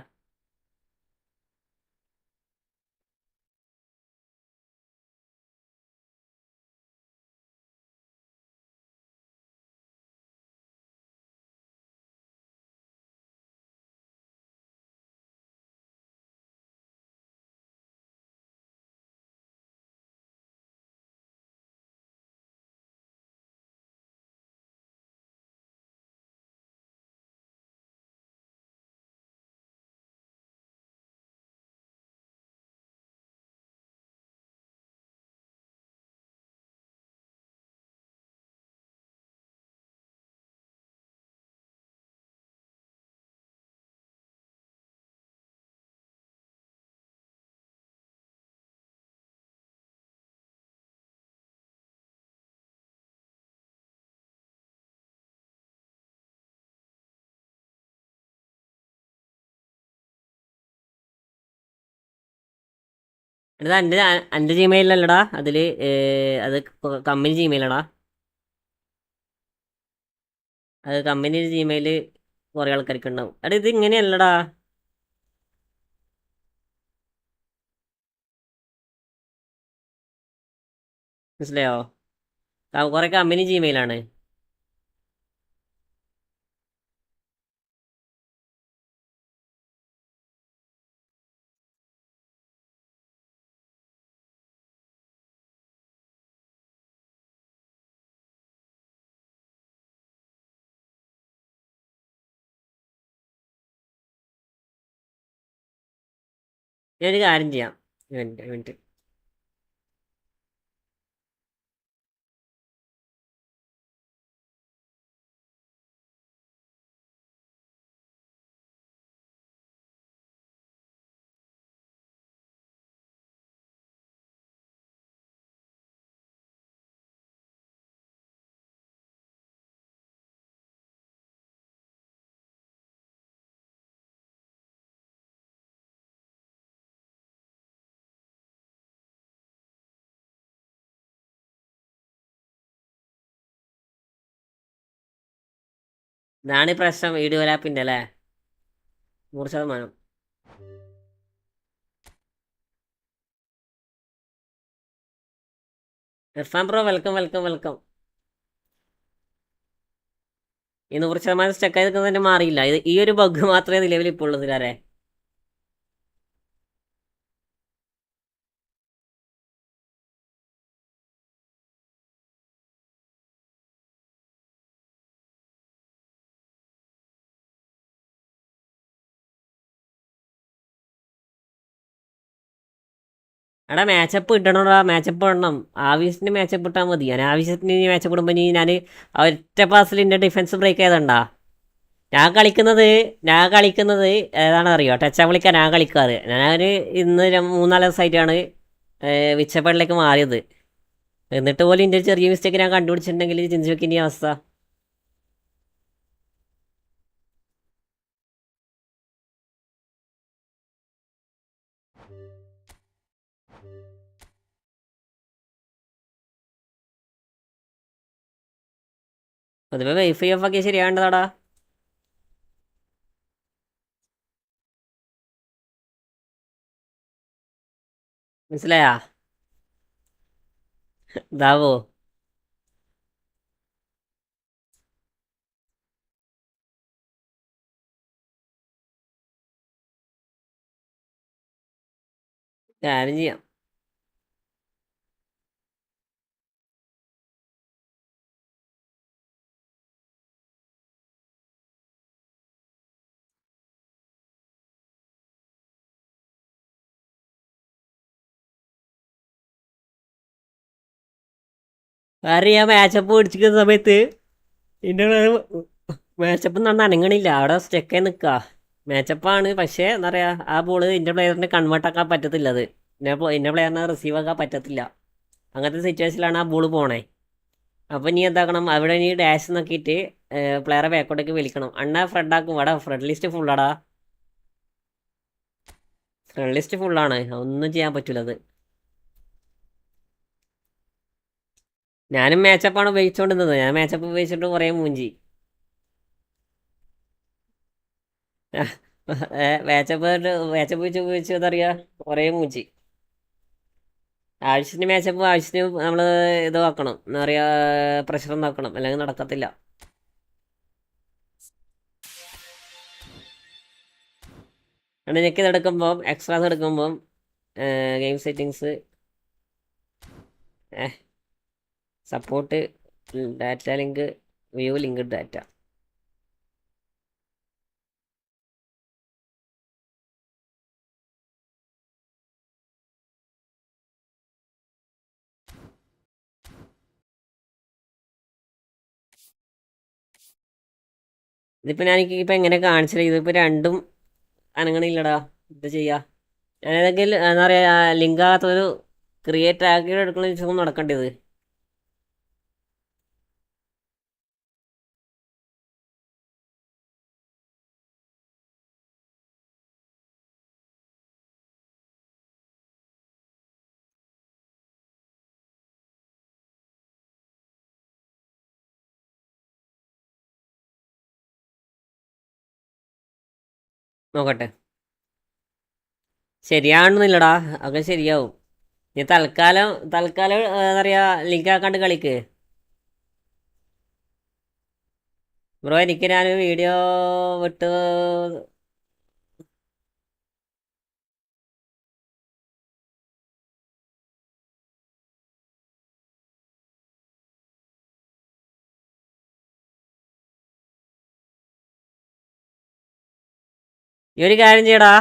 എടാ എൻ്റെ ജിമെയിലല്ലടാ അതിൽ, അത് കമ്പനി ജിമെയിലാടാ. അത് കമ്പനി ജിമെയിൽ കുറേ ആൾക്കാർക്ക് ഉണ്ടാവും. എടാ ഇത് ഇങ്ങനെയല്ലടാ. മനസ്സിലായോ? കുറേ കമ്പനി ജിമെയിലാണ്. ഞാനൊരു കാര്യം ചെയ്യാം. ഒരു മിനിറ്റ്, ഒരു മിനിറ്റ്. ഇതാണ് ഈ പ്രശ്നം വീഡിയോ ലാപ്പിൻ്റെ അല്ലേ? 100%. Irfan bro welcome, welcome, welcome. ഈ 100% സ്റ്റക്കായി നിൽക്കുന്നതിന് മാറിയില്ല. ഇത് ഈ ഒരു ബഗ് മാത്രമേ നിലവിൽ ഇപ്പോൾ ഉള്ളത് കാരേ. എടാ മാച്ചപ്പ് ഇടണോടാ, മാച്ചപ്പ് ഇടണം. ആവശ്യത്തിന് മാച്ചപ്പ് ഇട്ടാൽ മതി. ഞാൻ ആവശ്യത്തിന് മാച്ചപ്പ് ഇടുമ്പോൾ ഞാൻ ഒറ്റ പാസിൽ എൻ്റെ ഡിഫൻസ് ബ്രേക്ക് ചെയ്തണ്ടാ. ഞാൻ കളിക്കുന്നത് ഏതാണെന്ന് അറിയോ? ടച്ചാ വിളിക്കാൻ ഞാൻ കളിക്കാറ്. ഞാൻ ഇന്ന് 3-4 ദിവസമായിട്ടാണ് വിച്ചപ്പള്ളിലേക്ക് മാറിയത്. എന്നിട്ട് പോലും എൻ്റെ ചെറിയ മിസ്റ്റേക്ക് ഞാൻ കണ്ടുപിടിച്ചിട്ടുണ്ടെങ്കിൽ ചിന്തിച്ച് നോക്കി ഇനി അവസ്ഥ. പൊതുവെ വൈഫൈ ഓഫ് ആക്കി ശരിയാവേണ്ടതാടാ. മനസ്സിലായാ? ഇതാവോ? കാര്യം ചെയ്യാം. കാരണം ഞാൻ മാച്ചപ്പ് പിടിച്ചിരിക്കുന്ന സമയത്ത് എൻ്റെ മാച്ചപ്പ് നന്ന അനങ്ങണില്ല. അവിടെ സ്റ്റക്കായി നിൽക്കുക. മാച്ചപ്പാണ്, പക്ഷേ എന്താ പറയുക, ആ ബോൾ എൻ്റെ പ്ലെയറിന് കൺവേർട്ട് ആക്കാൻ പറ്റത്തില്ല. അത് എൻ്റെ പ്ലെയറിനെ റിസീവ് ആക്കാൻ പറ്റത്തില്ല. അങ്ങനത്തെ സിറ്റുവേഷനിലാണ് ആ ബോൾ പോണേ. അപ്പോൾ നീ എന്താക്കണം, അവിടെ നീ ഡാഷ് നോക്കിയിട്ട് പ്ലെയറെ ബാക്കോട്ടേക്ക് വിളിക്കണം. അണ്ണാ ഫ്രണ്ട് ആക്കും. അവിടെ ഫ്രണ്ട് ലിസ്റ്റ് ഫുള്ളാടാ. ഫ്രണ്ട് ലിസ്റ്റ് ഫുള്ളാണ്, ഒന്നും ചെയ്യാൻ പറ്റില്ല. അത് ഞാനും മാച്ചപ്പാണ് ഉപയോഗിച്ചുകൊണ്ടിരുന്നത്. ഞാൻ മാച്ചപ്പ് ഉപയോഗിച്ചിട്ട് കുറേ മൂഞ്ചി. മാച്ചപ്പ് വെച്ച് ഉപയോഗിച്ച് എന്താ പറയുക കുറേ മൂഞ്ചി. ആവശ്യത്തിന് മാച്ചപ്പ് ആവശ്യത്തിന് നമ്മൾ ഇത് വെക്കണം, എന്താ പറയുക, പ്രഷർ നോക്കണം, അല്ലെങ്കിൽ നടക്കത്തില്ല. കാരണം എനിക്ക് ഇതെടുക്കുമ്പം എക്സ്ട്രാസ് എടുക്കുമ്പം game settings, support, data link, view link data. ഇതിപ്പോൾ ഞാൻ ഇപ്പം എങ്ങനെ കാണിച്ചത്, ഇതിപ്പോൾ രണ്ടും അനങ്ങണില്ലടാ, ഇത് ചെയ്യാ. ഞാൻ ഏതെങ്കിലും എന്താ പറയുക ലിങ്ക് ആകാത്തൊരു ക്രിയേറ്റ് ആക്കി എടുക്കണ വെച്ചൊന്നും നടക്കേണ്ടത്. നോക്കട്ടെ, ശരിയാവണമെന്നില്ലടാ, അതൊക്കെ ശരിയാവും. നീ തൽക്കാലം എന്താ പറയുക ലിങ്ക് ആക്കാണ്ട് കളിക്ക് ബ്രോ. എനിക്ക് ഞാൻ വീഡിയോ വിട്ട് ഈ ഒരു കാര്യം ചെയ്യടാ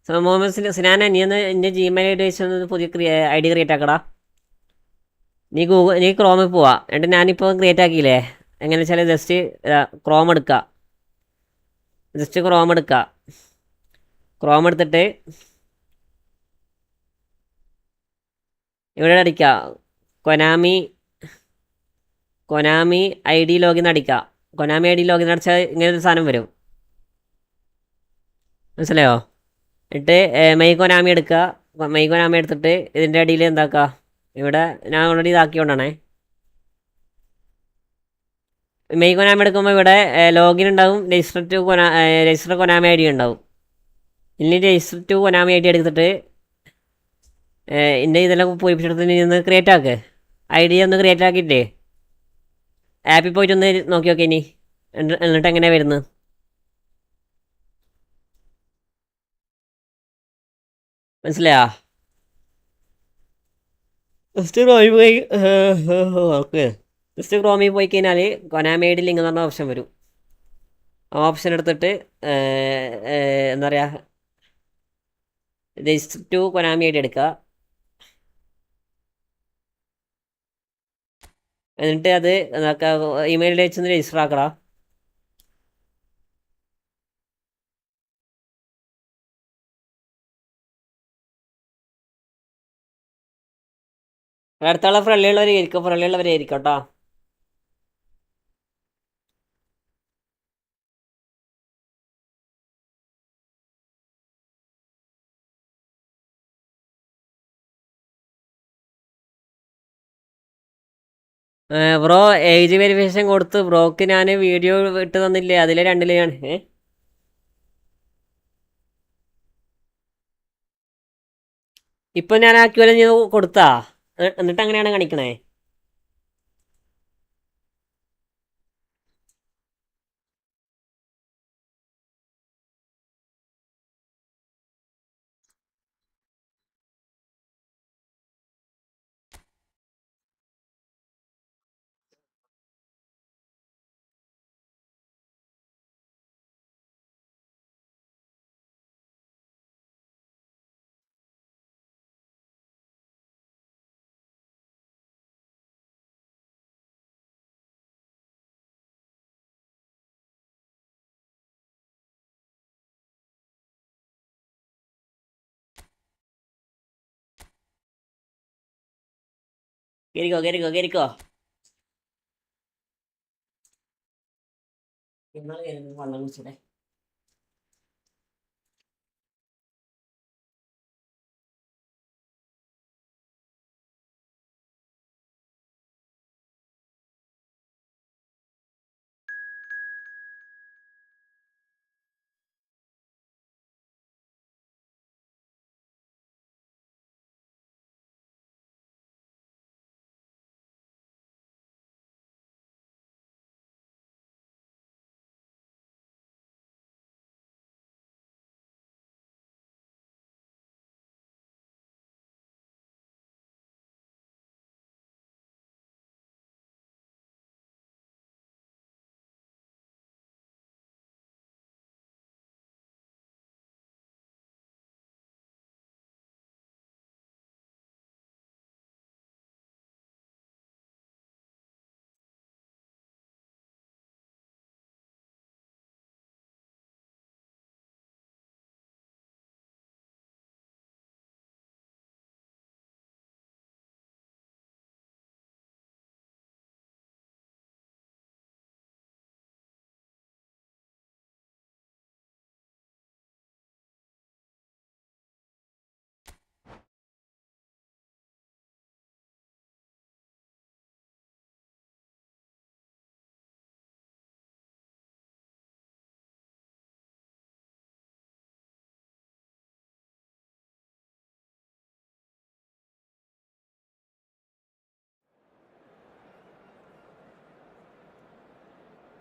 മുഹമ്മദ് സിനാന, നീ ഒന്ന് എൻ്റെ ജിമെയിൽ ഐ ഡി വെച്ച് പുതിയ ഐ ഡി ക്രിയേറ്റ് ആക്കടാ. നീ ക്രോമിൽ പോവാ, എന്നിട്ട് ഞാനിപ്പോൾ ക്രിയേറ്റ് ആക്കിയില്ലേ, എങ്ങനെ വെച്ചാൽ ജസ്റ്റ് ക്രോം എടുക്കുക, ക്രോം എടുത്തിട്ട് ഇവിടെ അടിക്കുക കൊനാമി ഐ ഡി ലോഗിൻ അടിക്കുക. കൊനാമി ഐ ഡി ലോഗിൻ അടിച്ചാൽ ഇങ്ങനൊരു സാധനം വരും, മനസ്സിലായോ? എന്നിട്ട് കൊനാമി എടുക്കുക. കൊനാമി എടുത്തിട്ട് ഇതിൻ്റെ അടിയിൽ എന്താക്കുക, ഇവിടെ ഞാൻ ഓൾറെഡി ഇതാക്കിയോണ്ടാണേ. കൊനാമി എടുക്കുമ്പോൾ ഇവിടെ ലോഗിൻ ഉണ്ടാവും, രജിസ്റ്റർ കൊനാമി ഐ ഡി ഉണ്ടാവും. ഇനി register to Konami ID എടുത്തിട്ട് എൻ്റെ ഇതെല്ലാം പൂരിപ്പിച്ചെടുത്ത് നീ ഒന്ന് ക്രിയേറ്റ് ആക്ക്, ഐ ഡി ഒന്ന് ക്രിയേറ്റ് ആക്കിയിട്ടേ ആപ്പിൽ പോയിട്ട് ഒന്ന് നോക്കി നോക്കി ഇനി, എന്നിട്ട് എങ്ങനെയാണ് വരുന്നത്. മനസ്സിലായോ? ഓക്കെ, ജസ്റ്റ് ക്രോമിൽ പോയി കഴിഞ്ഞാൽ കൊനാമി ഐ ഡി ലിങ്ക് എന്ന് പറഞ്ഞ ഓപ്ഷൻ വരും. ആ ഓപ്ഷൻ എടുത്തിട്ട് എന്താ പറയുക register to Konami ID എടുക്കുക. എന്നിട്ട് അത് ഇമെയിൽ വെച്ചൊന്ന് രജിസ്റ്റർ ആക്കടാ. അടുത്തുള്ള ഫ്രണ്ട്ലിയുള്ളവരായിരിക്കും കേട്ടോ. ബ്രോ ഏജ് വെരിഫിക്കേഷൻ കൊടുത്ത് ബ്രോക്ക് ഞാൻ വീഡിയോ ഇട്ട് തന്നില്ലേ, അതിലെ രണ്ടില് ഞാൻ ഇപ്പം ഞാൻ ആക്കിയോലെ നീ കൊടുത്താ, എന്നിട്ട് അങ്ങനെയാണ് കാണിക്കണേ. കേറിക്കോ. വെള്ളം കുടിച്ചേ.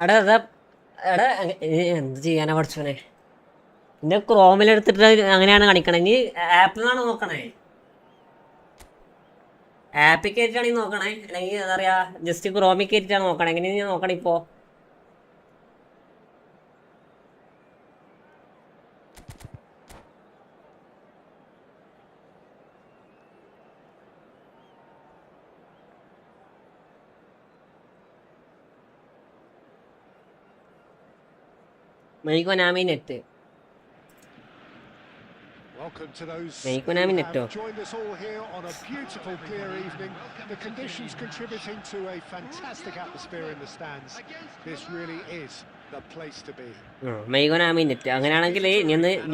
എടാ എടാ എടാ എന്ത് ചെയ്യാനാ പഠിച്ചോനെ എന്റെ ക്രോമിലെടുത്തിട്ട് അങ്ങനെയാണ് കാണിക്കണേ ഇനി ആപ്പിൽ നിന്നാണ് നോക്കണേ ആപ്പിൽ കയറ്റിട്ടാണെങ്കിൽ നോക്കണേ അല്ലെങ്കിൽ എന്താ പറയാ ജസ്റ്റ് ക്രോമിൽ കയറ്റിട്ടാണ് നോക്കണേ എങ്ങനെയാണ് നോക്കണേ ഇപ്പോ മെയ്ക്കൊനാമി net Welcome to those May who Konami have netto. joined us all here on a beautiful clear evening. The conditions contributing to a fantastic atmosphere in the stands. This really is the place to be. മെയ്ക്കൊനാമി നെറ്റ് അങ്ങനെയാണെങ്കിൽ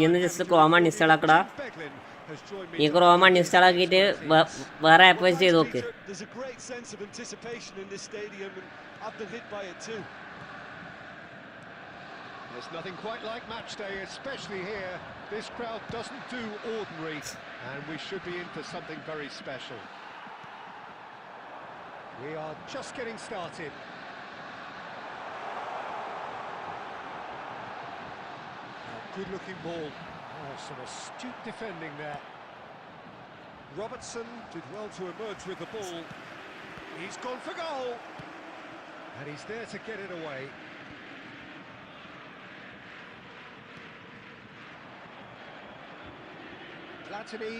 ഇന്ന് just Chrome uninstall ആക്കടാ Beglin has joined me. ഈ Chrome uninstall ആക്കിയിട്ട് വേറെ app വെച്ച് ചെയ്ത് നോക്ക് There's a great sense of anticipation in this stadium, and I've been hit by it too. There's nothing quite like match day, especially here. This crowd doesn't do ordinary, and we should be in for something very special. We are just getting started. Good-looking ball. Oh, some astute defending there. Robertson did well to emerge with the ball. He's gone for goal, and he's there to get it away. Platini,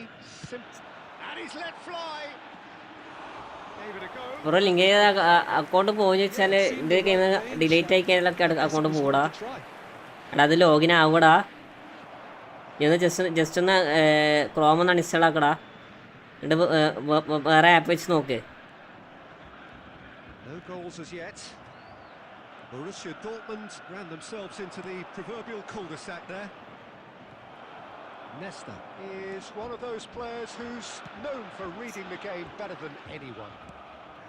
and he's let fly. Gave it a go. Bro link ചെയ്ത account പോകുന്ന വെച്ചാൽ എൻ്റെ കയ്യിൽ നിന്ന് delete ആയി കഴിഞ്ഞാലൊക്കെ account പോകൂടാ എടാ അത് login ആവൂടാ ഞാൻ ജസ്റ്റ് ഒന്ന് ക്രോം ഒന്ന് അൺഇൻസ്റ്റാൾ ആക്കടാ എന്നിട്ട് വേറെ ആപ്പ് വെച്ച് നോക്ക് No goals as yet. Borussia Dortmund ran themselves into the proverbial cul-de-sac there. Nesta is one of those players who's known for reading the game better than anyone.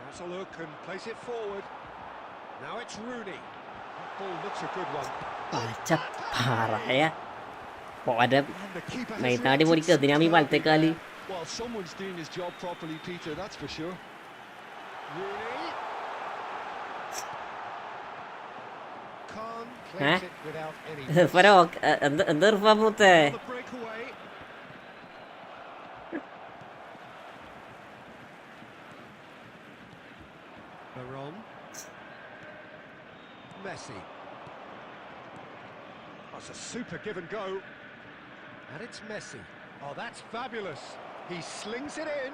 Has a look and plays it forward. Now it's Rooney. That ball looks a good one. പറയാ പോരെ And the keeper has മൈതാടി പൊടിക്ക് അതിനാമീ വലത്തേക്കാല് Well, someone's doing his job properly, Peter, that's for sure. Rooney. Khan plays it without any ഫരോ എന്താ ഉറപ്പാ പോത്തേ the breakaway. Baron. Messi. That's a super give and go. And it's Messi. Oh, that's fabulous. He slings it in.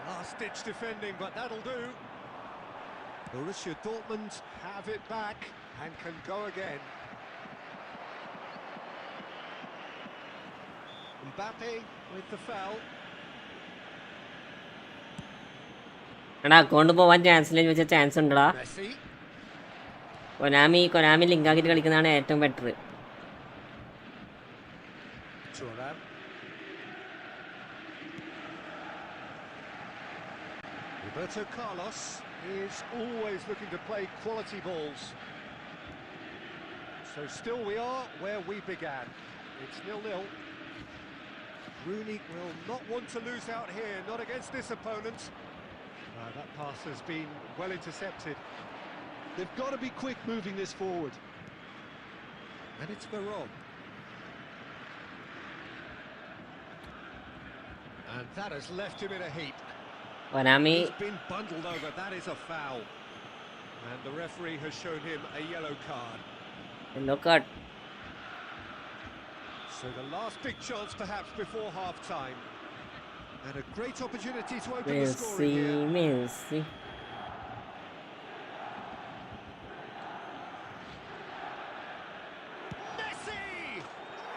Last-ditch defending, but that'll do. Borussia Dortmund have it back and can go again. Mbappe with the foul. എടാ account പോവാൻ chance ഇല്ലെന്ന് വെച്ചാൽ chance ഉണ്ടടാ Messi. Konami link ആക്കിയിട്ട് കളിക്കുന്നതാണ് ഏറ്റവും better Thuram. Roberto Carlos is always looking to play quality balls. So still we are where we began. It's 0-0. Rooney will not want to lose out here, not against this opponent. That pass has been well intercepted. They've got to be quick moving this forward. And it's Baron. And that has left him in a heap. Konami He's been bundled over, that is a foul. And the referee has shown him a yellow card. Yellow card So the last big chance perhaps before half-time. And a great opportunity to open the Messi scoring here. Messi Messi!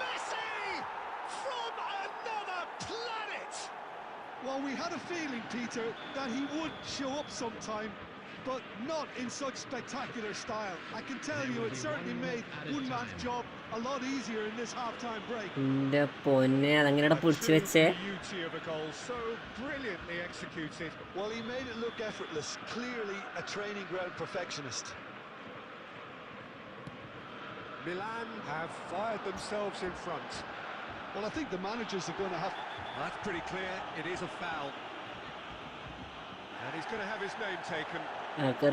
Messi! From another planet! Well, we had a feeling, Peter, that he would show up sometime, but not in such spectacular style. I can tell you, it certainly made one man's job a lot easier in this half-time break. എൻ്റെ പൊന്നെ അതങ്ങനെ പിടിച്ചു വെച്ചേ Beauty of a goal, so brilliantly executed. Well, he made it look effortless. Clearly a training ground perfectionist. Milan have fired themselves in front. Well, I think the managers are going to have... That's pretty clear, it is a foul. And He's going to have his name taken.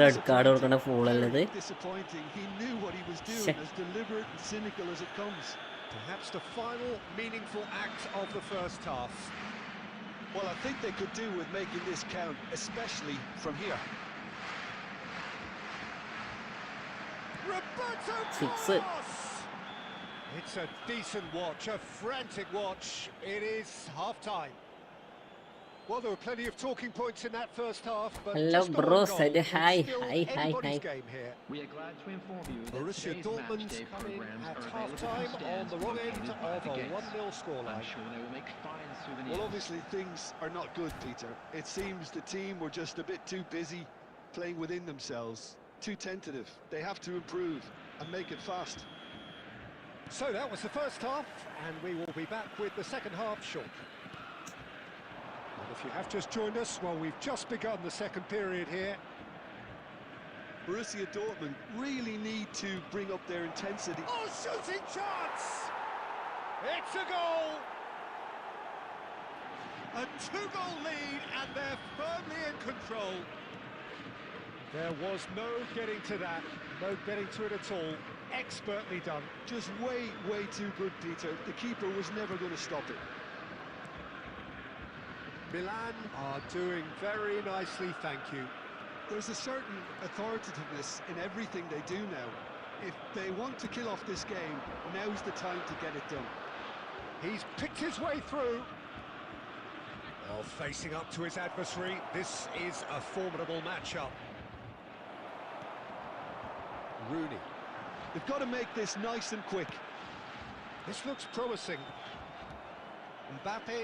Red card കൊടുക്കേണ്ട ഫൂളല്ലത്. Very disappointing. He knew what he was doing, as deliberate and cynical as it comes. Perhaps the final meaningful act of the first half. Well, I think they could do with making this count, especially from here. Roberto Six. Carlos! It's a decent watch, a frantic watch. It is half-time. Well, there were plenty of talking points in that first half, but Hello, just the one bro. goal. Say the It's hi, still hi, hi, anybody's hi. game here. We are glad to inform you that Borussia today's Dortmund matchday come in programs at are available half-time from on stands the wrong end located by of the a gates. 1-0 scoreline. I'm sure they will make fine souvenirs. Well, obviously things are not good, Peter. It seems the team were just a bit too busy playing within themselves, too tentative. They have to improve and make it fast. So that was the first half, and we will be back with the second half shortly. And if you have just joined us, well, we've just begun the second period here. Borussia Dortmund really need to bring up their intensity. Oh, shooting chance! It's a goal! A 2-goal lead, and they're firmly in control. There was no getting to that, no getting to it at all. Expertly done. Just way too good, Peter. The keeper was never going to stop it. Milan are doing very nicely, thank you. There's a certain authoritativeness in everything they do now. If they want to kill off this game, now's the time to get it done. He's picked his way through. Well, facing up to his adversary, this is a formidable matchup. Rooney. They've got to make this nice and quick. This looks promising. Mbappe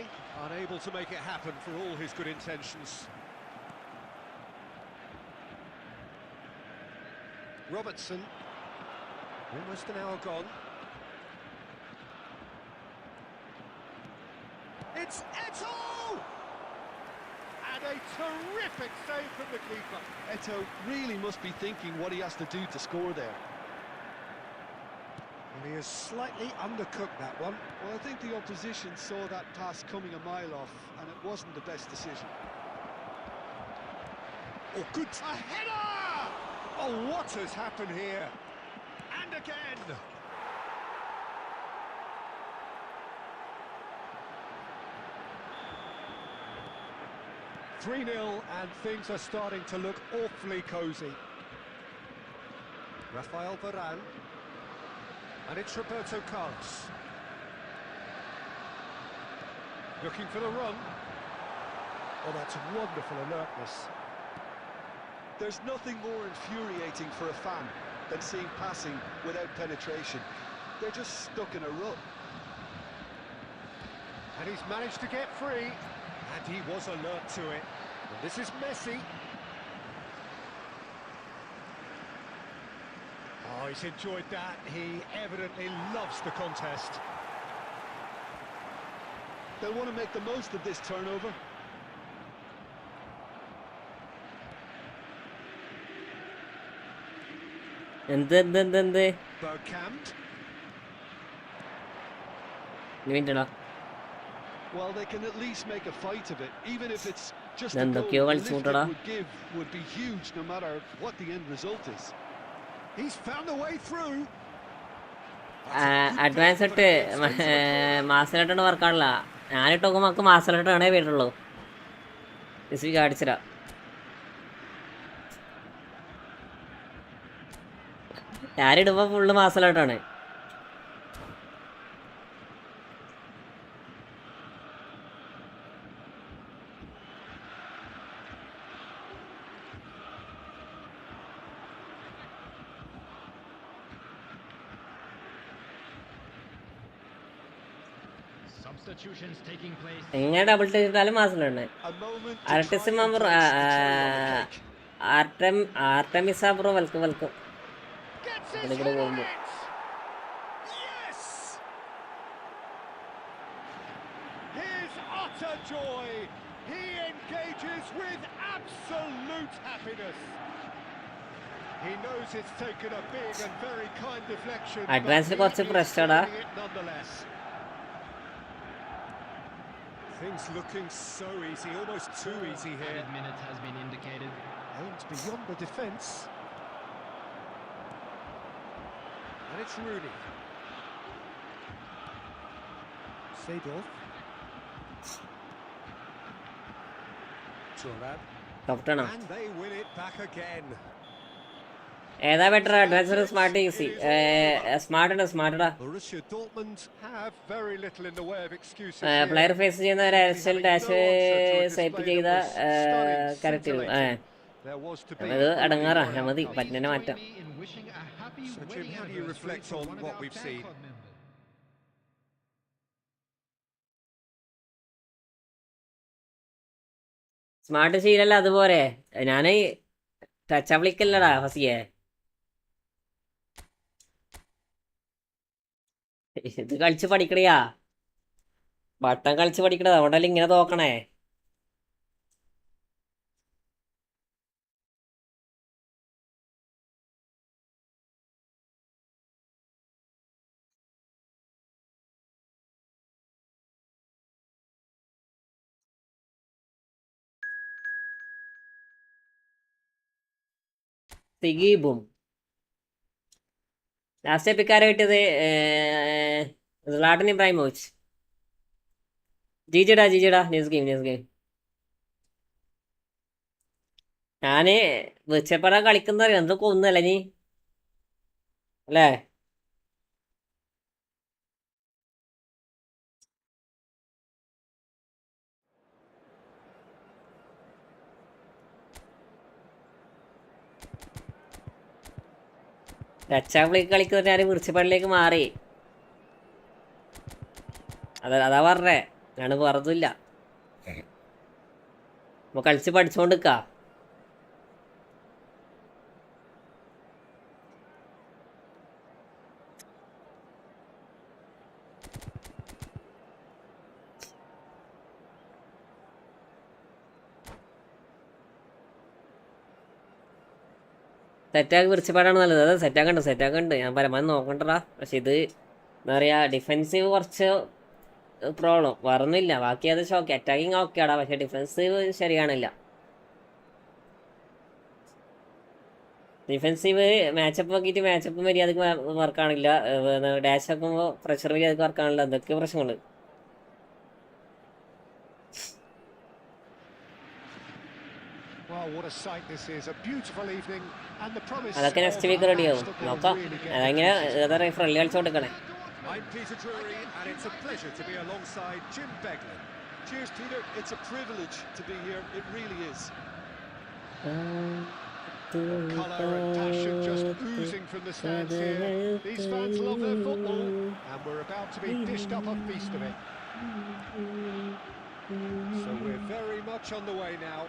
unable to make it happen for all his good intentions. Robertson. Almost an hour gone. It's Eto'o! And a terrific save from the keeper. Eto'o really must be thinking what he has to do to score there. And he has slightly undercooked that one. Well, I think the opposition saw that pass coming a mile off, and it wasn't the best decision. Oh, good. A header! Oh, what has happened here? And again! (3-0), and things are starting to look awfully cosy. Rafael Varane. And it's Roberto Carlos. Looking for the run. Oh, that's wonderful alertness. There's nothing more infuriating for a fan than seeing passing without penetration. They're just stuck in a rut. And he's managed to get free. And he was alert to it. And this is Messi. Oh, he's enjoyed that. He evidently loves the contest. They'll want to make the most of this turnover. എന്ത് Bergkamp. വേണ്ടടാ. Well, they can at least make a fight of it, even if it's just a Then the goal. Kyogal The lift it Sundara. would give would be huge, no matter what the end result is. He's found a way through. Advance ഇട്ട് മാസമായിട്ടാണ് വർക്കാണില്ല. ഞാനിട്ട് നോക്കുമ്പോൾ നമുക്ക് മാസമായിട്ടാണേ വരുള്ളൂ. Just കാണിച്ചിരാ. ഞാനിടുമ്പോൾ ഫുള്ള് മാസമായിട്ടാണ്. Substitutions taking place. എങ്ങനെ ഡബിൾ ചെയ്താലും മാസമാണ്. A moment to artist try and member place the cherry on the cake. ആർട്ടമിസ bro welcome welcome. Gets his ഇവിടെ head on പോകുമ്പോൾ it. Yes! His utter joy. He engages with absolute happiness. He knows it's taken a big and very kind deflection. Advance but കുറച്ച് he is പ്രശ്നടാ. scoring it nonetheless. Things looking so easy, almost too easy here. Added minute has been indicated. Aimed beyond the defence. And it's Rooney. Seedorf. Turan. ടോപ്റ്റാണോ? And they win it back again. ഏതാ better, advanced smart easy? സ്മാർട്ടാ. Borussia Dortmund have very little in the way of excuses. Player face ചെയ്യുന്ന ഒരു അരസൽ dash set ചെയ്ത correct. അത് അടങ്ങാറാ, മതി പറ്റിനെ മാറ്റാം. So Jim, how do you reflect on what we've seen? Smart ശീലല്ല അതുപോലെ. ഞാൻ ടച്ച് വിളിക്കല്ലടാ ഫസിയെ. ഇത് കളിച്ച് പഠിക്കണയാ, ബട്ടൺ കളിച്ച് പഠിക്കണത്. അതുകൊണ്ടല്ലേ ഇങ്ങനെ തോക്കണേ. സിഗീബും ലാസ്റ്റ് എപ്പിക്കാരെ കിട്ടിയത് സ്ലാട്ടൻ ഇബ്രാഹിമോവിച്ച്. ജിജിടാ ന്യൂസ് ഗെയിം. ഞാന് വെച്ചപ്പറ കളിക്കുന്നറിയാം, എന്തൊക്കെ ഒന്നല്ല നീ അല്ലേ? ടച്ചാപ്പിലേക്ക് കളിക്കുന്ന ഞാൻ വിളിച്ചപ്പള്ളിലേക്ക് മാറി. അതാ പറഞ്ഞേ, ഞാൻ വെറുതില്ല. അപ്പൊ കളിച്ച് പഠിച്ചോണ്ടിക്ക. സെറ്റാക്കി വിളിച്ചപ്പാടാണ് നല്ലത്. അത് സെറ്റാക്കണ്ട്. ഞാൻ പരമാവധി നോക്കണ്ടടാ. പക്ഷെ ഇത് എന്താ പറയാ, ഡിഫെൻസീവ് കുറച്ച് പ്രോബ്ലം വേറൊന്നുമില്ല. ബാക്കി അത് ഷോക്ക്. അറ്റാക്കിങ് ഓക്കെയാടാ, പക്ഷെ ഡിഫെൻസീവ് ശരിയാണില്ല. ഡിഫെൻസീവ് മാച്ചപ്പ് നോക്കിയിട്ട് മാച്ചപ്പ് മര്യാദക്ക് വർക്കാണില്ല. ഡാഷ് ആക്കുമ്പോൾ പ്രഷർ മര്യാദക്ക് വർക്കാണില്ല. എന്തൊക്കെ പ്രശ്നങ്ങൾ. Well, what a sight this is. A beautiful evening and the promise. അതൊക്കെ നെക്സ്റ്റ് വീക്ക് റെഡിയാവും, നോക്കാം. അതെങ്ങനെ ഏതാ ഫ്രണ്ട്ലി കളിച്ചു കൊടുക്കണേ. I'm Peter Drury and it's a pleasure to be alongside Jim Beglin. Cheers, Peter. It's a privilege to be here. It really is. Colour and passion just oozing from the stands here. These fans love their football and we're about to be dished up a feast of it. So we're very much on the way now.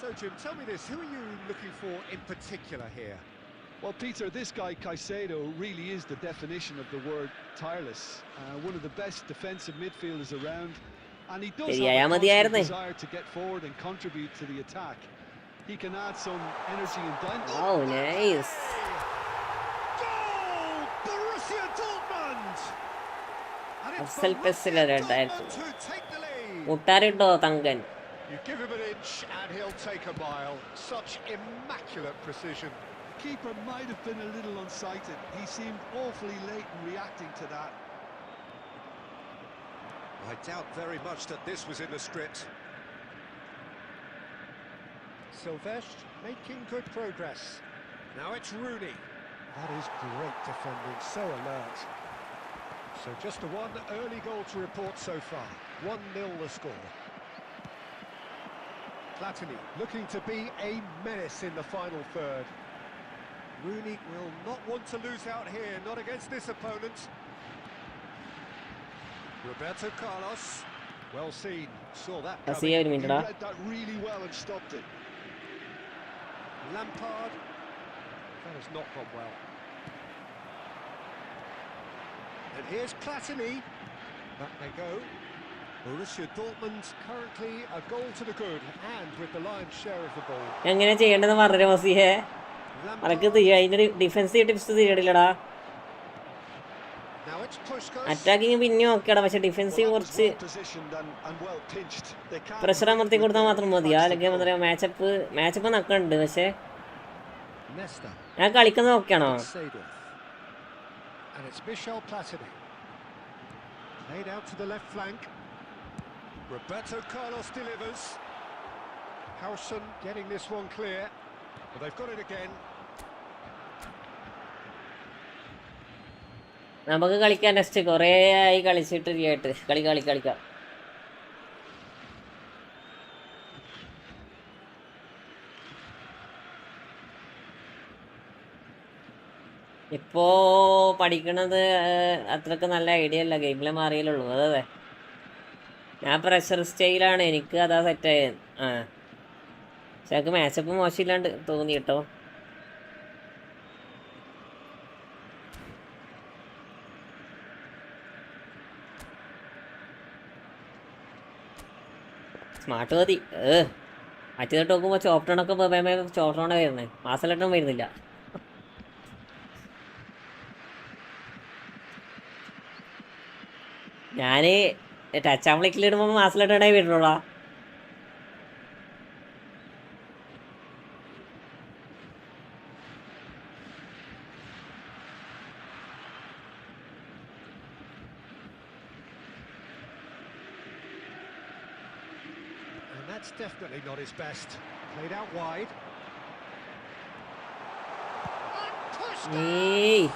So Jim, tell me this, who are you looking for in particular here? Well, Peter, this guy Caicedo really is the definition of the word tireless. One of the best defensive midfielders around, and he does have a constant desire to get forward and contribute to the attack. He can add some energy and dynamism. Oh, nice. Goal! Borussia Dortmund! And it's Afsal Pesila Dortmund who take the lead. മുട്ടാറിട്ടോ Thankan. You give him an inch and he'll take a mile. Such immaculate precision. Keeper might have been a little unsighted. He seemed awfully late in reacting to that. I doubt very much that this was in the script. Silvestre making good progress. Now it's Rooney. That is great defending, so alert. So just a one early goal to report so far. 1-0 the score. Platini looking to be a menace in the final third. Rooney will not want to lose out here, not against this opponent. Roberto Carlos, well seen, saw that coming. He read that really well and stopped it. Lampard, that has not gone well. And here's Platini, back they go. Borussia Dortmund currently a goal to the good and with the lion's share of the ball. എങ്ങനെ ചെയ്യേണ്ടതെന്ന് പറഞ്ഞ മസിഹേ, അനക്ക് അതിന്റെ defensive tips തീരടില്ലടാ. Now it's Puskas. Attacking പിന്നെയും ഓക്കെയാണ്, പക്ഷെ ഡിഫൻസീവ് Well, that was കുറച്ച് well positioned and well pinched. They can't pressure hurt അമർത്തി with കൊടുത്താൽ the മാത്രം മതി. ആ backs അല്ലെങ്കിൽ to എന്താ goal. പറയുക, മാച്ചപ്പ് നടക്കുന്നുണ്ട്. പക്ഷെ Nesta. ഞാൻ കളിക്കുന്നത് ഓക്കെയാണോ? Sadov. And it's Michel Platini. Laid out to the left flank. Roberto Carlos delivers. Howson getting this one clear. But they've got it again. നമുക്ക് കളിക്കാൻ നെക്സ്റ്റ് കുറേ ആയി കളിച്ചിട്ട് കേട്ട് കളിക്കാം. ഇപ്പോ പഠിക്കണത് അത്രക്ക് നല്ല ഐഡിയ അല്ല, ഗെയിമിലെ മാറിയല്ലുള്ളൂ. അതെ, ഞാൻ പ്രഷർ സ്റ്റൈലാണ്, എനിക്ക് അതാ സെറ്റായത്. പക്ഷെ എനിക്ക് മാച്ചപ്പ് മോശമില്ലാണ്ട് തോന്നി കേട്ടോ. സ്മാർട്ട് മതി. മറ്റേതിട്ട് നോക്കുമ്പോൾ ചോപ്റ്റോണൊക്കെ ചോപ്റ്റോണ വരുന്നത്, മാസലെട്ടും വരുന്നില്ല. ഞാൻ ടച്ച് ആംബ്ലിക്കിലിടുമ്പോൾ മാസലെട്ടേ വരുന്നുള്ളൂ. And that's definitely not his best. Played out wide. And Puskas. ഏയ്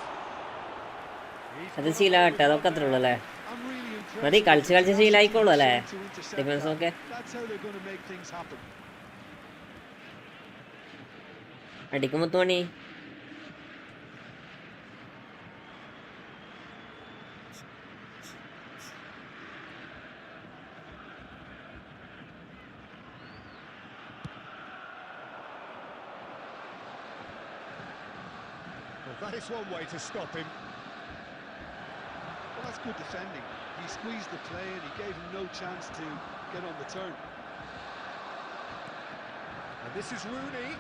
അത് ശീലമാട്ടെ, അതൊക്കെ അത്രേ ഉള്ളൂ അല്ലേ? I'm really impressed. മതി, കളിച്ച് ശീലമായിക്കോളൂ അല്ലേ To intercept ഡിഫൻസ് that. ഒക്കെ. That's how they're going to make things happen. അടിക്കും മുത്തുമണി. Well, that is one way to stop him. Well, that's good defending. He squeezed the play and he gave him no chance to get on the turn. And this is Rooney.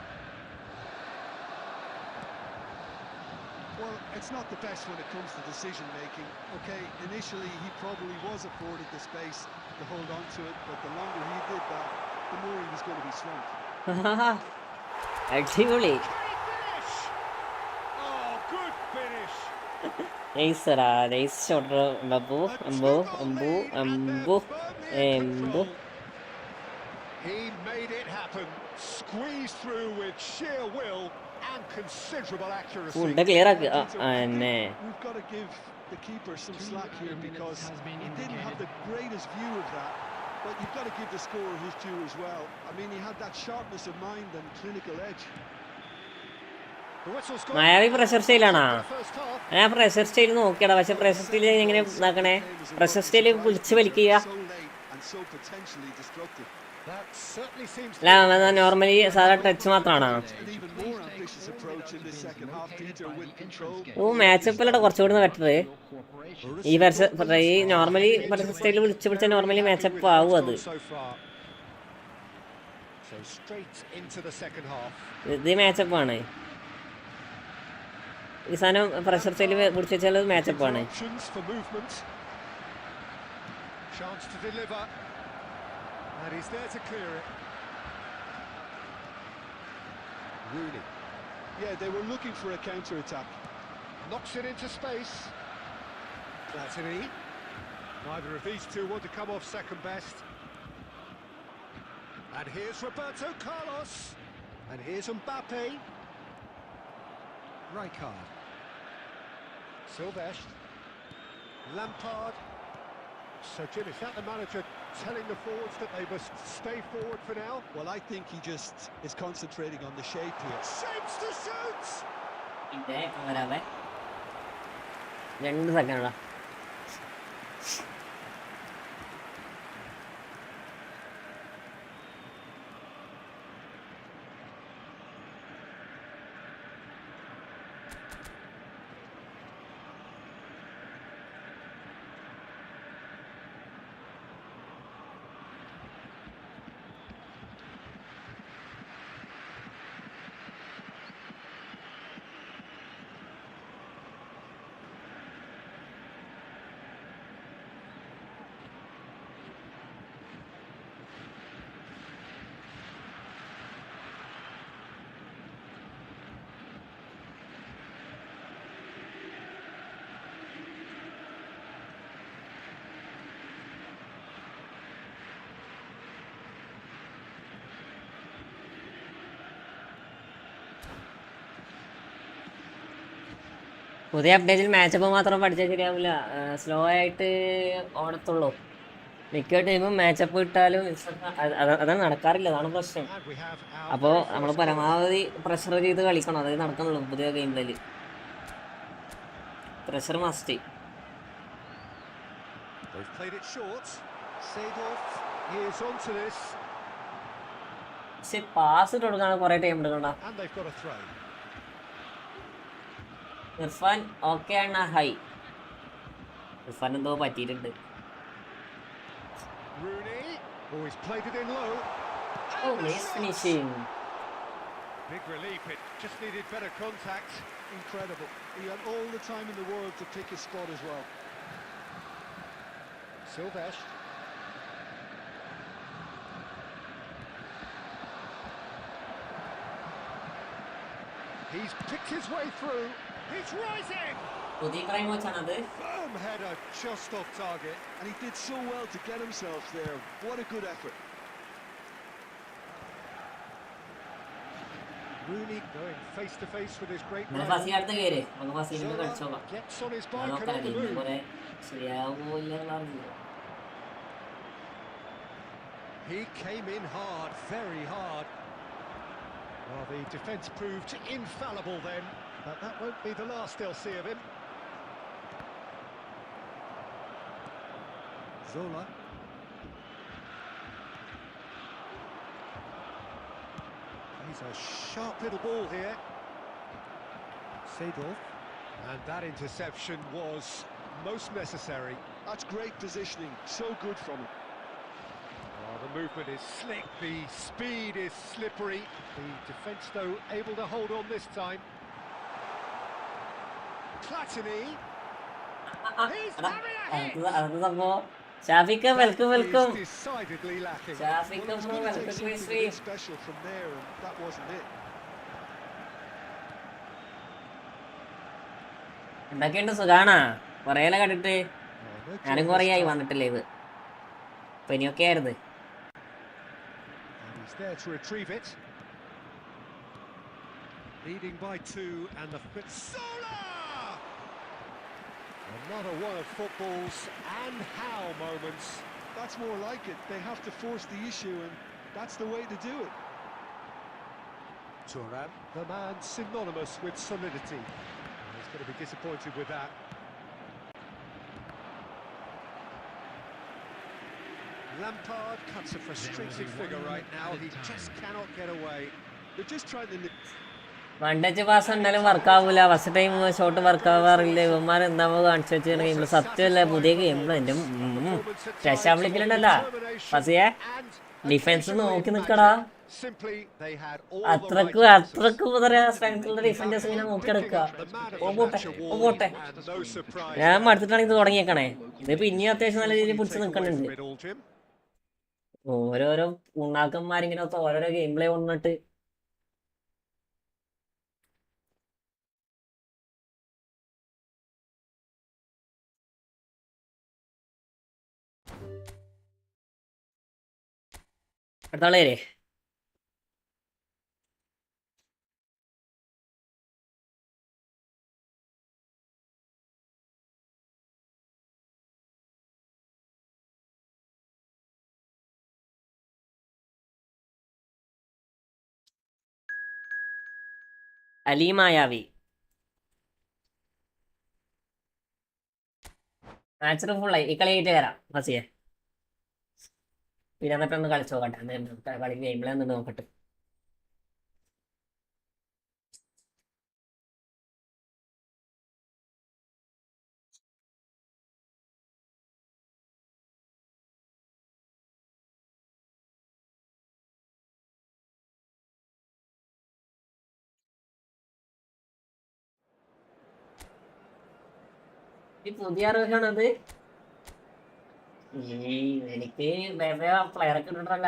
Well, it's not the best when it comes to decision making. Okay, initially he probably was afforded the space to hold on to it, but the longer he did that, the more he was going to be swamped. അടിപൊളി. Can he finish? Oh, good finish. നൈസറാ, nice shot. അമ്പു. He made it happen. Squeezed through with sheer will and considerable accuracy. Food clear ആക്ക്. എന്നെ We've got to give the keeper some slack here because he didn't have the greatest view of that, but you've got to give the scorer his due as well. I mean, he had that sharpness of mind and clinical edge. The whistle's gone. മായാവി pressure style? First half. ഞാൻ pressure style നോക്കിയടാ, പക്ഷെ pressure style എങ്ങനെ ഇതാക്കണേ? Pressure style വിളിച്ച് വലിക്കുക. So late and so potentially destructive. That certainly seems to അല്ല, normally സാധാ touch മാത്രമാണോ? An even more ambitious approach in this second half. Peter with control. മാച്ചപ്പിലൂടെ കുറച്ചുകൂടി ബെറ്റർ. ഈ നോർമലി പ്രഷർ സ്റ്റൈൽ വിളിച്ച normally matchup ആവും അത്. so far. So straight into the second half. ഇത് മാച്ചപ്പാണ്. ഈ സാധനം പ്രഷർ സ്റ്റൈൽ പിടിച്ച് വെച്ചാൽ മാച്ചപ്പാണ്. Options for movement. Chance to deliver. And he's there to clear it. Rooney Yeah, they were looking for a counter-attack. knocks it into space. Platini. Neither of these two want to come off second best. And here's Roberto Carlos. And here's Mbappe. Rijkaard. Silvestre. Lampard. So, Jim, is that the manager telling the forwards that they must stay forward for now? Well, I think he just is concentrating on the shape here. Shapes to shoot! 2 സെക്കൻഡാ. പുതിയ അപ്ഡേറ്റിൽ matchup മാത്രം പഠിച്ചാൽ ശരിയാവില്ല. Slow ആയിട്ട് ഓടത്തുള്ളൂ. മിക്ക ടീമും matchup ഇട്ടാലും അതാണ് നടക്കാറില്ല. അതാണ് പ്രശ്നം. And we have our അപ്പോൾ very നമ്മൾ first corner. പരമാവധി പ്രഷർ ചെയ്ത് കളിക്കണം. അതേ നടക്കുന്നുള്ളൂ പുതിയ ഗെയിമിൽ. Pressure must. They've played it short. Seedorf is onto this, പക്ഷെ പാസ് ഇട്ട് കൊടുക്കാൻ കുറേ ടൈം എടുക്കണ്ട. and they've got a throw. Irfan okay ആണ്. ഹൈ ഇർഫാൻ എന്തോ പറ്റിയിട്ടുണ്ട്. Rooney, oh, he's played it in low. Oh nice finishing. Big relief, it just needed better contact. Incredible. He had all the time in the world to pick his spot as well. Silvesh. He's picked his way through. He's rising. പുതിയ crime വെച്ചാണത്. Boom, header just off target. And he did so well to get himself there. What a good effort. Rooney going face to face with his great ഞാൻ rival. Fuzzy അടുത്ത കയറി നമുക്ക് ഫസീലിന്റെ കളിച്ചോക്കാം. Gets on his bike and നോക്കാം on the ഇന്ന് move. കുറെ ശരിയാവോ ഇല്ലെന്നറിയില്ല. He came in hard, very hard. Well, the defence proved infallible then, but that won't be the last they'll see of him. Zola. He's a sharp little ball here. Seedorf. And that interception was most necessary. That's great positioning. So good from him. Oh, the movement is slick, the speed is slippery. The defence, though, able to hold on this time. Platini. He's having a hit. അത് സംഭവം. ഷാഫിക്ക welcome welcome. He's decidedly lacking. ഷാഫിക്ക Well, he was bro going to take welcome to something a stream. bit special from there, and that wasn't it. എന്തൊക്കെയുണ്ട് സുഖാണാ? കുറേല കണ്ടിട്ട്. Oh, no ഞാനും joy കുറേയായി this time. വന്നിട്ടില്ലേ ഇത്. പനിയൊക്കെ ആയിരുന്നു. And he's there to retrieve it. Leading by 2, and the Sola! Another one of football's and how moments. That's more like it. They have to force the issue, and that's the way to do it. Thuram, the man synonymous with solidity. And he's going to be disappointed with that. Lampard cuts a frustrated figure right now. He just cannot get away. They're just trying to one touch pass എന്തായാലും വർക്കാവൂല. First time shot വർക്കാവാറില്ല. ഇവന്മാർ എന്താകുമ്പോൾ കാണിച്ചു വെച്ച ഗെയിമിൽ സത്യമല്ല. പുതിയ ഗെയിമിൽ എൻ്റെ രക്ഷാ വിളിക്കലുണ്ടല്ലോ ഫസിയെ. ഡിഫൻസ് നോക്കി നിൽക്കടാ. Simply, they had all അത്രക്ക് പറയാ സ്ട്രെങ്ത്തുള്ള ഡിഫൻഡേഴ്സ് ഇങ്ങനെ നോക്കിയെടുക്കുക. പോട്ടെ no surprise. ഞാൻ മടുത്തിട്ടാണ് ഇത് തുടങ്ങിയേക്കണേ. ഇതിപ്പോ ഇനിയും അത്യാവശ്യം നല്ല രീതിയിൽ പിടിച്ച് നിൽക്കുന്നുണ്ട്. Middle, Jim. ഓരോരോ ഉണ്ണാക്കന്മാരിങ്ങനെ ഓരോരോ ഗെയിം പ്ലേ കൊണ്ടിട്ട് അടുത്താളേ അലിമായാവി. മാച്ചിന് ഫുള്ളായി. ഈ കളി ആയിട്ട് കയറാം ഫസിയെ. പിന്നെ എന്നിട്ടൊന്ന് കളിച്ചു നോക്കട്ടെ. കളി ഗെയിമിൽ നിന്ന് നോക്കട്ടെ. ഈ പുതിയ അറിവാണത്. എനിക്ക് വേറെ പ്ലെയറെ കിട്ടണ്ടല്ല.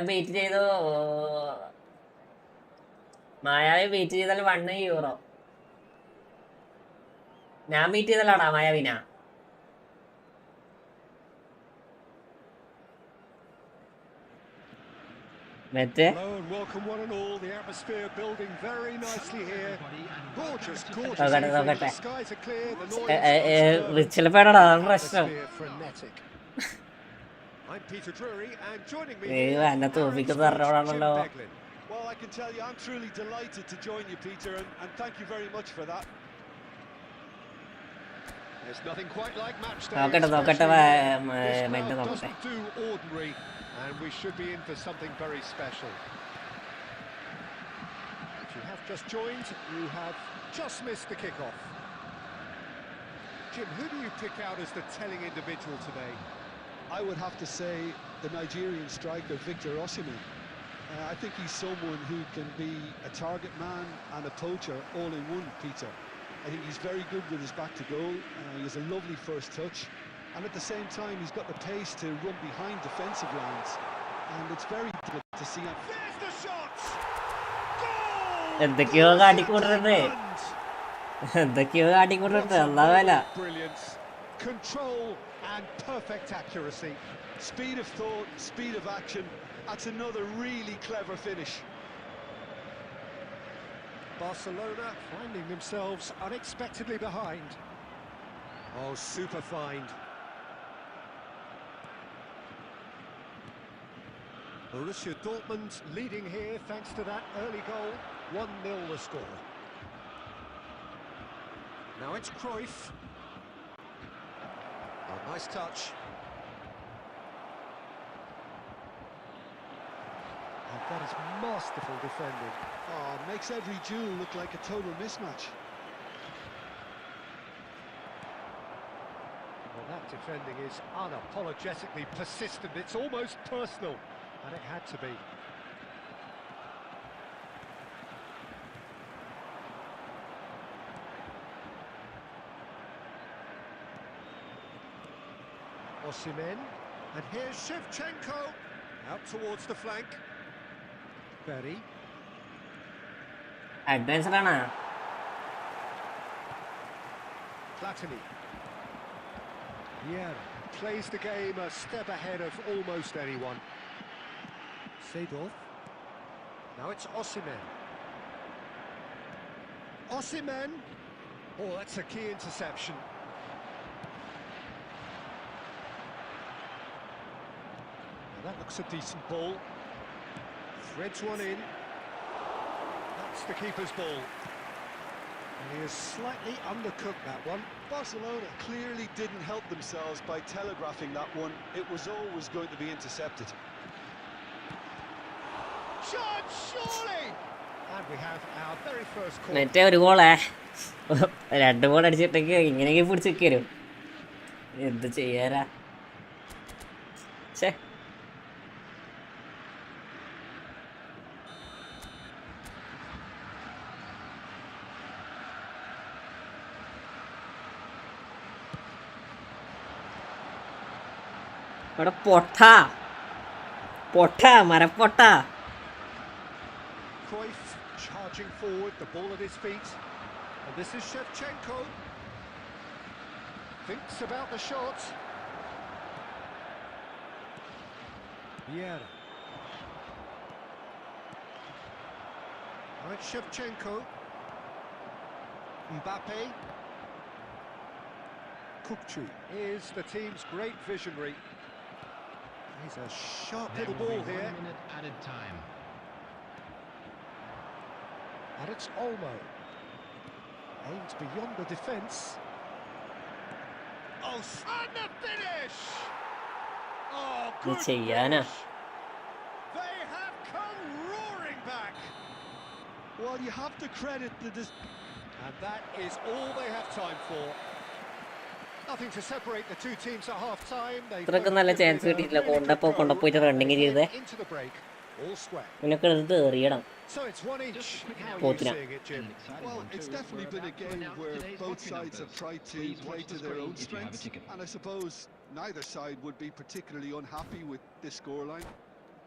വെയിറ്റ് ചെയ്തു. മായാവി വെയിറ്റ് ചെയ്താൽ €1. ഞാൻ വെയിറ്റ് ചെയ്തല്ലാടാ മായാവിനാ. മറ്റേ Hello and welcome one and all. The atmosphere building very nicely here. Gorgeous, gorgeous നോക്കട്ടെ evening. നോക്കട്ടെ The skies are clear, the noise വിച്ചിലപ്പേടാ അതാണ് പ്രശ്നം. atmosphere frenetic. I'm Peter Drury and joining me ഏയ് here, എന്നെ Aaron തോപ്പിക്കുന്ന Coach Jim പറഞ്ഞോളാണല്ലോ. Beglin. Well, I can tell you, I'm truly delighted to join you, Peter, and thank you very much for that. There's nothing quite like match day. നോക്കട്ടെ നോക്കട്ടെ This മെന്റ് crowd നോക്കട്ടെ. doesn't do ordinary, and we should be in for something very special. If you have just joined, you have just missed the kickoff. Jim, who do you pick out as the telling individual today? I would have to say the Nigerian striker Victor Osimhen. I think he's someone who can be a target man and a poacher all in one, Peter. I think he's very good with his back to goal. He has a lovely first touch, and at the same time he's got the pace to run behind defensive lines, and it's very good to see him. There's the shot! Goal! എന്തൊക്കെയോ കാട്ടിക്കൂട്ടുന്നുണ്ട്, എന്തൊക്കെയോ കാട്ടിക്കൂട്ടുന്നുണ്ട്. അല്ലാ വേല. Brilliance, control and perfect accuracy. Speed of thought, speed of action. That's another really clever finish. Barcelona finding themselves unexpectedly behind. Oh, super find. Borussia Dortmund leading here thanks to that early goal. 1-0 the score. Now it's Cruyff. Oh, nice touch. And that is masterful defending. Oh, makes every duel look like a total mismatch. Well, that defending is unapologetically persistent. It's almost personal, and it had to be. Osimhen, and here's Shevchenko, out towards the flank. Berry. Advanced ആണ്. Platini. Yeah, plays the game a step ahead of almost anyone. Seedorf. Now it's Osimhen. Osimhen. Oh, that's a key interception. Now that looks a decent ball. Threads one in. That's the keeper's ball. And he has slightly undercooked that one. Barcelona clearly didn't help themselves by telegraphing that one. It was always going to be intercepted. Shot, surely! And we have our very first corner. മറ്റേ ഒരു ഗോളേ, 2 goal അടിച്ചിട്ടേക്ക് ഇങ്ങനെയൊക്കെ പിടിച്ച് വരും. എന്ത് ചെയ്യാനാ? ഛേ, ഇവിടെ പൊട്ട പൊട്ട മരപ്പൊട്ട. Cruyff charging forward, the ball at his feet. And this is Shevchenko. Thinks about the shot. Vieira. Right, Shevchenko. Mbappe. Kukçu is the team's great visionary. He's a sharp There little will ball be here. 1 minute added time. And it's Olmo. Aims beyond the defence. Oh, and the finish! Oh, good ചെയ്യാനാ? finish. They have come roaring back. Well, you have to credit And that is all they have time for. Nothing to separate the two teams at half-time. ഇത്രയൊക്കെ നല്ല chance കിട്ടിയിട്ടില്ല. കൊണ്ടപ്പോയിട്ട് running ചെയ്തേ. Into the break. All square. പിന്നൊക്കെ എടുത്ത് എറിയണം. So it's one each. How are you Potina. seeing it, Jim? Well, it's definitely been a game where both sides have tried to play to their own strengths, and I suppose neither side would be particularly unhappy with this scoreline.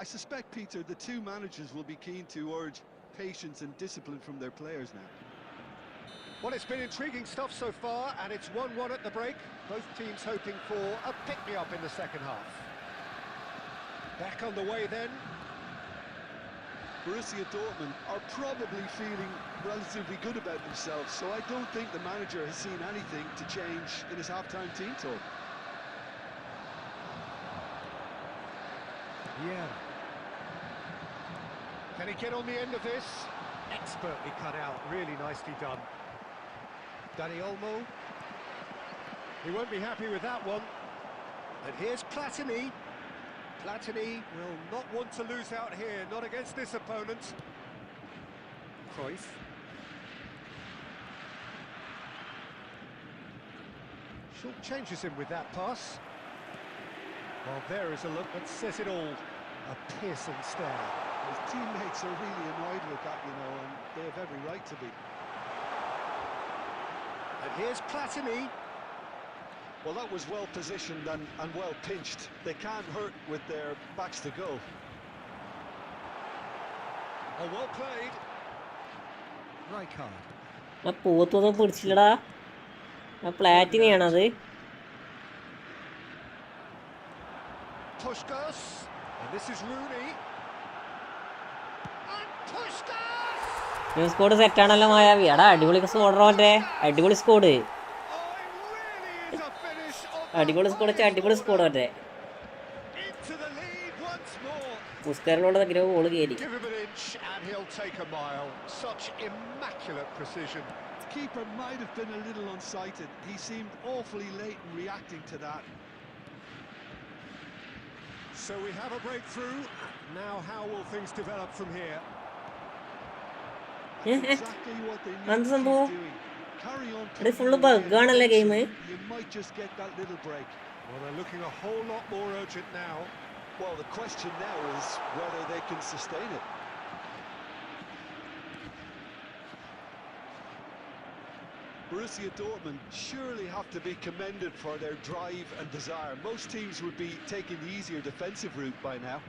I suspect, Peter, the two managers will be keen to urge patience and discipline from their players now. Well, it's been intriguing stuff so far, and it's 1-1 at the break. Both teams hoping for a pick-me-up in the second half. Back on the way then. Borussia Dortmund are probably feeling relatively good about themselves, so I don't think the manager has seen anything to change in his half-time team talk. Yeah. Can he get on the end of this? Expertly cut out, really nicely done. Dani Olmo. He won't be happy with that one. And here's Platini. Platini will not want to lose out here, not against this opponent. Cruyff. Short changes him with that pass. Well, there is a look that says it all. A piercing stare. His teammates are really annoyed with that, you know, and they have every right to be. And here's Platini. Well, that was well positioned and well pinched. They can't hurt with their backs to go. Oh, well played. Rijkaard. ആ പൂത്തൊന്നും പിടിച്ചില്ലടാ. ആ പ്ലാറ്റിനെയാണത്. Puskas. And this is Rooney. And Puskas! Squad സെറ്റാണല്ലോ മായാവി. എടാ അടിപൊളി സ്കോഡറോ മറ്റേ അടിപൊളി squad. Oh, it really is a finish of അടിപൊളി സ്കോഡ് വെച്ചാൽ അടിപൊളി സ്കോഡ് മറ്റേ into the lead once more. പുസ്കാരനോട് തങ്ങനെ ഗോള് കയറി. Give him an inch and he'll take a mile. Such immaculate precision. The keeper might have been a little unsighted. He seemed awfully late in reacting to that. So we have a breakthrough. Now how will things develop from here? Exactly what they need എന്ത് to സംഭവം? keep doing. Carry on. ഇത് full ബഗ്ഗാണല്ലേ game. You might just get that little break. Well, they're looking a whole lot more urgent now. Well, the question now is whether they can sustain it. Borussia Dortmund surely have to be commended for their drive and desire. Most teams would be taking the easier defensive route by now.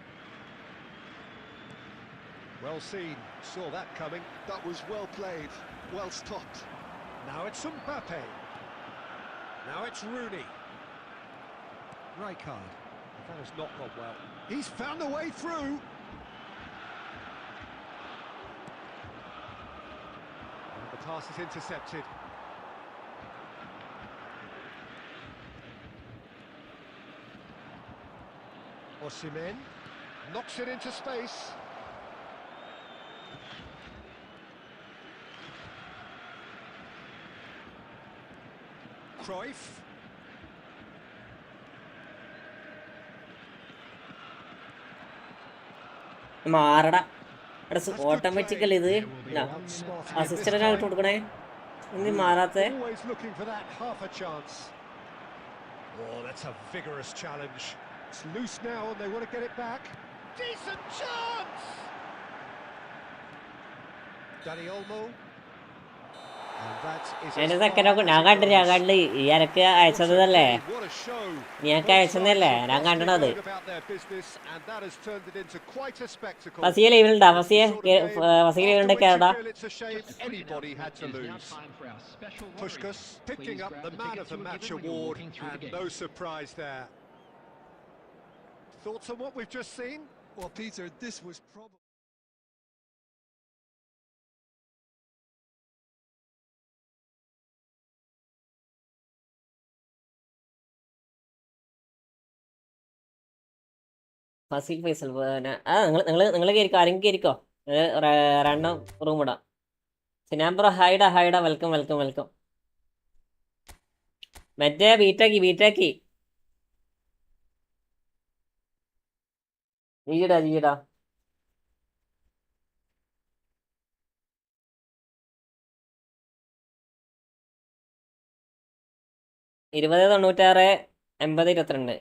Well seen. Saw that coming. That was well played, well stopped. Now it's Mbappe. Now it's Rooney. Rijkaard. That has not gone well. He's found a way through. And the pass is intercepted. Osimhen knocks it into space. Cruyff. മാറടാ. എടാ automatical ഇത് assistant ഇട്ട് കൊടുക്കണേ. എന്ത് മാറാത്തെ? Always looking for that half a chance. Oh, that's a vigorous challenge. It's loose now and they want to get it back. Decent chance! Dani Olmo. And that is എന്റെ സെക്കൻഡൊക്കെ ഞാൻ കണ്ട് ഈ അനക്ക് അയച്ചതല്ലേ, what a show. നീക്ക് അയച്ചതല്ലേ, ഞാൻ കണ്ടത്. About their business and that has turned it into quite a spectacle. Fasiya ലൈവിലുണ്ടാ? Fasiya ലൈവിലുണ്ട് Kerala. It's a shame anybody had to lose. Puskas picking up the man of the match award and no surprise there. Thoughts on what we've just seen? Well, Peter, this was probably... Faseel Faisal നിങ്ങൾ കയറിക്കോ, ആരെങ്കിലും കയറിക്കോ. രണ്ടാം room ഇടാം. ഞാൻ bro ഹൈഡ welcome welcome welcome. മറ്റേ ബീറ്റാക്കി ജീടാ 2096 80 22.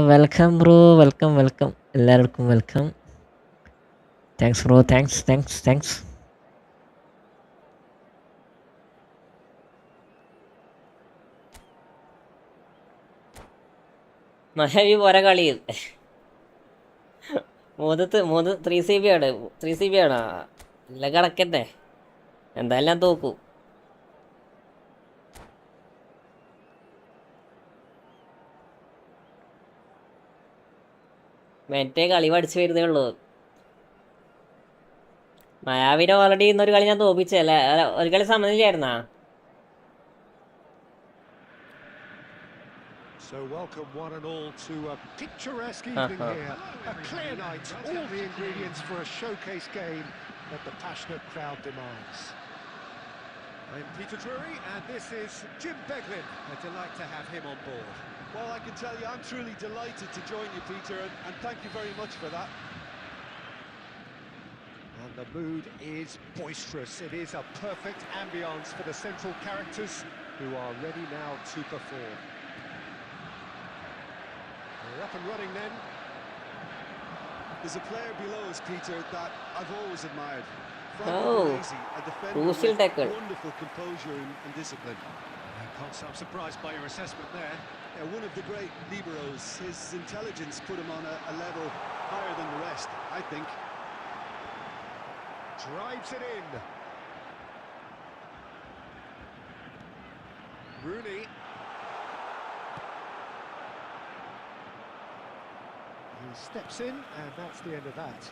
വെൽക്കം ബ്രോ, വെൽക്കം എല്ലാവർക്കും വെൽക്കം. Thanks bro, thanks. മഹാവി പോരാ കളിയിൽ 3 CB ആണ് 3 CB ആണ് എല്ലാം കണക്കന്നെ എന്തായാലും ഞാൻ തോക്കും മറ്റേ കളി പഠിച്ചു വരുന്നേ ഉള്ളൂ മയാവിനെ ഓൾറെഡി ഇന്നൊരു കളി ഞാൻ തോപ്പിച്ചല്ലേ ഒരു കളി സമനിലായിരുന്നാ So welcome one and all to a picturesque evening here. A clear night, all the ingredients for a showcase game that the passionate crowd demands. I'm Peter Drury and this is Jim Beglin. A delight to have him on board. Well, I can tell you, I'm truly delighted to join you, Peter, and thank you very much for that. And the mood is boisterous. It is a perfect ambience for the central characters who are ready now to perform. We're up and running then. There's a player below us, Peter, that I've always admired. Oh, a defender crucial with tackle. wonderful composure and discipline. I can't say I'm surprised by your assessment there. Yeah, one of the great liberos. His intelligence put him on a level higher than the rest, I think. Drives it in. Rooney. He steps in, and that's the end of that.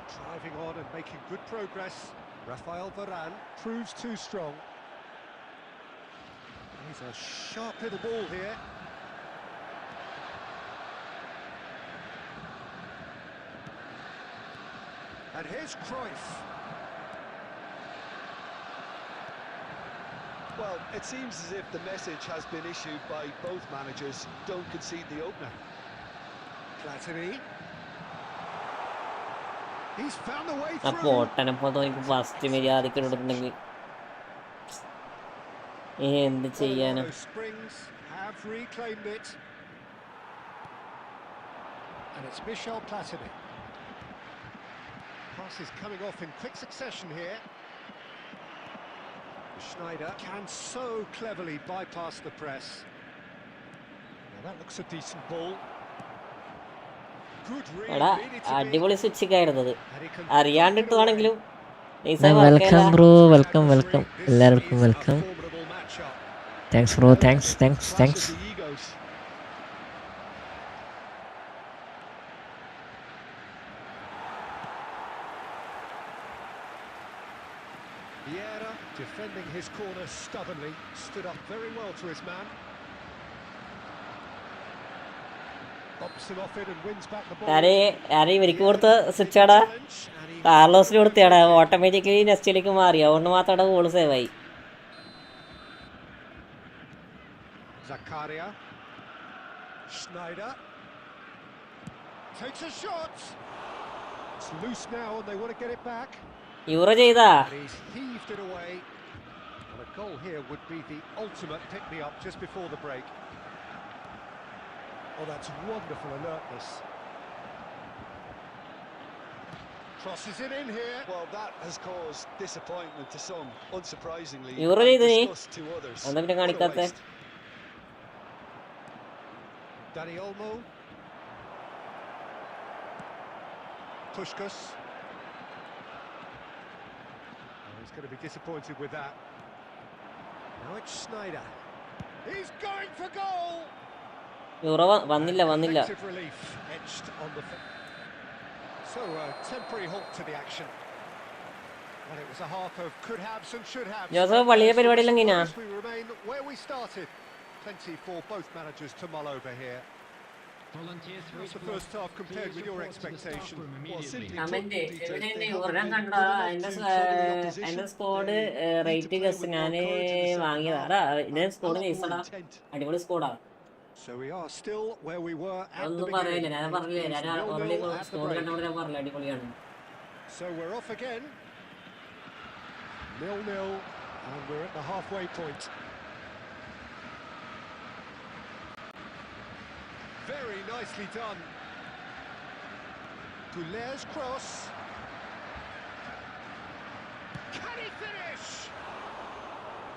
Driving on and making good progress. Rafael Varane proves too strong. He's a sharp little ball here. And here's Cruyff. Well, it seems as if the message has been issued by both managers. Don't concede the opener. Platini. He's found the way ആ through. പൊട്ടനെപ്പോ എനിക്ക് first മര്യാദക്ക് ഇടുന്നുണ്ടെങ്കിൽ എന്ത് ചെയ്യാനാ Colorado Springs have reclaimed it. And it's Michel Platini. Pass is coming off in quick succession here. Schneider can so cleverly bypass the press. Now that looks a decent ball. Good read, എടാ needed to be. അടിപൊളി സ്വിച്ചിക്കായിരുന്നത് And he can അറിയാണ്ടിട്ടുവാണെങ്കിലും welcome bro welcome എല്ലാവർക്കും welcome formidable matchup. Thanks bro thanks Clash of the egos. Vieira defending his corner stubbornly, stood up very well to his man. Bumps him off it and wins back the ball. ആരെ ഇവർക്ക് കൊടുത്ത സ്വിച്ചാടാ Challenge, and he കാർലോസിന് കൊടുത്തയാടാ automatically നെക്സ്റ്റിലേക്ക് മാറി അതുകൊണ്ട് മാത്രം goal സേവായി Zakaria. Schneider. Takes a shot. It's loose now and they want to get it back. Euro ചെയ്താ And he's heaved it away. And a goal here would be the ultimate pick-me-up just before the break. Oh, that's wonderful alertness. Crosses it in here. Well, that has caused disappointment to some, unsurprisingly. Euro and ചെയ്തു നീ disgust to others. എന്താ പിന്നെ What a കാണിക്കാത്ത waste. Dani Olmo. Puskás. Oh, he's going to be disappointed with that. Now it's Schneider. He's going for goal. Euro വന്നില്ല Effective relief etched on the. So a temporary halt to the action. And it was a half of could haves and should haves. Joseph പള്ളിയിലെ പരിപാടിയെല്ലാം എങ്ങനെയാ We remain where we started. Plenty for both managers to mull over here. Volunteers for How's the each first block. half compared Please with your report to the staff expectation? room Well, immediately. simply comment put, Peter, എവിടെ they euro haven't been കണ്ട good enough to trouble the opposition. എന്റെ squad They need to rate play guess with ഞാൻ more courage in the second വാങ്ങിയതാ half. അതാ ഇതിന്റെ A squad lot നൈസടാ more intent. അടിപൊളി Skoda So we are still where we were at the ഒന്നും beginning. പറയില്ല ഞാൻ It പറഞ്ഞില്ലേ is ഞാൻ 0-0 already at the squad break. കണ്ടപ്പോൾ ഞാൻ പറഞ്ഞില്ല അടിപൊളിയാണ് So we're off again. 0-0 and we're at the halfway point. Very nicely done. Goulet's cross. Can he finish?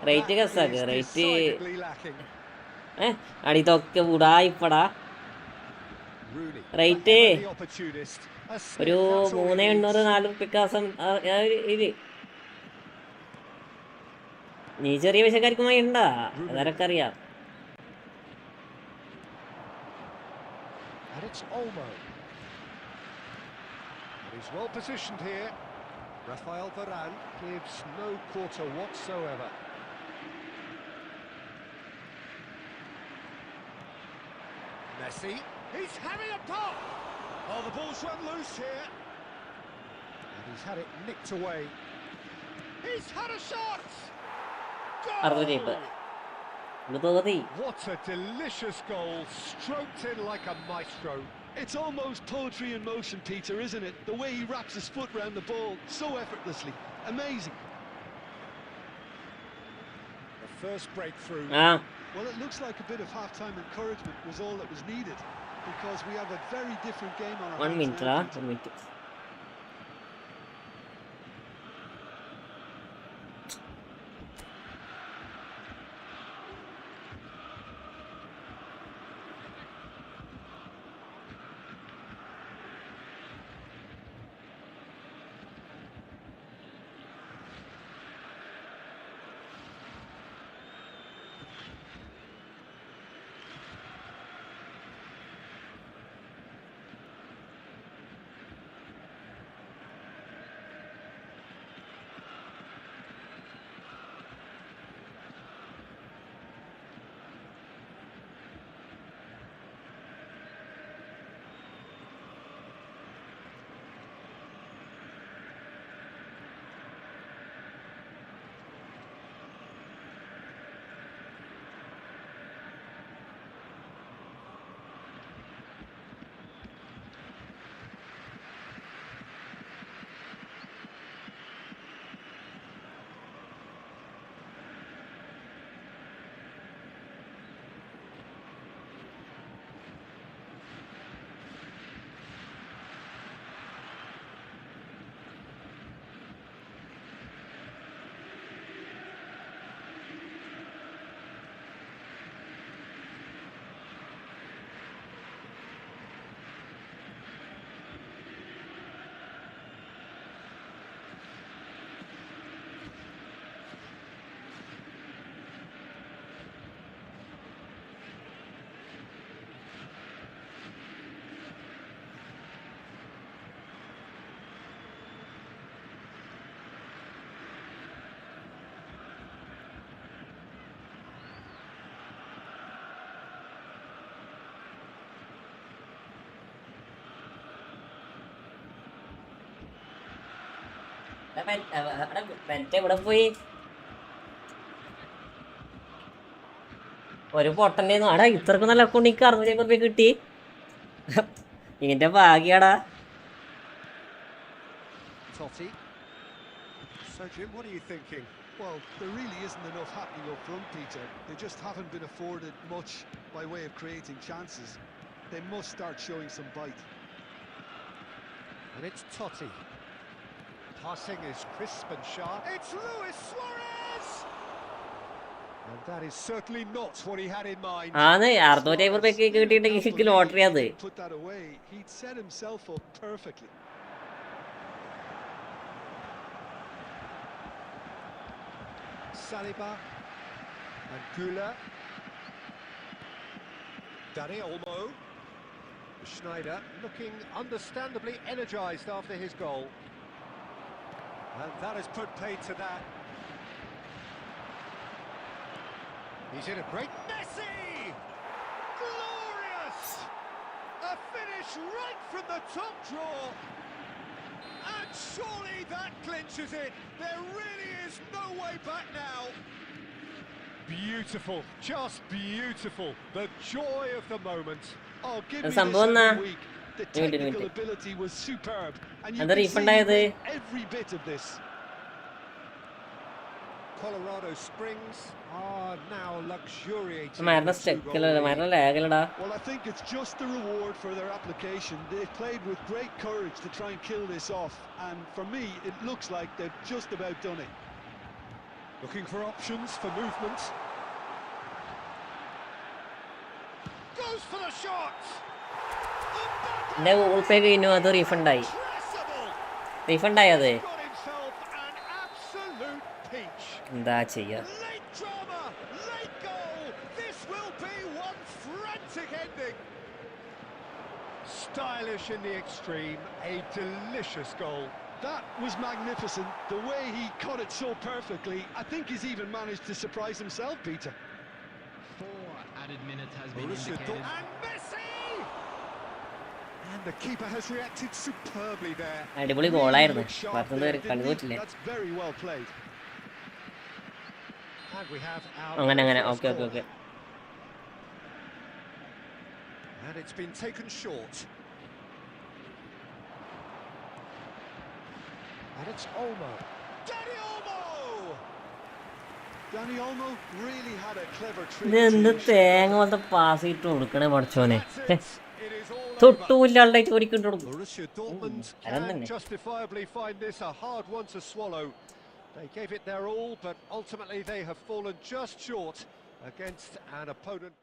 Rate That Kazakh is rate decidedly lacking. അടിതൊക്കെ വിടായിപ്പടാ. Rooney, Rate. forever the opportunist. A ഒരു sniff, that's all he 300 needs. 4 ഉറുപ്പിക്കാസം ഇത് നീ ചെറിയ പൈസക്കാർക്കുമായി ഉണ്ടാ അതൊക്കെ അറിയാം. And it's Olmo. And he's well positioned here. Rafael Varane gives no quarter whatsoever. Messi, he's having a pop! Oh, the ball's run loose here. And he's had it nicked away. He's had a shot! അറുപത് What a delicious goal, stroked in like a maestro. It's almost poetry in motion, Peter, isn't it? The way he wraps his foot round the ball so effortlessly. Amazing. The first breakthrough. Well, it looks like a bit of half-time encouragement was all that was needed, because we have a very different game on our 1 hands minute now, one Peter. minute. ഇവിടെ പോയി ഒരു പൊട്ടൻ്റെന്ന് ആടാ ഇത്രക്ക് നല്ല അക്കൗണ്ടിക്ക് 600 രൂപ കിട്ടി. ഇതിന്റെ ഭാഗ്യാടാ. Totti. So Jim, what are you thinking? Well, there really isn't enough happening up front, Peter. They just haven't been afforded much by way of creating chances. They must start showing some bite. And it's Totti. Passing is crisp and sharp. It's Luis Suarez! And that is certainly not what he had in mind. ആന്ന് 600 രൂപയ്ക്ക് കിട്ടിയിട്ട് lottery അത്. Put that away. He'd set himself up perfectly. Saliba and Güler. Dani Olmo. Schneider looking understandably energised after his goal. And that has put paid to that. He's in a great... Messi! Glorious! A finish right from the top draw. And surely that clinches it. There really is no way back now. Beautiful, just beautiful. The joy of the moment. Oh, give me this സംഭവം every week. The technical ability was superb. And you എന്താ can refund see ആയത്? every bit of this. Colorado Springs are now luxuriating. മരണ with 2-goal സ്റ്റെക്കിലല്ല, lead. മരണ ലാഗിലടാ. Well, I think it's just the reward for their application. They've played with great courage to try and kill this off, and for me, it looks like they've just about done it. Looking for options for movement. Goes for the shot. എൻ്റെ Google പേ കഴിഞ്ഞു, അത് റീഫണ്ടായി. Impressible. റീഫണ്ടായി അത്. Got himself an absolute peach. എന്താ ചെയ്യാ? Late drama, late goal. This will be one frantic ending. Stylish in the extreme, a delicious goal. That was magnificent. The way he cut it so perfectly, I think he's even managed to surprise himself, Peter. 4 added minutes has been Borussia indicated. And Messi! And the keeper has reacted superbly there. അടിപൊളി ഗോളായിരുന്നു. പത്തുനിന്ന് കളി തോറ്റില്ലേ? That's very well played. And we have our അങ്ങനെ first okay. goal. And it's been taken short. And it's Olmo. Danny Olmo! Danny Olmo really had a clever trick. ഇത് എന്ത് to തേങ്ങ പോലത്തെ pass ഇട്ട് കൊടുക്കണേ പഠിച്ചോനെ. That's it. It is all over. തൊട്ടൂല്ലാളുടെ ചോദിക്കിട്ട് കൊടുക്കും. Borussia Dortmund അരം can തന്നെ. justifiably find this a hard one to swallow. They gave it their all, but ultimately they have fallen just short against an opponent.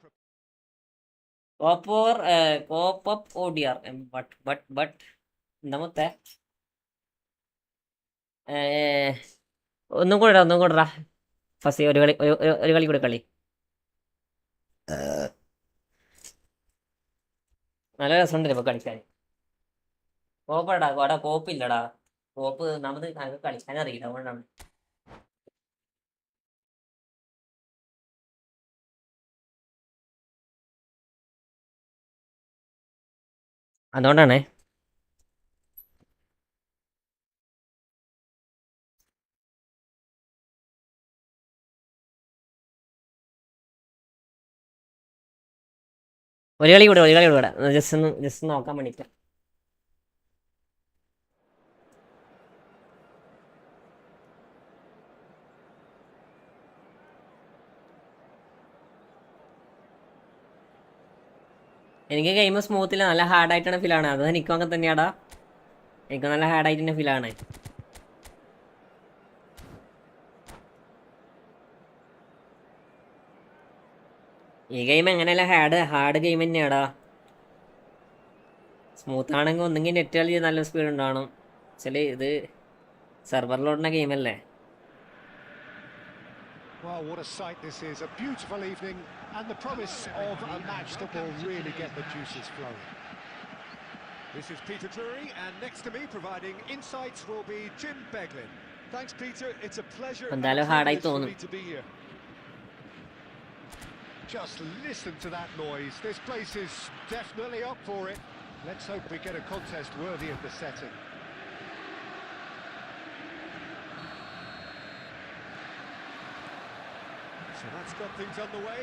Cope up ODR but എന്താ ഒന്നും കൂടെടാ first ഒരു കളി കൂടെ കളി. നല്ല രസമുണ്ടല്ലോ ഇപ്പൊ കളിക്കാൻ. കോപ്പടാ കോപ്പില്ലടാ. കോപ്പ് നമുക്ക് കളിക്കാൻ അറിയില്ല, അതുകൊണ്ടാണ്. അതുകൊണ്ടാണേ. ഒരു കളി കൂടെ ജസ്റ്റ് ഒന്ന് നോക്കാൻ വേണ്ടിയിട്ട്. എനിക്ക് ഗെയിം സ്മൂത്തില്ല, നല്ല ഹാർഡായിട്ടാണ് ഫീലാണ്. അത് എനിക്കും അങ്ങനെ തന്നെയാടാ. എനിക്ക് നല്ല ഹാർഡായിട്ട് തന്നെ ഫീലാണ്. ഈ ഗെയിം എങ്ങനെയല്ല ഹാർഡ് ഗെയിം തന്നെയാടാ. സ്മൂത്ത് ആണെങ്കിൽ ഒന്നെങ്കിൽ നെറ്റ് കളി നല്ല സ്പീഡ് ഉണ്ടാവണം. ഇത് സെർവറിലോടുന്ന ഗെയിമല്ലേ. Well, what a sight this is. A beautiful evening and the promise of a match that will really get the juices flowing. This is Peter Drury, and next to me providing insights will be Jim Beglin. Thanks, Peter. It's a pleasure and എന്തായാലും a ഹാർഡായി privilege for തോന്നും. me to be here. Just listen to that noise. This place is definitely up for it. Let's hope we get a contest worthy of the setting. So that's got things underway.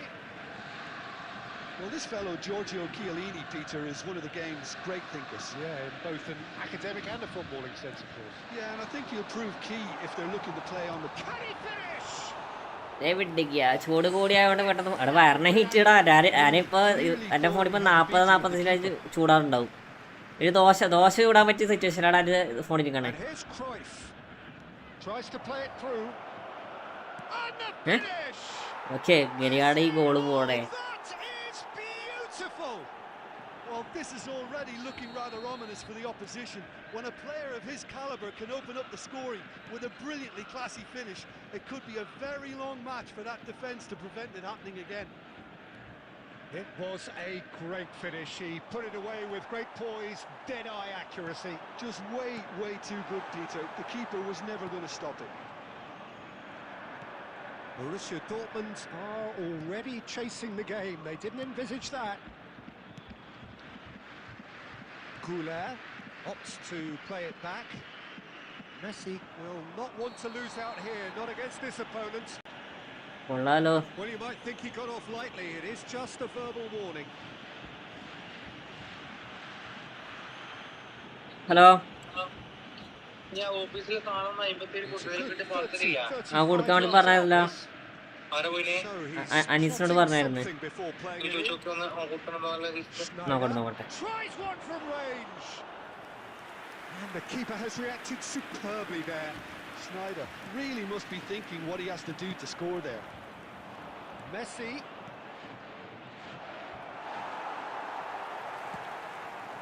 Well, this fellow Giorgio Chiellini, Peter, is one of the game's great thinkers. Yeah, in both an academic and a footballing sense, of course. Yeah, and I think he'll prove key if they're looking to play on the... Can he finish? വിട്ടിക്കുക ചൂട് കൂടിയായോണ്ട് പെട്ടെന്ന് അവിടെ വരണ ഹീറ്റിടാ. ഞാനിപ്പോ എന്റെ ഫോണിൽ ഇപ്പൊ 40-45 ചൂടാറുണ്ടാവും. ഒരു ദോശ ചൂടാൻ പറ്റിയ സിറ്റുവേഷനാണ് അത് ഫോണിൽ കാണാൻ. And here's Cruyff. Tries to play it through. And the finish! Okay ഗരിയാട് ഈ ഗോള് പോണേ. That is beautiful! Well, this is already looking rather ominous for the opposition. When a player of his calibre can open up the scoring with a brilliantly classy finish, it could be a very long match for that defence to prevent it happening again. It was a great finish. He put it away with great poise, dead-eye accuracy. Just way too good, Peter. The keeper was never going to stop it. Borussia Dortmund are already chasing the game. They didn't envisage that. Couler opts to play it back. Messi will not want to lose out here, not against this opponent. കൊള്ളാലോ. Well, you might think he got off lightly. It is just a verbal warning. Hello It's a good 30, ആ 35 കൊടുക്കാൻ വേണ്ടി yards out പറഞ്ഞായിരുന്നല്ലോ. this. So he's അനീസിനോട് plotting പറഞ്ഞായിരുന്നു. something before playing it in. നോക്കട്ടെ Schneider നോക്കട്ടെ. tries one from range. And the keeper has reacted superbly there. Schneider really must be thinking what he has to do to score there. Messi.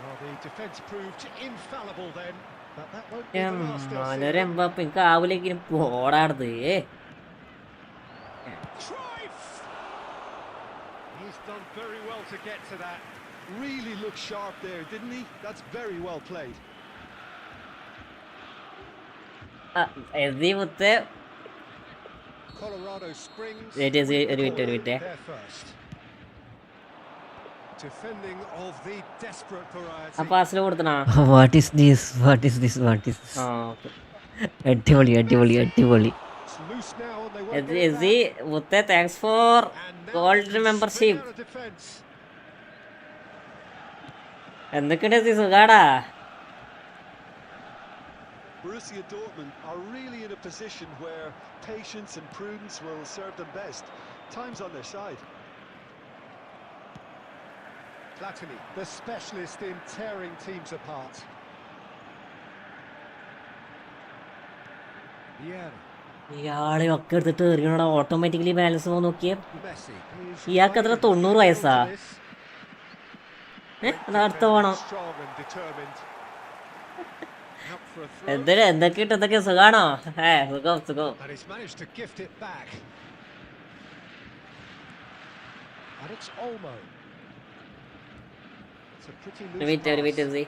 Well, the defence proved infallible then, but that won't be the last they'll see. വളരെ Mbappe എനിക്ക് ആവിലേക്ക് പോടാടുത്. Cruyff! He's done very well to get to that. Really looked sharp there, didn't he? That's very well played. എഴുതി മുത്ത്. Colorado Springs. ഒരു minute. There first. Defending of the desperate variety. ആ പാസിൽ കൊടുത്തണോ? What is this? What is this? What is this? ആ okay. അടിപൊളി അടിപൊളി അടിപൊളി. It's loose now and they won't get it എഴുതി back. മുത്ത് thanks for And now gold it's membership. straight out of defence. എന്തൊക്കെയുണ്ട് എഴുതി സുഖാടാ? Borussia Dortmund are really in a position where patience and prudence will serve them best. Time's on their side. Platini, the specialist in tearing teams apart. Vieira, ഇയാളെ ഒക്കെ എടുത്തിട്ട് എറിയണോടാ. Automatically balance പോകാൻ നോക്കിയേ. Messi. He's ഇയാൾക്ക് എത്ര 90 വയസ്സാ? into this. അത് അടുത്ത പോണം. Strong and determined. Out for a throw. എന്തൊക്കെ സുഖാണോ? സുഖം. And he's managed to gift it back. And it's Olmo. It's a pretty loose ഒരു pass. Minute.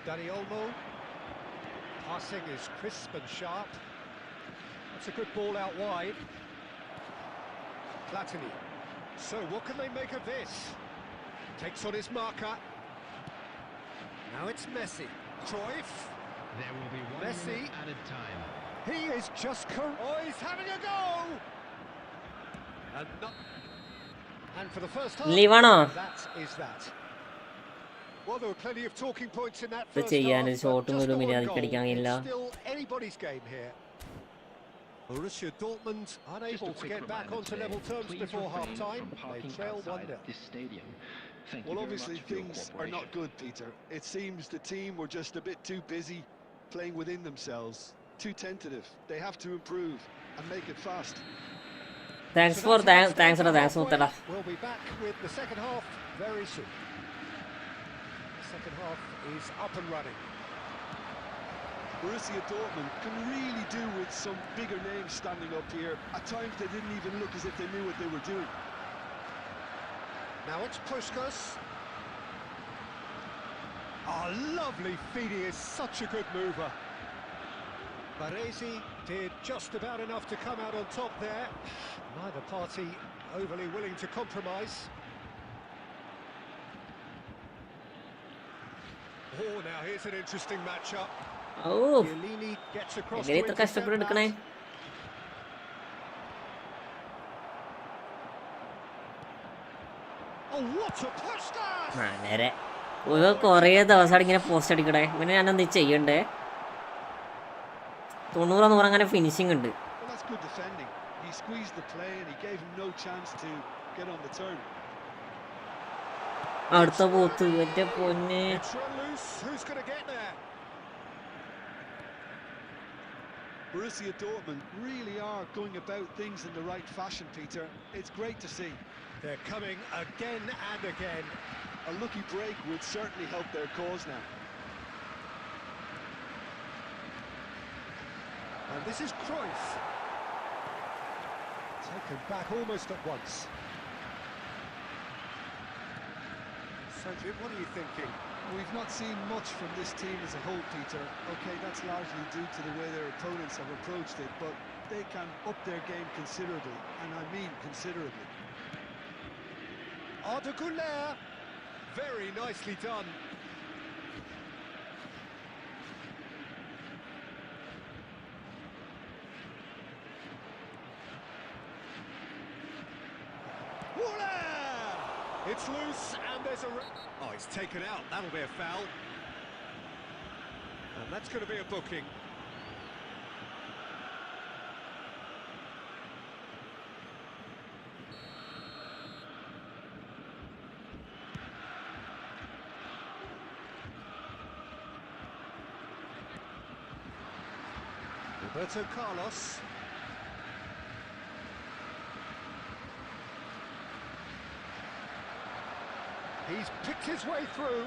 Danny Olmo. Passing is crisp and sharp. That's a good ball out wide. Platini. So what can they make of this? Takes on his marker. Now it's Messi. Cruyff. There will be 1 Messi. minute added time. He is just oh, he's having a go. And for the first time, ലീവാണോ? that is that. Well, there were plenty of talking points in that ഇത് first ചെയ്യാൻ half, ഷോട്ടും but just ഒരു the one minute goal. അടിക്കാൻ കഴിയില്ല. It's still anybody's game here. Borussia Dortmund unable to get back onto level terms before half-time. They trail 1-0. This stadium. Thank you Well, very obviously much for your things are not cooperation. good, Peter. It seems the team were just a bit too busy playing within themselves, too tentative. They have to improve and make it fast. Thanks So for that's how it's thanks gone മുത്തടാ. halfway. We'll be back with the second half very soon. The second half is up and running. Borussia Dortmund can really do with some bigger names standing up here. At times they didn't even look as if they knew what they were doing. Now it's Puskas. Oh, lovely feed. He is such a good mover. Baresi did just about enough to come out on top there. Neither party overly willing to compromise. Oh, now here's an interesting matchup. Oh Chiellini gets across എങ്ങനെ to ഇത്ര intercept കഷ്ടപ്പെട്ട് എടുക്കണേ? that. Oh, what a Puskas! നേരെ കുറേ ദിവസമാണ് ഇങ്ങനെ post അടിക്കണേ. പിന്നെ ഞാൻ എന്ത് ചെയ്യണ്ടേ? 90 അങ്ങനെ ഫിനിഷിംഗ് ഉണ്ട്. Well, that's good defending. He squeezed the play and he gave him no chance to get on the turn. അടുത്ത പോത്ത് എന്റെ പൊന്നെ. It's run loose. Who's going to get there? Borussia Dortmund really are going about things in the right fashion, Peter. It's great to see. They're coming again and again. A lucky break would certainly help their cause now. And this is Cruyff. Taken back almost at once. So, Jim, what are you thinking? We've not seen much from this team as a whole, Peter. OK, that's largely due to the way their opponents have approached it, but they can up their game considerably, and I mean considerably. Arda Güler. Very nicely done. Güler! It's loose, and there's a... Oh, it's taken out. That'll be a foul. And that's going to be a booking. Roberto Carlos. He's picked his way through.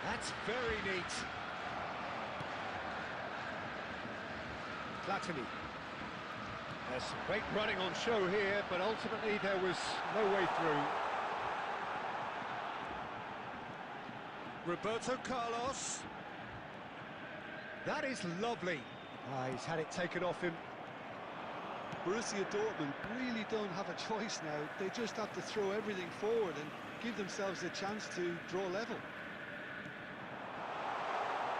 That's very neat. Platini. There's some great running on show here, but ultimately there was no way through. Roberto Carlos. That is lovely. He's had it taken off him. Borussia Dortmund really don't have a choice now. They just have to throw everything forward and give themselves a chance to draw level.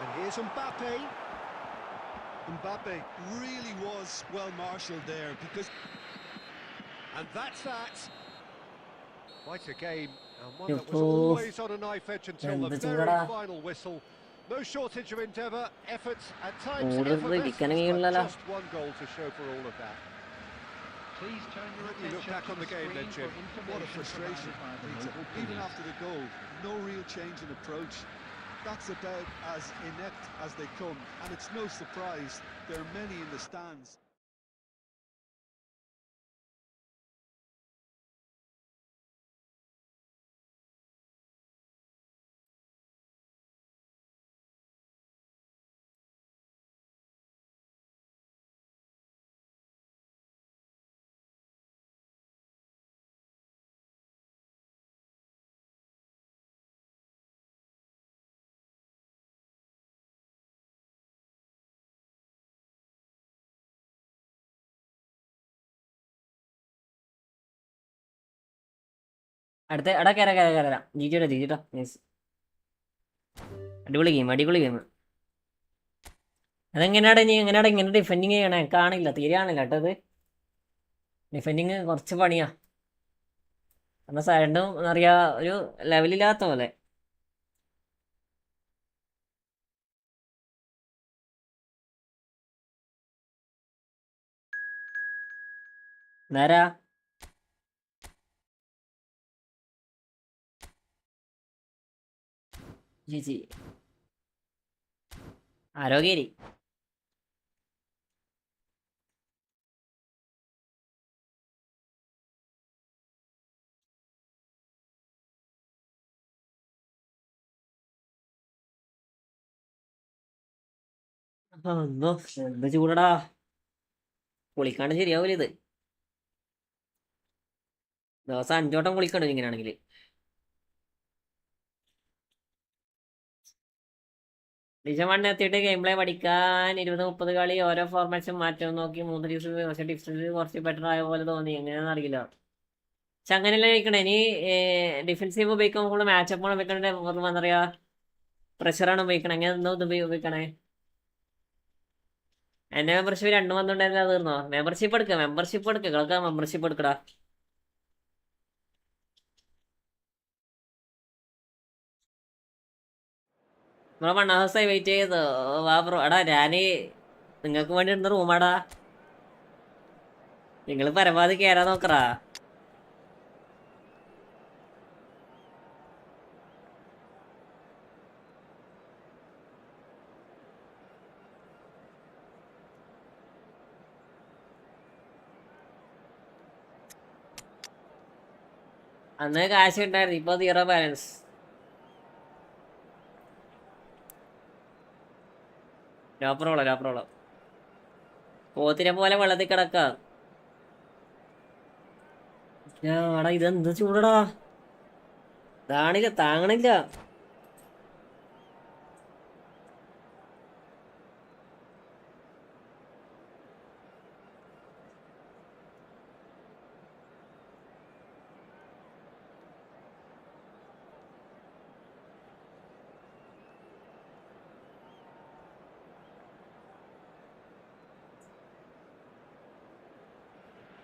And here's Mbappe. Mbappe really was well marshalled there because... And that's that. Quite a game, and one that was Yo, always on a knife edge until the എന്ത് very ചൂടാ. final whistle. No shortage of endeavour, effort, at times കൂടുതൽ effortless, ഇരിക്കണമെങ്കിലല്ലോ. but just one goal to show for all of that. Please turn your You look attention back to on the the game then, screen Jim. for What a information frustration, provided by the Peter. local Even police. after the goal, no real change in approach. That's about as inept as they come, and it's no surprise there are many in the stands. അടുത്ത എടാ കയറാം ജീജിട്ടോ yes അടിപൊളി game അതെങ്ങനെയാടാ ഇങ്ങനെ defending ചെയ്യണേ കാണില്ല തീരെ കാണില്ല കേട്ടോ അത് ഡിഫെൻഡിങ് കുറച്ച് പണിയാ കാരണം സൈഡും അറിയാ ഒരു ലെവലില്ലാത്ത പോലെ നേരാ ജിജി ആരോഗ്യരി എന്ത് ചൂടടാ കുളിക്കാണ്ട് ശരിയാവൂല ഇത് ദിവസം 5 വട്ടം കുളിക്കണ്ടോ ഇങ്ങനെയാണെങ്കിൽ ഡിവിഷൻ 1 എത്തിയിട്ട് ഗെയിം പ്ലേ പഠിക്കാൻ 20-30 കളി ഓരോ ഫോർമാറ്റ്സും മാറ്റം നോക്കി 3 ദിവസം പക്ഷേ ഡിഫൻസ് കുറച്ച് ബെറ്റർ ആയ പോലെ തോന്നി എങ്ങനെയാണെന്ന് അറിയില്ല പക്ഷെ അങ്ങനെയല്ല കഴിക്കണേ ഇനി ഡിഫൻസീവ് ഉപയോഗിക്കുമ്പോൾ മാച്ചപ്പ് ഉപയോഗിക്കണേ എന്താ പറയാ പ്രഷറാണ് ഉപയോഗിക്കണേ അങ്ങനെ എന്തോ ഇത് ഉപയോഗിക്കണേ എന്റെ മെമ്പർഷിപ്പ് 2 വന്നിട്ടുണ്ടായിരുന്നു അത് തീർന്നോ മെമ്പർഷിപ്പ് എടുക്കുക കളക്ക മെമ്പർഷിപ്പ് എടുക്കടാ നമ്മളെ മണ്ണാഹസായി വെയിറ്റ് ചെയ്ത് വാ ബ്രോ എടാ ഞാന് നിങ്ങൾക്ക് വേണ്ടി ഇരുന്ന റൂമാടാ നിങ്ങൾ പരമാവധി കയറാൻ നോക്കറാ അന്ന് കാശ് ഉണ്ടായിരുന്നു ഇപ്പൊ 0 ബാലൻസ് നോ പ്രോബ്ലം പോത്തിനെ പോലെ വെള്ളത്തിൽ കിടക്കാം ആടാ ഇതെന്ത് ചൂടടാ താങ്ങണില്ല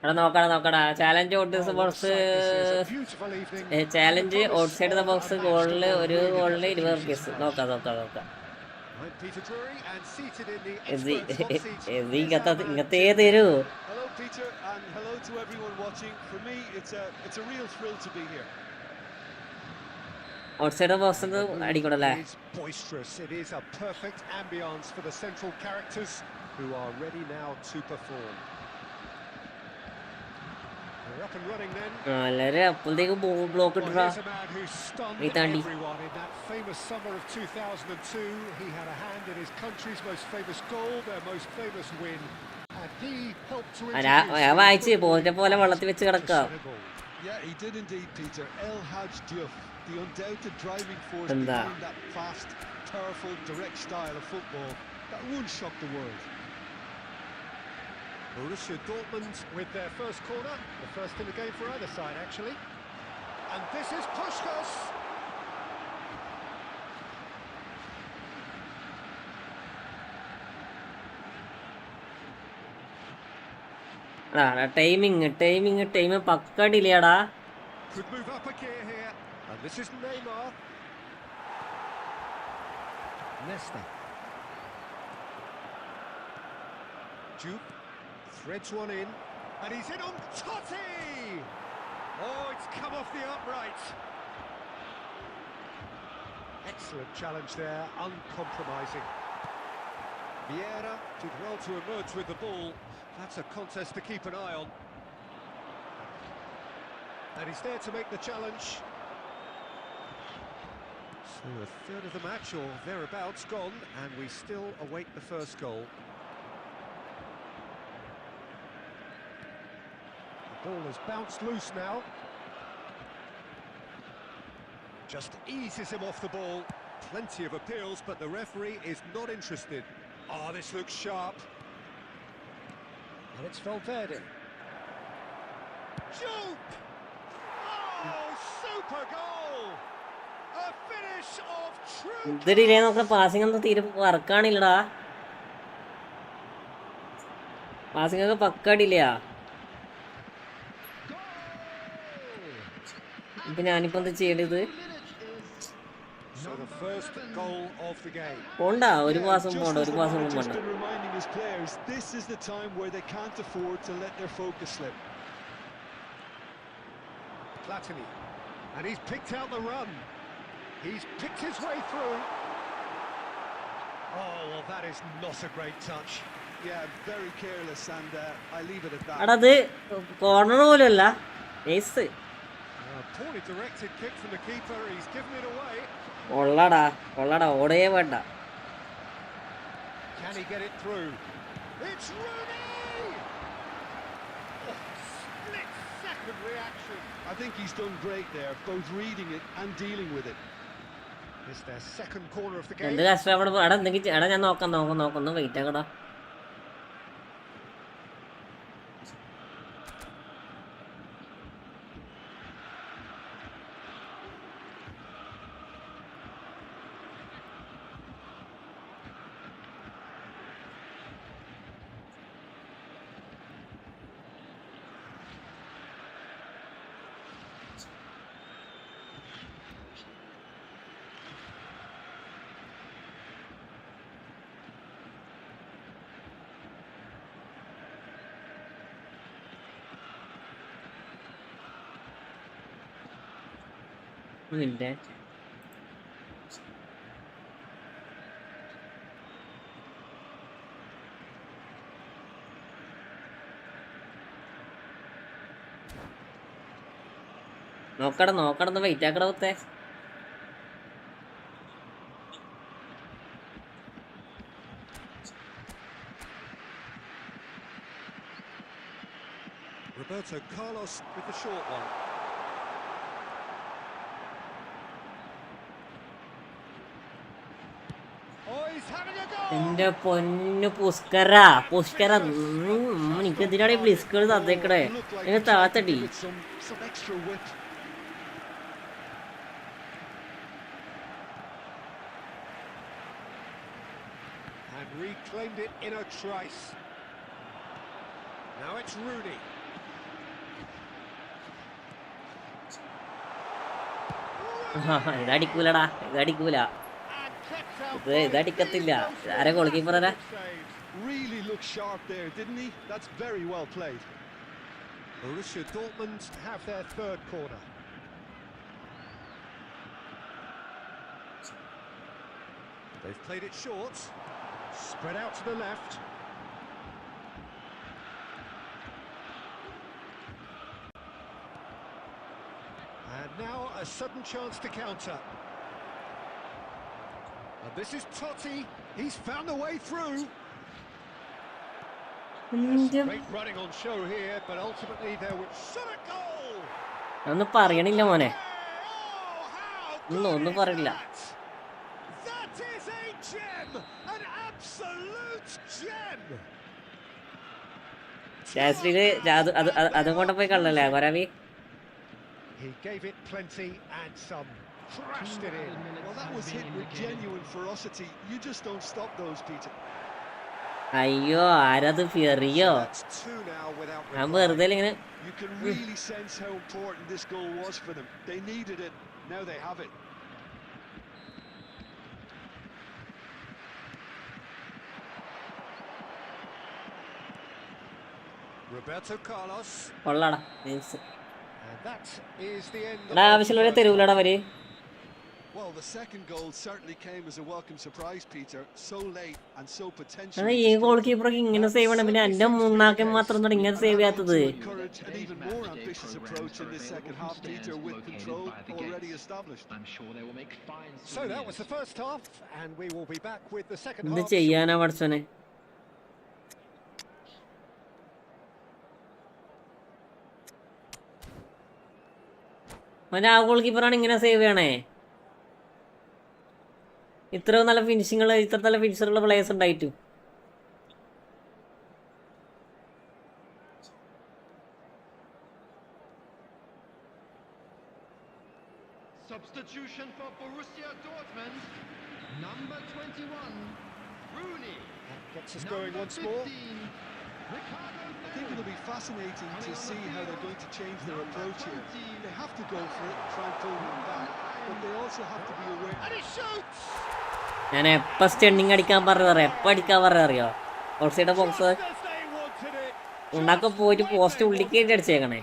എടാ നോക്കടാ challenge out Oh, what a box sight this is. A beautiful evening. And the challenge promise outside the of box a match ഗോളിൽ that will ഒരു really ഗോളിൽ have the 20 juices rupees. flowing. നോക്കാം. I'm Peter Drury and seated in the AC experts hot seat. ഇങ്ങനത്തെ തരൂ. Hello, Peter, and hello to everyone watching. For me, it's a real thrill to be here. Outside the box അടിക്കണല്ലേ? It is boisterous. It is a perfect ambience for the central characters who are ready now to perform. They're up and running then. വളരെ അപ്പോഴത്തേക്ക് block Well, ഇട്ടാ. here's a man who stunned Itandi. everyone in that famous summer of 2002. He had a hand in his country's most famous goal, their most famous win, and he helped to ഞാൻ വായിച്ച് പോലത്തെ പോലെ വെള്ളത്തിൽ വെച്ച് കിടക്കാം. Senegal. Yeah, he did indeed, Peter. El Hadj Diouf, the undoubted driving force Enda. behind that fast, powerful, direct style of football that won't shock the world. Borussia Dortmund with their first corner, the first in the game for either side actually. And this is Puskás. Timing പക്ക ഡിലേടാ. Could move up a gear here. And this is Neymar. Nesta. Jupe threads one in. And he's in on Totti! Oh, it's come off the upright. Excellent challenge there, uncompromising. Vieira did well to emerge with the ball. That's a contest to keep an eye on. And he's there to make the challenge. So a third of the match or thereabouts gone, and we still await the first goal. The ball has bounced loose now. Just eases him off the ball. Plenty of appeals, but the referee is not interested. Oh, this looks sharp. And it's Valverde. Jupe! Oh, super goal! A finish of true ഇത് delay നോക്കാം. Passing ഒന്നും തീരെ വർക്കാണില്ലടാ. Passing ഒക്കെ പക്ക ഡിലെയാ. ഇപ്പൊ ഞാനിപ്പോ എന്താ ചെയ്യേണ്ടത്? So the first goal of the game. പോണ്ട, ഒരു പാസം Just പോണ്ട, as ഒരു the പാസം manager's പോണ്ട. been reminding his players, this is the time where they can't afford to let their focus slip. Platini. And he's picked out the run. He's picked his way through. Oh, well, that is not a great touch. Yeah, very careless, and I leave it at that. എടാ അത് corner പോലും അല്ല, ace. A poorly directed kick from the keeper. He's given it away. കൊള്ളടാ ഓടേ വേണ്ട. Can he get it through? It's Rooney! Oh, split-second reaction. I think he's done great there, both reading it and dealing with it. It's their second corner of the എന്ത് game. കഷ്ടപ്പെടാ. എടാ എന്തെങ്കിലും എടാ ഞാൻ നോക്കാം wait ആക്കടാ. ഒരു minute. നോക്കടന്ന് wait ആക്കട കുത്തേ. Roberto Carlos with the short one. Oh, he's having a goal! എന്റെ പൊന്നു പുഷ്കര എനിക്ക് എന്തിനാണ് ഈ ബ്ലിസ്കൾ തന്നേക്കണേ? Looked like എന്നെ he tried to താത്തടി. give it some extra whip. And reclaimed it in a trice. Now it's Rooney. ഇതടിക്കൂലടാ, ഇതടിക്കൂല, ഇതടിക്കത്തില്ല. ആരെ goal keeper ആരാ? Really looked sharp there, didn't he? That's very well played. Borussia Dortmund have their third corner. They've played it short, spread out to the left. And now a sudden chance to counter. And this is Totti. He's found a way through. Great running on show here, but ultimately there was shot a goal. ഒന്നും പറയണില്ല മോനെ, ഒന്നും പറയില്ല. That is a gem, an absolute gem. ശാസ്ത്രീയില് അതും കൊണ്ട് പോയി കള്ളല്ലേ കൊരാവി? He gave it plenty and some, crashed it in. Well, that was hit with genuine ferocity. You just don't stop those, Peter. അയ്യോ, ആരത് ഫിയറിയോ? That's two now without ഞാൻ reply. വെറുതെ ഇങ്ങനെ You can really sense how important this goal was for them. They needed it. Now they have it. Roberto Carlos. കൊള്ളാടാ മീൻസ്. And that is the end of എടാ ആവശ്യമുള്ള തെരുവിലടാ അവര്. Well, the second goal certainly came as a welcome surprise, Peter. So late and so എടാ potentially. ഈ goal കീപ്പറൊക്കെ ഇങ്ങനെ save ചെയ്യണം, പിന്നെ എന്റെ മൂന്നാക്കം മാത്രം എന്താണ് ഇങ്ങനെ സേവ് ചെയ്യാത്തത്? Encourage an even more ambitious approach in this second half, Peter, with control already established. I'm sure they will make fine. So that was the first half, and we will be back with the second എന്ത് half. ചെയ്യാനാ പഠിച്ചോനെ? ആ goal കീപ്പറാണ് ഇങ്ങനെ save ചെയ്യണേ? ഇത്ര നല്ല ഫിനിഷിങ്ങുള്ള, ഇത്ര നല്ല ഫിനിഷറുള്ള players ഉണ്ടായിട്ടു. Substitution for Borussia Dortmund. Number 21, Rooney. Gets us going once more. I think it'll be fascinating to see how they're going to change their approach here. They have to go for it and try and pull them back, but they also have to be aware. And he shoots! ഞാൻ എപ്പോൾ സ്റ്റെണ്ണിങ് അടിക്കാൻ പറഞ്ഞത്, എപ്പോൾ അടിക്കാൻ പറഞ്ഞത് അറിയോ? Out side box Just as they wanted it. ഉണ്ടാക്കി പോയിട്ട് പോസ്റ്റ് ഉള്ളിലേക്ക് അടിച്ചേക്കണേ.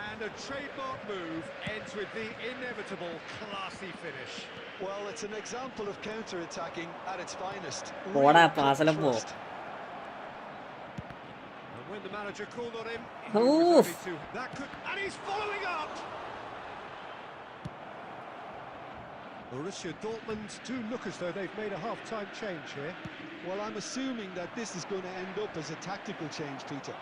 And a trademark move ends with the inevitable classy finish. Well, it's an example of counter-attacking at its finest. പോടാ Real പാസലം പോ. trust. And when the manager called on him, he Oof. was happy to. That could, and he's following up. Borussia Dortmund do look as though they've made a half-time change here. Well, I'm assuming that this is going to end up as a tactical change, Peter.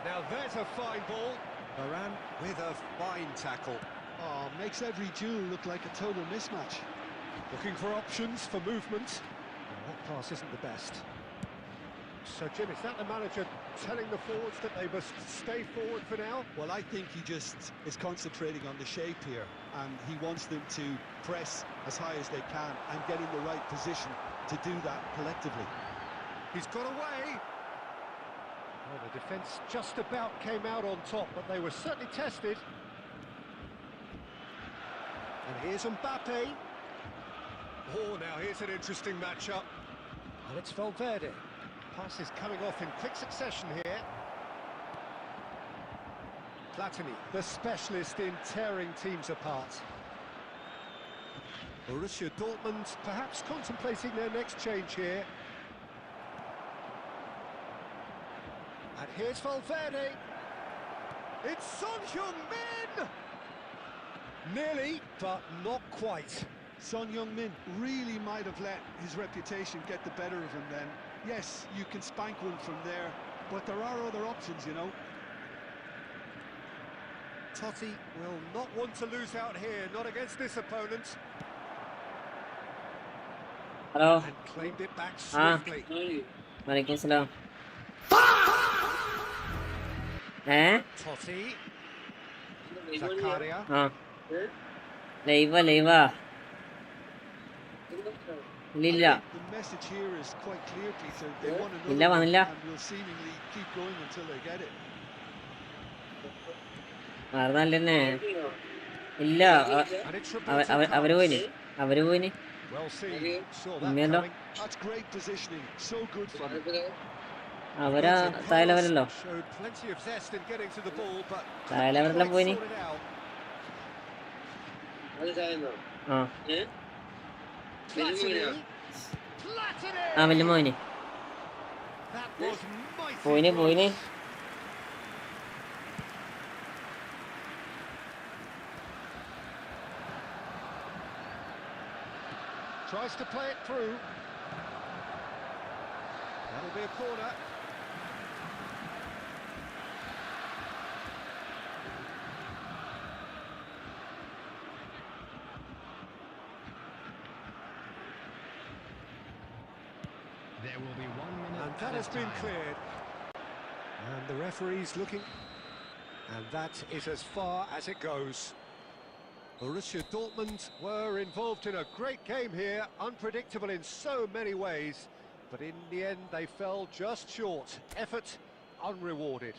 Now there's a fine ball. Varane with a fine tackle. Oh, makes every duel look like a total mismatch. Looking for options for movement. And that pass isn't the best. So, Jim, is that the manager telling the forwards that they must stay forward for now? Well, I think he just is concentrating on the shape here, and he wants them to press as high as they can and get in the right position to do that collectively. He's got away. Well, the defence just about came out on top, but they were certainly tested. And here's Mbappe. Oh, now here's an interesting matchup. And it's Valverde. Pass is coming off in quick succession here. Platini, the specialist in tearing teams apart. Borussia Dortmund perhaps contemplating their next change here. And here's Valverde. It's Son Heung-min! Nearly, but not quite. Son Heung-min really might have let his reputation get the better of him then. Yes, you can spank one from there, but there are other options, you know. Totti will not want to lose out here, not against this opponent. Hello, And claimed it back ആ swiftly. വലൈക്കും സലാം. Totti. Zakaria. ആ ലൈവാ ഇല്ല. The message here is quite clear, Peter. They want ഇല്ല, another one വന്നില്ല. and will seemingly keep going until they get it. അത് നല്ലന്നെ. ഇല്ല And it's reported അവര് pass. പോയിന് അവര് പോയിന് Well seen, saw that ഉമ്മയല്ലോ coming. That's great positioning, so good from him. അവരാ Brilliant താഴെ pass, ലെവലല്ലോ showed plenty of zest in getting to the ball, but താഴെ couldn't ലെവലെല്ലാം quite പോയിന് sort it out. ആ Platini. Platini! വലിയ പോയിന് That was mighty പോയിന് close. Tries to play it through. That'll be a corner. There will be 1 minute And that added has been time. cleared. And the referee's looking. And that is as far as it goes. Borussia Dortmund were involved in a great game here, unpredictable in so many ways. But in the end, they fell just short. Effort unrewarded.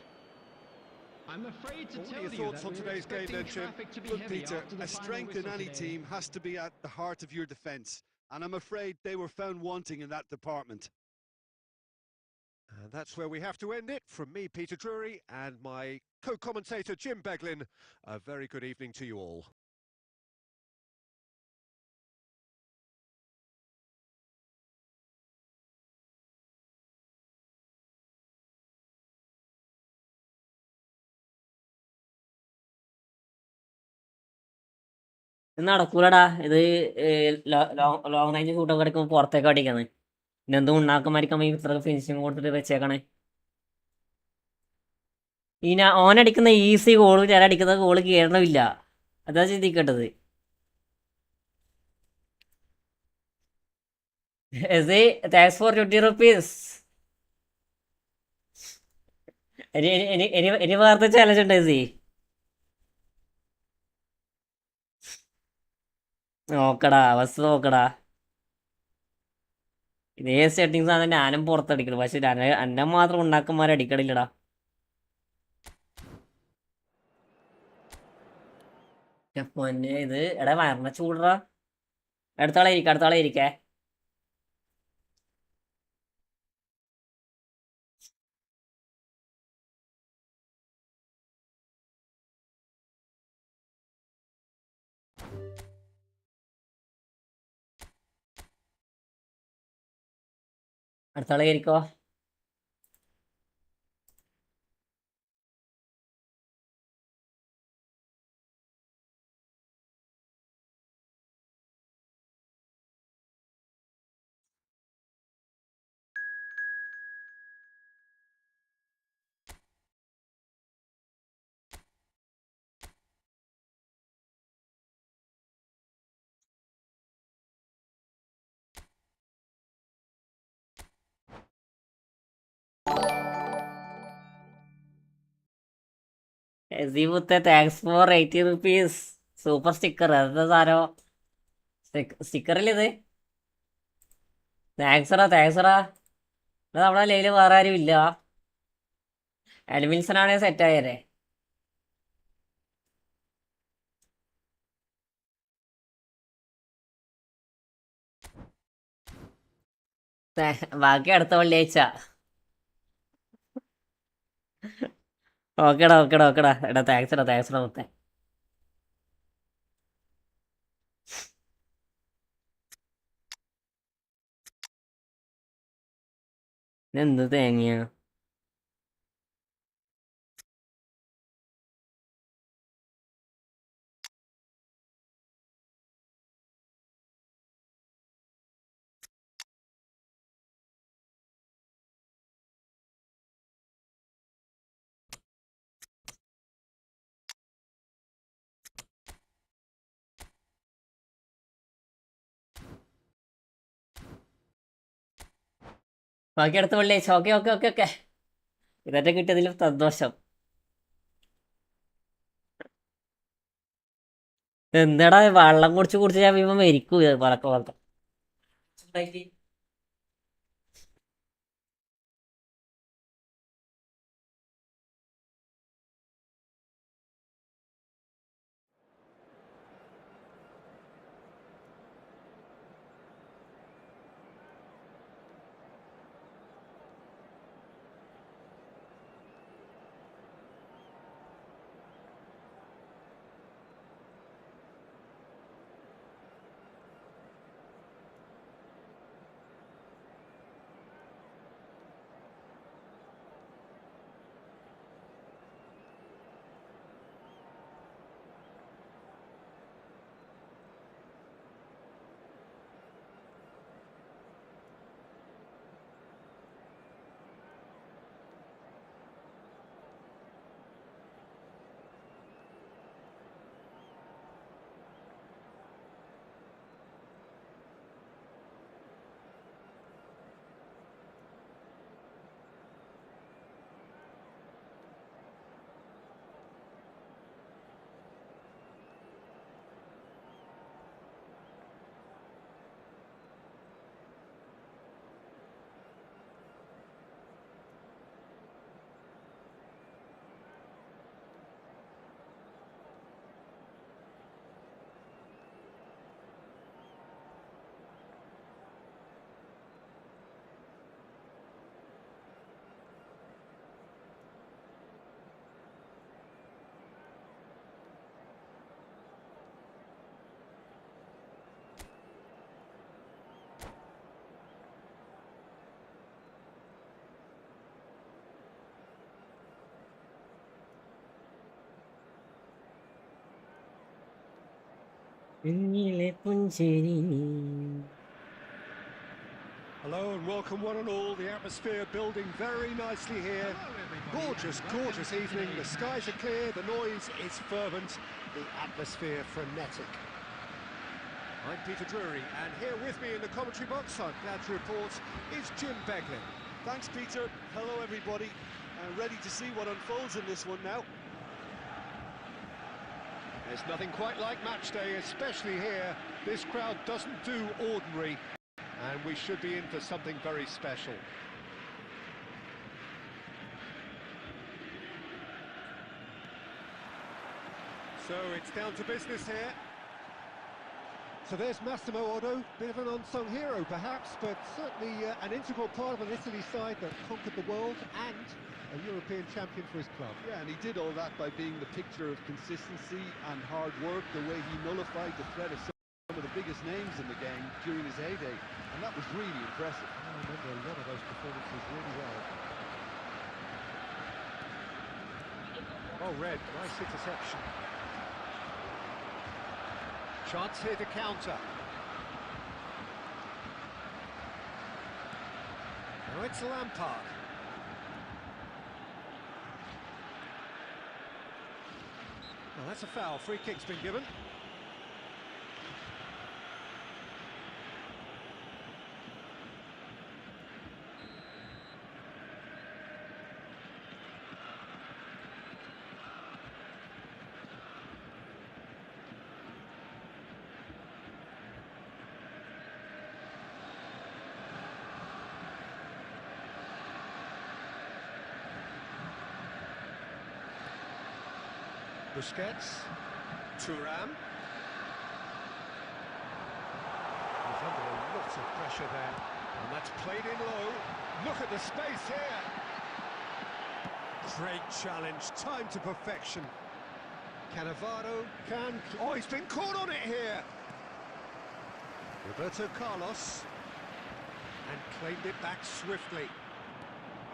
I'm afraid to What are tell your you thoughts that on we were today's game expecting then, Jim? traffic to be Look, heavy Peter, after the a final strength in whistle any today. team has to be at the heart of your defence, and I'm afraid they were found wanting in that department. And that's where we have to end it. From me, Peter Drury, and my co-commentator, Jim Beglin. A very good evening to you all. ഇത് നടക്കൂലടാ ഇത് long range ഷൂട്ടൊക്കെ അടിക്കുമ്പോൾ പുറത്തേക്ക് അടിക്കുന്നത് പിന്നെ എന്തും ഉണ്ടാക്കന്മാരിക്കുമ്പോൾ ഈ ഇത്ര finishing കൊടുത്തിട്ട് വെച്ചേക്കണേ ഈ ഓനടിക്കുന്ന ഈസി ഗോള് ഞാൻ അടിക്കുന്ന ഗോള് കയറണമില്ല അതാ ചിന്തിക്കേണ്ടത് താങ്ക്സ് ഫോർ 20 റുപ്പീസ് ഇനി വേറത്തെ ചാലഞ്ച് ഉണ്ട് എസി നോക്കടാ അവസ്ഥ നോക്കടാ ഇതേ സെറ്റിങ്സ് ആണ് ഞാനും പുറത്തടിക്കണം പക്ഷെ എന്നെ മാത്രം ഉണ്ടാക്കന്മാരെ അടിക്കണില്ലടാ പൊന്നെ ഇത് എടാ വരണ ചൂടറാ അടുത്താളെ ഇരിക്കേ അടുത്താളെ ഇരിക്കോ എസീമുത്തെ thanks for 80 rupees super sticker എന്താ സാരോ സ്റ്റിക്കറില്ല ഇത് താങ്ക്സറാ അത് നമ്മളെ ലൈനിൽ വേറെ ആരും ഇല്ല അഡ്മിൻസനാണെ സെറ്റായതേ ബാക്കി അടുത്ത വെള്ളിയാഴ്ച ഓക്കെടാ എടാ താങ്ക്സടാ മുത്തേ എന്ത് തേങ്ങയാ ബാക്കി അടുത്ത വെള്ളിയാഴ്ച ഓക്കെ ഇതൊക്കെ കിട്ടിയതിൽ സന്തോഷം എന്താടാ വെള്ളം കുടിച്ച് ഞാൻ ഇപ്പം മരിക്കൂ വളക്ക കുഞ്ഞിലെ പുഞ്ചിരി. Hello and welcome one and all. The atmosphere building very nicely here. Gorgeous, gorgeous evening. The skies are clear, the noise is fervent, the atmosphere frenetic. I'm Peter Drury, and here with me in the commentary box, I'm glad to report, is Jim Beglin. Thanks, Peter. Hello, everybody. Ready to see what unfolds in this one now. There's nothing quite like match day, especially here. This crowd doesn't do ordinary, and we should be in for something very special. So it's down to business here. So there's Massimo Otto, bit of an unsung hero perhaps, but certainly an integral part of an Italy side that conquered the world and a European champion for his club. Yeah, and he did all that by being the picture of consistency and hard work, the way he nullified the threat of some of the biggest names in the game during his heyday, and that was really impressive. I remember a lot of those performances really well. Oh, Red, nice interception. Chance here to counter. Now it's Lampard. Well, that's a foul. Free kick's been given. Busquets, Thuram. He's under a lot of pressure there, and that's played in low. Look at the space here. Great challenge, time to perfection. Cannavaro can... Oh, he's been caught on it here. Roberto Carlos. And claimed it back swiftly.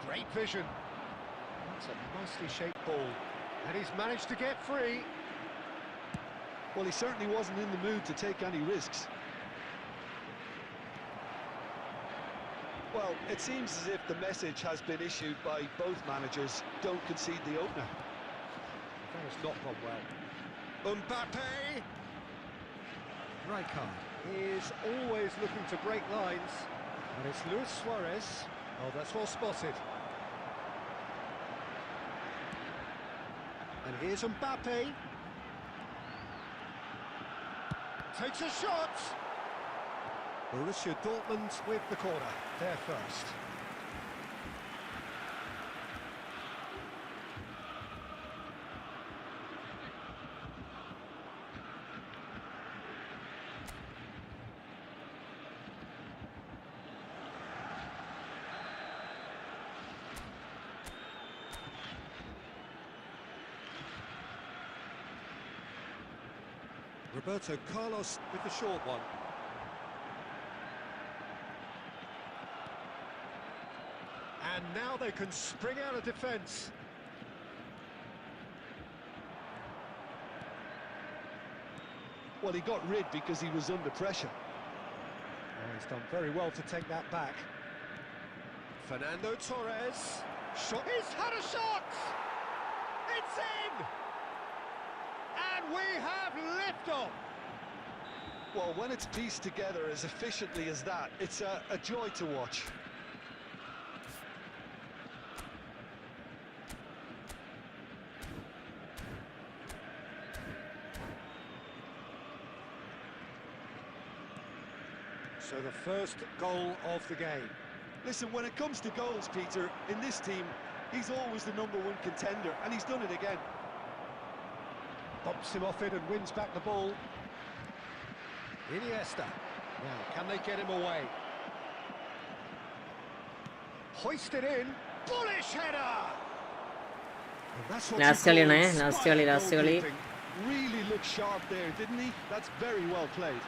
Great vision. That's a nicely shaped ball. And he's managed to get free. Well, he certainly wasn't in the mood to take any risks. Well, it seems as if the message has been issued by both managers: don't concede the opener. That has not gone well. Mbappe! Rijkaard is always looking to break lines. And it's Luis Suarez. Oh, that's well spotted. And here's Mbappe. Takes a shot. Borussia Dortmund with the corner. There first. Roberto Carlos with the short one. And now they can spring out of defence. Well, he got rid because he was under pressure. Oh, he's done very well to take that back. Fernando Torres. Shot. He's had a shot! It's in! And we have liftoff! Well, when it's pieced together as efficiently as that, it's a joy to watch. So the first goal of the game. Listen, when it comes to goals, Peter, in this team, he's always the #1 contender, and he's done it again. Bumps him off it and wins back the ball. Iniesta. Now, can they get him away? Hoisted in. Bullish header! And that's what Last you കളി call ആണ്, inspired last കളി. goalkeeping. Really looked sharp there, didn't he? That's very well played.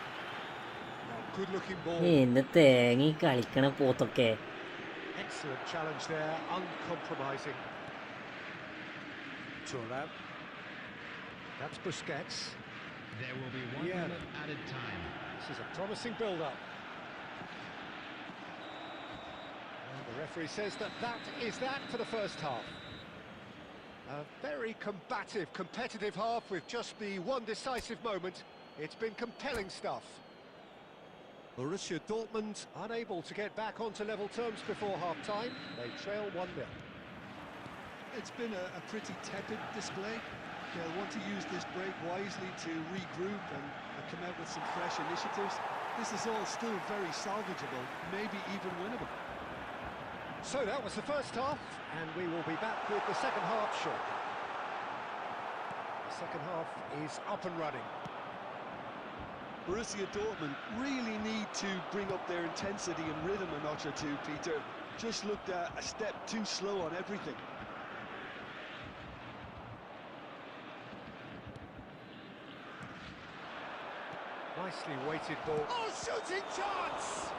Good looking ball. എന്ത് തേങ്ങി കളിക്കണ പോത്തൊക്കെ. Excellent challenge there, uncompromising. Thuram. That's Busquets. There will be 1 Yeah. minute added time. This is a promising build-up. Well, the referee says that is that for the first half. A very combative, competitive half with just the one decisive moment. It's been compelling stuff. Borussia Dortmund unable to get back onto level terms before half-time. They trail 1-0. It's been a pretty tepid display. They'll want to use this break wisely to regroup and come out with some fresh initiatives. This is all still very salvageable, maybe even winnable. So that was the first half, and we will be back with the second half shortly. The second half is up and running. Borussia Dortmund really need to bring up their intensity and rhythm a notch or two, Peter. Just looked a step too slow on everything. Nicely weighted ball. Oh, shooting chance!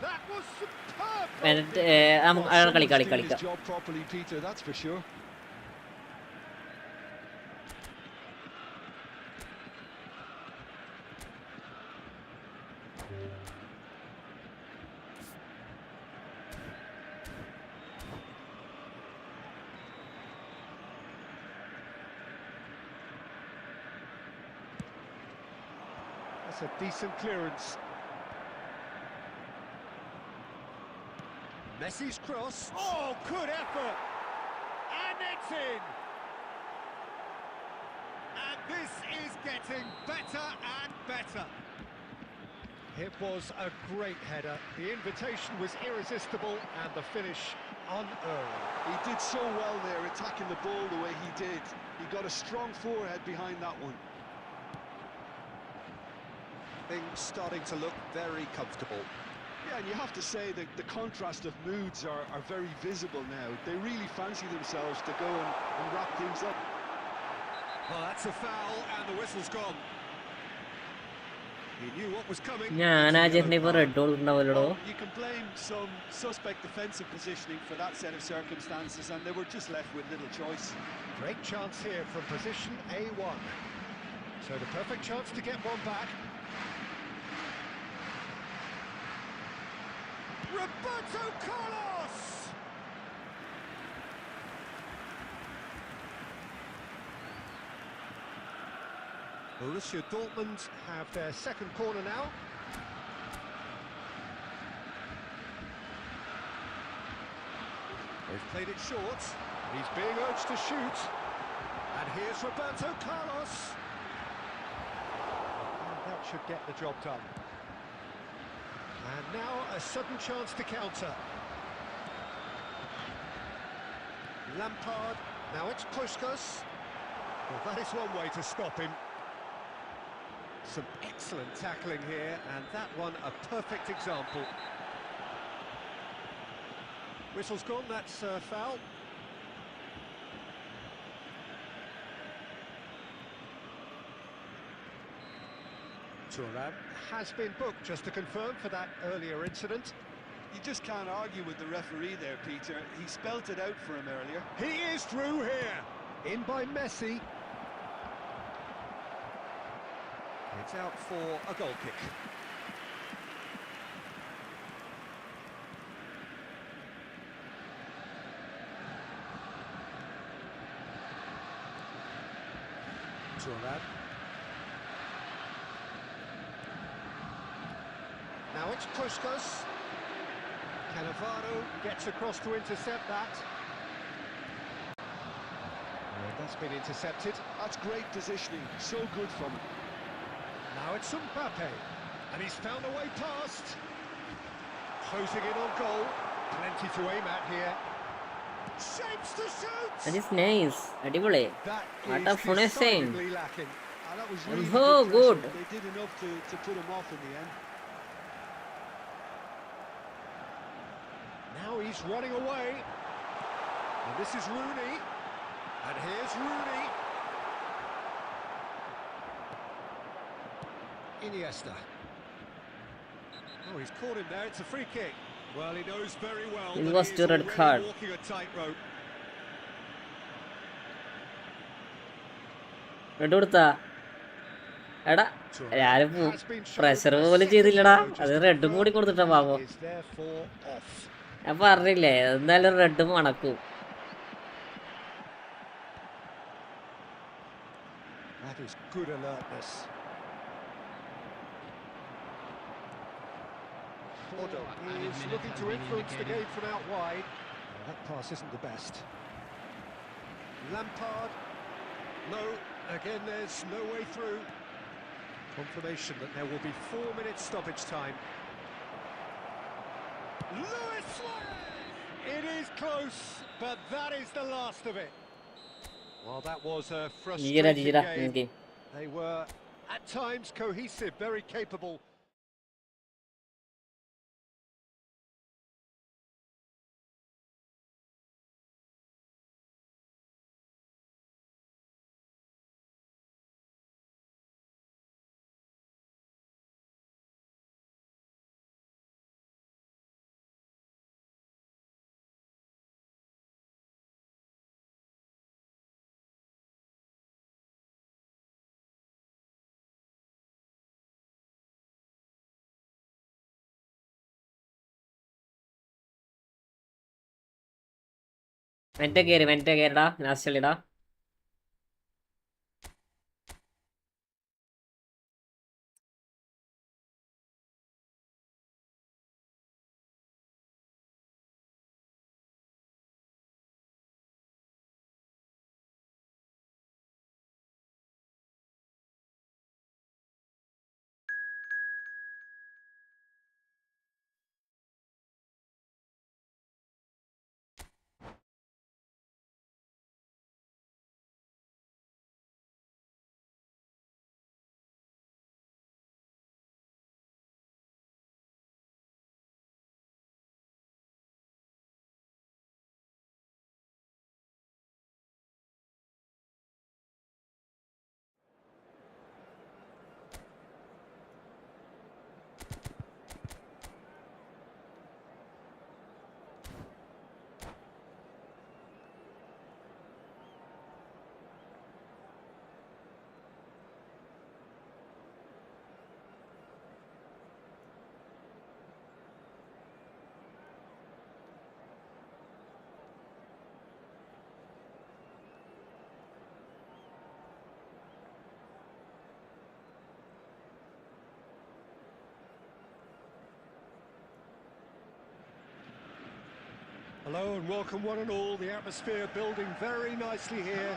That was superb! എന്നിട്ട് നമുക്ക് Well, കളി someone's doing കളിക്കാം. his job properly, Peter, that's for sure. That's a decent clearance. Messi's cross. Oh, good effort! And it's in! And this is getting better and better. It was a great header. The invitation was irresistible and the finish unearned. He did so well there, attacking the ball the way he did. He got a strong forehead behind that one. Things starting to look very comfortable. Yeah, and you have to say that the contrast of moods are very visible now. They really fancy themselves to go and wrap things up. Well, that's a foul and the whistle's gone. He knew what was coming. ഞാൻ ആ ചേട്ടനെ ഇപ്പോൾ red doll ഉണ്ടാവല്ലോ. Well, you can blame some suspect defensive positioning for that set of circumstances, and they were just left with little choice. Great chance here from position A1. So the perfect chance to get one back. Roberto Carlos! Borussia Dortmund have their second corner now. They've played it short. He's being urged to shoot. And here's Roberto Carlos. And that should get the job done. And now a sudden chance to counter. Lampard, now it's Puskas. Well, that is one way to stop him. Some excellent tackling here, and that one a perfect example. Whistle's gone, that's foul. Thuram has been booked, just to confirm, for that earlier incident. You just can't argue with the referee there, Peter. He spelt it out for him earlier. He is through here. In by Messi. It's out for a goal kick. Thuram. Now it's Puskas. Cannavaro gets across to intercept that. And that's been intercepted. That's great positioning. So good from him. Now it's Mbappe. And he's found a way past. Closing in on goal. Plenty to aim at here. Shapes to shoot! That is nice. അടിപൊളി. That What is a finishing. decidedly lacking. That was really Oh, good. good. pressure. They did enough to put him off in the end. Now he's running away. And this is Rooney. And here's Rooney. Iniesta. Oh, he's caught him there. It's a free kick. Well, he knows very well It that was he's the red already card. walking a tightrope. Red കൊടുത്താ എടാ ഞാനും has been shown pressure a പോലും second ചെയ്തില്ലടാ, yellow അത് just to റെഡും കൂടി confirm കൊടുത്തിട്ടാ he പാവം. is therefore off. ഞാൻ പറഞ്ഞില്ലേ എന്തായാലും റെഡും മണക്കും. That is good alertness. Odo is looking to influence the game from out wide. That pass isn't the best. Lampard. No, again there's no way through. Confirmation that there will be 4 minutes stoppage time. Lewis Suarez! It is close, but that is the last of it. Well, that was a frustrating game. They were, at times, cohesive, very capable. മെറ്റ കേറിടാ last കളിടാ. Hello and welcome one and all. The atmosphere building very nicely here.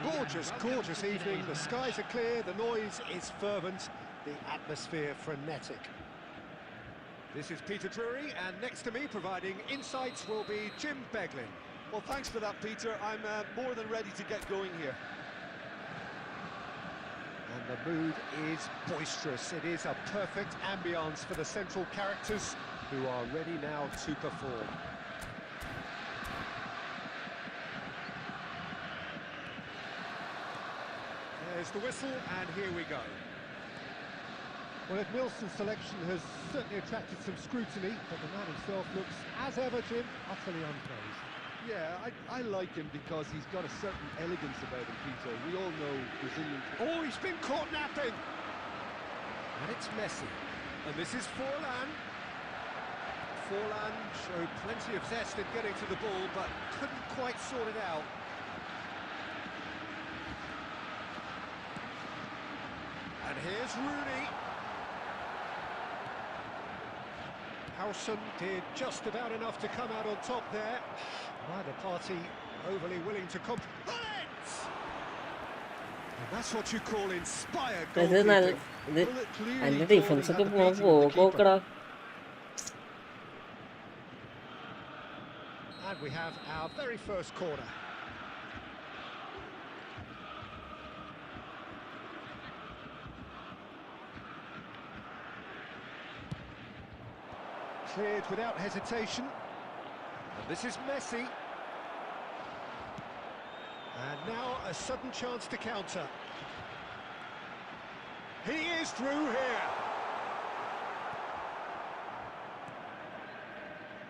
Gorgeous, gorgeous evening. The skies are clear, the noise is fervent, the atmosphere frenetic. This is Peter Drury, and next to me providing insights will be Jim Beglin. Well, thanks for that, Peter. I'm more than ready to get going here. And the mood is boisterous. It is a perfect ambience for the central characters who are ready now to perform. There's the whistle, and here we go. Well, Ed Wilson's selection has certainly attracted some scrutiny, but the man himself looks, as ever, Jim, utterly unfazed. Yeah, I like him because he's got a certain elegance about him, Peter. We all know Brazilian... Oh, he's been caught napping! And it's Messi. And this is Forlan. Forlan showed plenty of zest in getting to the ball, but couldn't quite sort it out. And here's Rooney. Howson did just about enough to come out on top there. Neither party overly willing to compromise. And that's what you call inspired goalkeeping. അതിന്റെ defence ഒക്കെ പോക്കടാ. And we have our very first corner. Cleared without hesitation. And this is Messi. And now a sudden chance to counter. He is through here.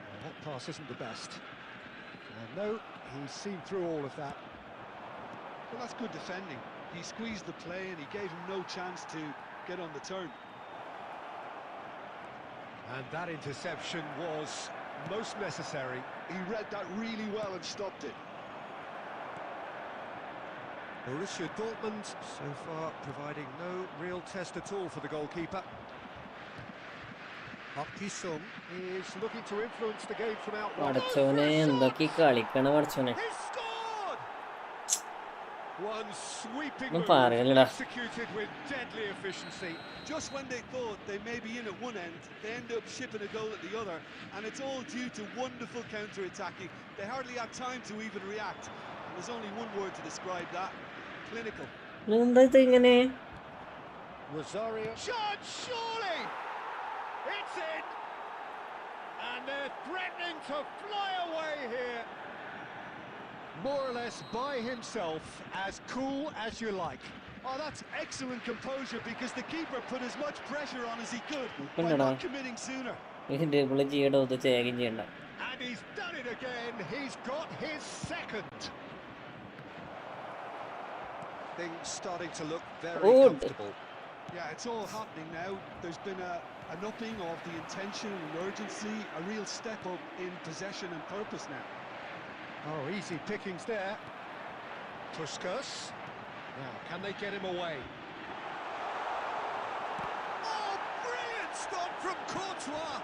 Well, that pass isn't the best. And no, he's seen through all of that. Well, that's good defending. he squeezed the play and he gave him no chance to get on the turn. And that interception was most necessary. He read that really well and stopped it. Borussia Dortmund so far providing no real test at all for the goalkeeper. Park Ji-sung is looking to influence the game from out wide. പഠിച്ചോനെ എന്തൊക്കെ കളിക്കണ പഠിച്ചോനെ He's scored! One sweeping ഒന്നും move പറയല്ലടാ. executed with deadly efficiency. Just when they thought they may be in at one end, they end up shipping a goal at the other, and it's all due to wonderful counter-attacking. They hardly had time to even react, and there's only one word to describe that: clinical. എന്താ ഇത് ഇങ്ങനെ? Rosario. Shot, surely! It's in! And they're threatening to fly away here. More or less by himself, as cool as you like. Oh, that's excellent composure, because the keeper put as much pressure on as he could by Pendana. not committing sooner. Double ചെയ്യടോ ഇത് ചെയ്യാനും ചെയ്യണ്ട. And he's done it again. He's got his second. Things starting to look very comfortable. Yeah, it's all happening now. There's been an upping of the intention and urgency, a real step up in possession and purpose now. Oh, easy pickings there. Puskas. Now, can they get him away? Oh, brilliant stop from Courtois!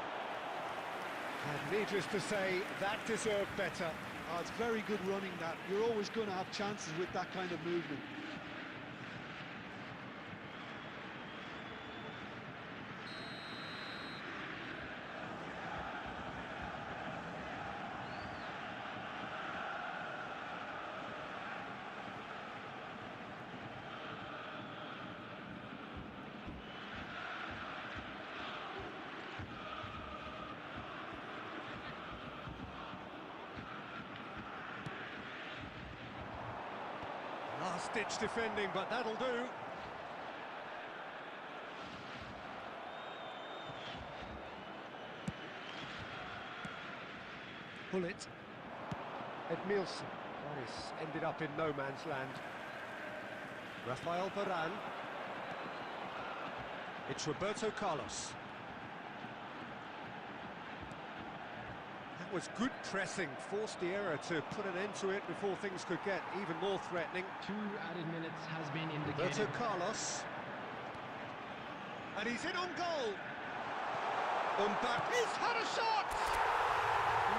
And needless to say, that deserved better. Oh, it's very good running, that. You're always going to have chances with that kind of movement. Last-ditch defending, but that'll do. Pull it. Edmilson. That is ended up in no man's land. Rafael Varane. It's Roberto Carlos. That was good pressing, forced the error to put an end to it before things could get even more threatening. 2 added minutes has been Roberto indicated. Carlos. And he's in on goal. Mbappe's had a shot!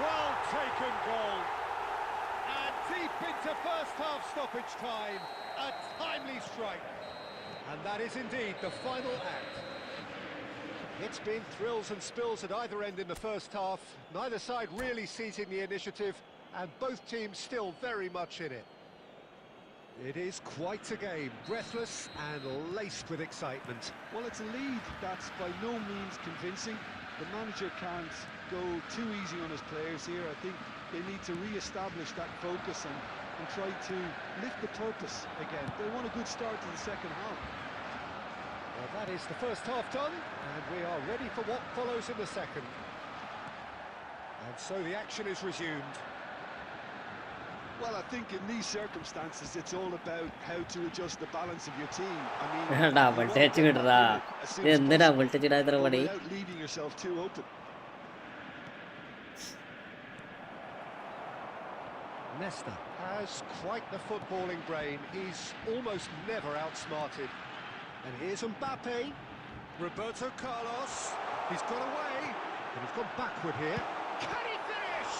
Well taken goal. And deep into first half stoppage time, a timely strike. And that is indeed the final act. It's been thrills and spills at either end in the first half. Neither side really seizing the initiative, and both teams still very much in it. It is quite a game, breathless and laced with excitement. Well, it's a lead that's by no means convincing. The manager can't go too easy on his players here. I think they need to re-establish that focus and try to lift the purpose again. They want a good start to the second half. Well, that is the first half done, and we are ready for what follows in the second. And so the action is resumed. Well, I think in these circumstances, it's all about how to adjust the balance of your team. I mean, double touch കിട്ടറാ. എന്ത് double touch ഇടാ ഇത്ര പണി? without leaving yourself too open. Nesta has quite the footballing brain. He's almost never outsmarted. And here's Mbappe. Roberto Carlos. He's got away. And he's gone backward here. Can he finish?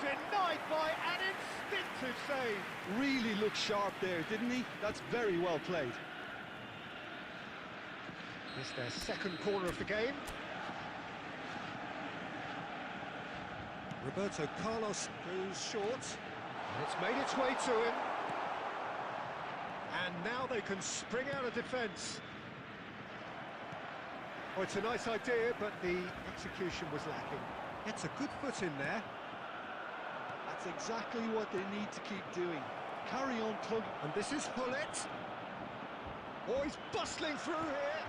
Denied by an instinctive save. Really looked sharp there, didn't he? That's very well played. It's their second corner of the game. Roberto Carlos goes short. And it's made its way to him. And now they can spring out of defence. Oh, it's a nice idea, but the execution was lacking. It's a good foot in there. That's exactly what they need to keep doing. Carry on plugging. And this is Hullet. Oh, he's bustling through here.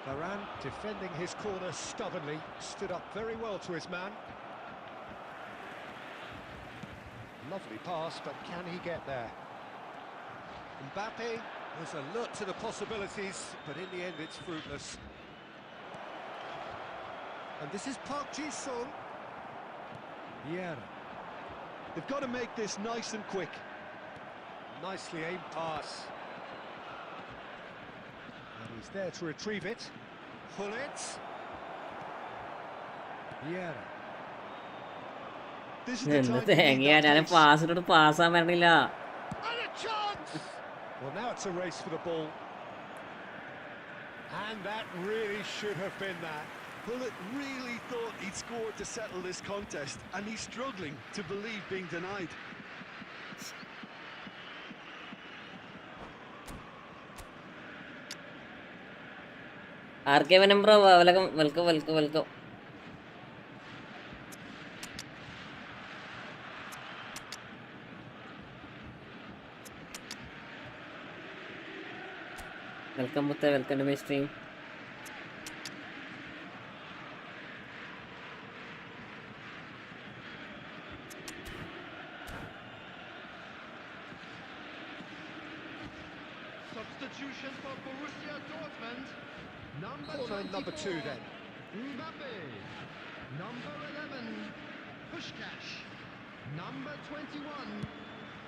Varane defending his corner stubbornly. Stood up very well to his man. Lovely pass, but can he get there? Mbappe was alert to the possibilities, but in the end it's fruitless. And this is Park Ji-sung. Vieira. They've got to make this nice and quick. Nicely aimed pass. And he's there to retrieve it. Pull it. Vieira. This is the എന്ത് time to തേങ്ങയാ, need ഞാൻ that pace. പാസിനോട് പാസ്സാൻ വരണില്ല. And a chance! Well, now it's a race for the ball. And that really should have been that. Bullet really thought he'd scored to settle this contest, and he's struggling to believe being denied. ആർക്കെ വനം bro, welcome welcome welcome welcome. Welcome മുത്ത, welcome to my stream. Substitution for Borussia Dortmund. Number 2 then. Mbappe. Number 11, Puskás. Number 21,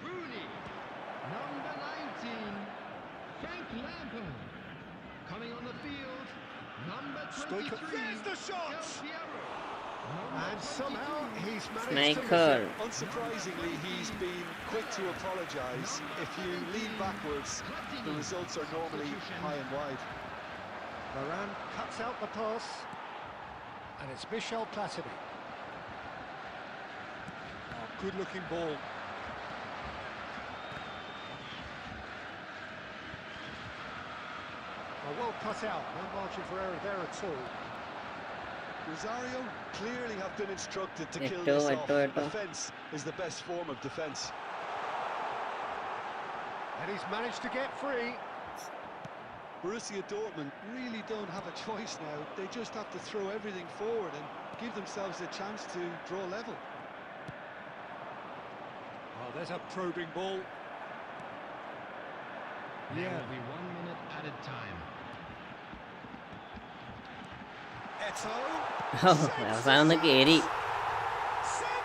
Rooney. Number 19, Frank Lampard. Coming on the field, number 23, Stoichkov. There's the shot! Del Piero. And somehow he's managed to Sniker. miss it. Unsurprisingly, he's been quick to apologise. If you lean backwards, the results are normally high and wide. Varane cuts out the pass. And it's Michel Platini. Oh, good-looking ball. Oh, well cut out. No margin for error there at all. Rosario clearly have been instructed to kill Etto, this off. etto, etto. Defence is the best form of defence. And he's managed to get free. Borussia Dortmund really don't have a choice now. They just have to throw everything forward and give themselves a chance to draw level. Oh, there's a probing ball. There will be 1 minute added time. Eto. അവസാനം ഒന്ന് കേറി.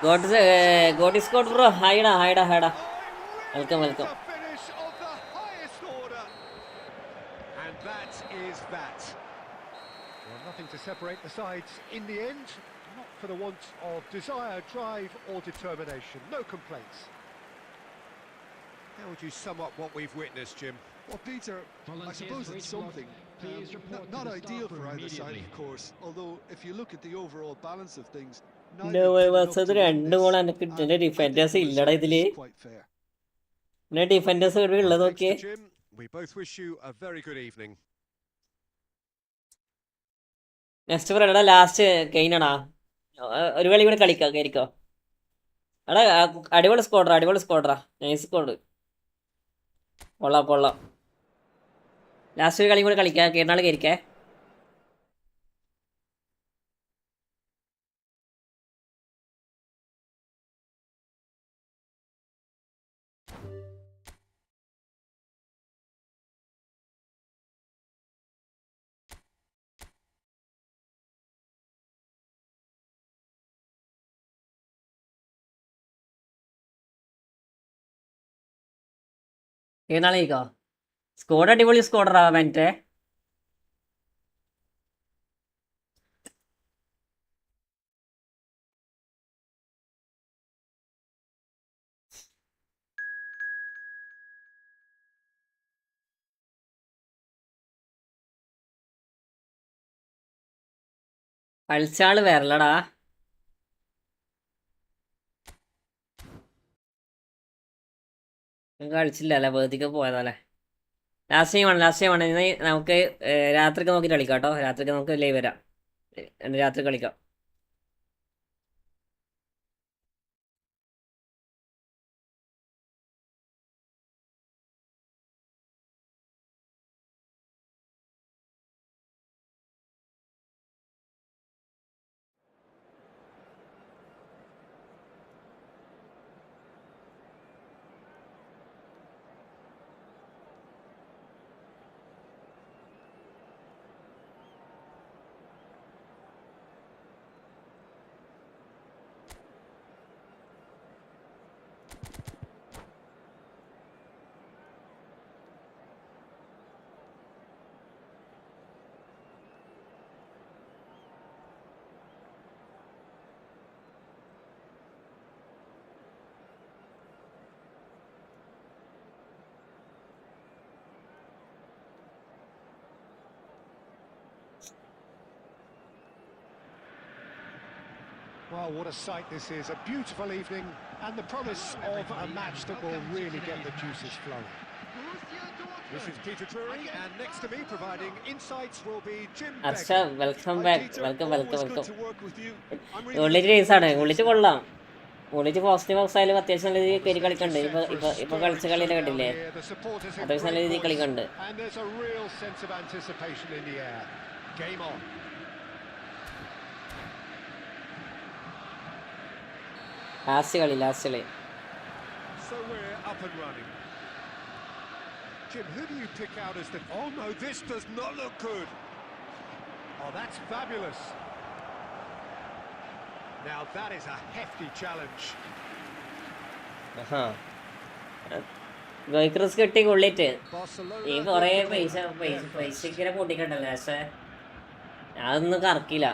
ഗോട്ട് സ്കോട്ട് bro, ഹൈഡാ ഹൈഡാ ഹൈഡാ. Welcome, welcome. The finish of the highest order. And that is that. Well, nothing to separate the sides in the end. Not for the want of desire, drive or determination. No complaints. How would you sum up what we've witnessed, Jim? Well, Peter, I Volunteers suppose for it's each block, something. please report to Not the ideal staff for room either side, immediately. of course. Although, if you look at the overall balance of things, No way, വസത് രണ്ട് goal എനിക്ക് കിട്ടുന്ന defenders ഇല്ലടാ ഇതില്. quite fair. പിന്നെ defenders ഇവിടെ Thanks ഉള്ളതൊക്കെ to Jim. We both wish you a very good evening. Next പറയടാ, last കെയിനാടാ. ഒരു കളി കൂടെ കളിക്കാം, കയറിക്കോ. എടാ അടിപൊളി സ്കോഡറാ, അടിപൊളി സ്കോഡറാ, നൈസ് സ്കോഡ്. കൊള്ളാം കൊള്ളാം. ലാസ്റ്റ് ഒരു കളി കൂടെ കളിക്കാം, കയറിനാൾ കയറിക്കേ. കയറിനാൾ കഴിക്കോ. സ്കോഡ് അടിപൊളി സ്കോഡറാ മറ്റേ. കളിച്ചാള് വരലടാ. കളിച്ചില്ല അല്ലേ, വേദിക്ക് പോയതല്ലേ. ലാസ്റ്റ് ടൈമാണ് ഇന്ന് നമുക്ക് രാത്രിക്ക് നോക്കിയിട്ട് കളിക്കാം കേട്ടോ. രാത്രിക്ക് നമുക്ക് ലൈവ് വരാം, രാത്രി കളിക്കാം. Well, what a sight this is. A beautiful evening and the promise of a match that will really get the juices flowing. This is Peter Drury, and next to me providing insights will be Jim Arsha Begley. Welcome Hi, back Peter. Welcome Always welcome good welcome. to work with you. I'm really ഉള്ളിച്ച് looking റേസാണ്, forward to ഉള്ളിച്ച് this കൊള്ളാം. ഉള്ളിച്ച് positive box ആയാലും അത്യാവശ്യം നല്ല രീതിയിൽ കയറി കളിക്കണ്ട്. ഇപ്പൊ കളിച്ച കളിയിലെ കണ്ടില്ലേ, അത്യാവശ്യം നല്ല രീതിയിൽ കളിക്കണ്ട്. And there's a real sense of anticipation in the air. Game on. Last കളി. So we're up and running. Jim, who do you pick out as the... Oh no, this does not look good. Oh, that's fabulous. Now that is a hefty challenge. ഗോയിക്രസ് കിട്ടി കൊള്ളിട്ട് Barcelona. ഈ കൊറേ പൈസക്കിനെ പൊട്ടിക്കണ്ടല്ലോ, പക്ഷെ അതൊന്നും കറക്കില്ല.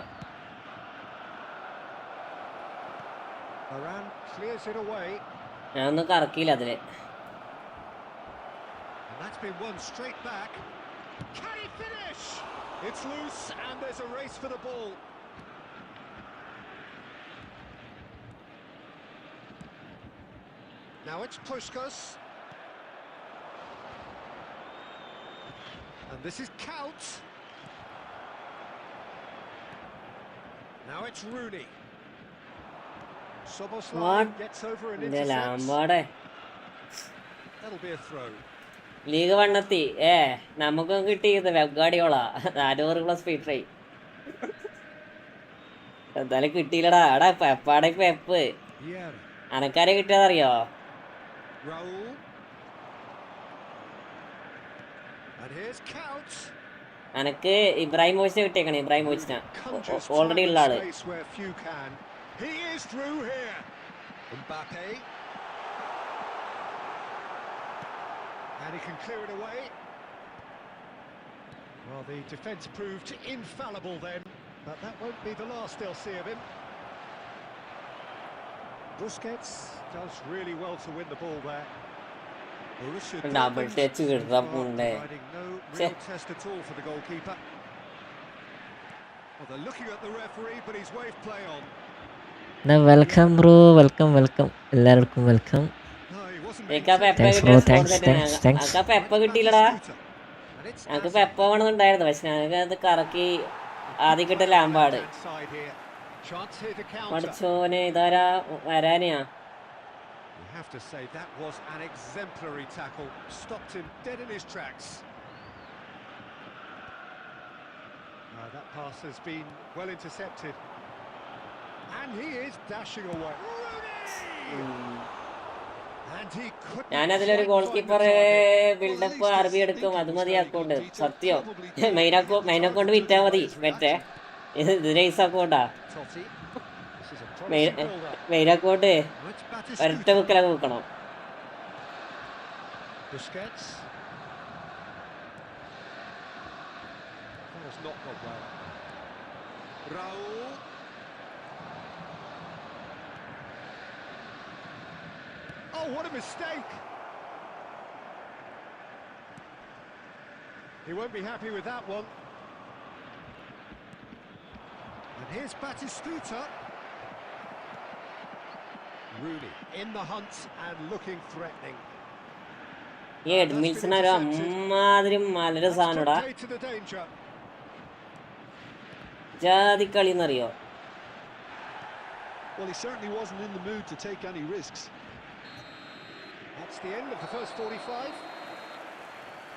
Varane clears it away. ഞാനൊന്നും കറക്കില്ല അതില്. And that's been won straight back. Can he finish? It's loose and there's a race for the ball. Now it's Puskas. And this is Kaut. Now it's Rooney. Soboslai What? gets over and എന്റെ intercepts. ലാമ്പാടെ That'll be a throw. League വണ്ണെത്തി. നമുക്കും കിട്ടിയത് വെബ്ഗാഡിയോള 400+ speed try. എന്തായാലും കിട്ടിയില്ലടാ. എടാ പെപ്പാടെ പെപ്പ് Yeah. അനക്കാരെ കിട്ടിയതറിയോ? Raul. And here's Kaut. അനക്ക് ഇബ്രാഹിമോവിച്ചിനെ കിട്ടിയേക്കണേ. ഇബ്രാഹിമോവിച്ചിനെ Conjures ഓൾറെഡി time ഉള്ള and ആള്. space where few can. He is through here. Mbappe. And he can clear it away. Well, the defence proved infallible then, but that won't be the last they'll see of him. Busquets does really well to win the ball there. Borussia Double Dortmund touch so കിട്ടുക far പൂണ്ടേ. providing no real test at all for the goalkeeper. Well, they're looking at the referee, but he's waved play on. Welcome bro, welcome എല്ലാവർക്കും welcome. No, he wasn't എനിക്ക് ആ Peppa Thanks കിട്ടിയ bro, score thanks. തന്നെ. എനിക്ക് ആ Peppa കിട്ടിയില്ലടാ. ഞങ്ങൾക്ക് Peppa വേണമെന്നുണ്ടായിരുന്നു, പക്ഷെ ഞങ്ങൾക്ക് അത് കറക്കി ആദ്യം കിട്ടിയ ലാമ്പാട്. പഠിച്ചോനെ ഇതാരാ വരാനെയാ. You have to say that was an exemplary tackle. Stopped him dead in his tracks. That pass has been well intercepted. And he is dashing away. And he couldn't ഞാനതിലൊരു ഗോൾ quite find the കീപ്പറെ target. Buildup RB എടുക്കും, അത് മതി account. സത്യം main account വിറ്റാ മതി. മറ്റേ ഇത് nice അക്കൗണ്ടാ. Totti. This is a main promising build-up. Main account Now it's Batistuta. ഒരൊറ്റ ബുക്കിലൊക്കെ വെക്കണം. Busquets. That has not gone well. Raul. Oh, what a mistake! He won't be happy with that one. And here's Batistuta. Rooney in the hunt and looking threatening. ഈ എഡ്മിൽസിന് ഒരു അമ്മാതിരി മലര് സാധനടാ. That's to the danger. ജാതി കളി എന്നറിയോ? Well, he certainly wasn't in the mood to take any risks. That's the end of the first 45.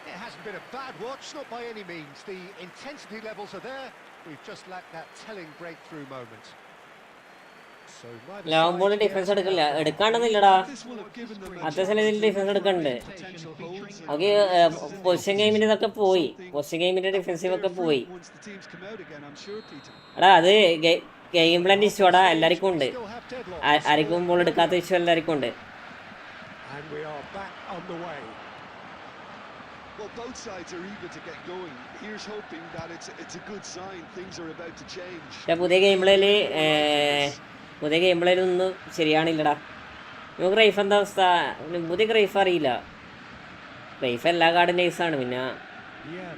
It hasn't been a bad watch, not by any means. The intensity levels are there. We've just lacked that telling breakthrough moment. So neither long ball side defence yet എടുക്കില്ല, എടുക്കാണ്ടെന്നില്ലടാ. This will have given them അത്യാവശ്യം രീതിയിൽ defence എടുക്കണ്ട്. potential holes. ഓക്കെ position ഗെയിമിന്റെ ഇതൊക്കെ പോയി. Position ഗെയിമിന്റെ defensive ഒക്കെ പോയി. Once the teams come out again, I'm sure, Peter. എടാ അത് ഗെയിം പ്ലാൻ ഇഷ്യൂടാ എല്ലാവർക്കും ഉണ്ട്. still have deadlock. ആർക്കും ബോൾ എടുക്കാത്ത ഇഷ്യൂ എല്ലാവർക്കും ഉണ്ട്. And we are back on the way. Well, both sides are eager to get going. Here's hoping that it's a good sign. Things are about to change. പക്ഷെ പുതിയ game പ്ലേയിലൊന്നും ശരിയാണില്ലടാ. നമുക്ക് റൈഫ് എന്താ അവസ്ഥ? പുതിയ റൈഫ് അറിയില്ല. റൈഫ് എല്ലാ കാർഡും നൈസാണ്. പിന്നെ Yeah.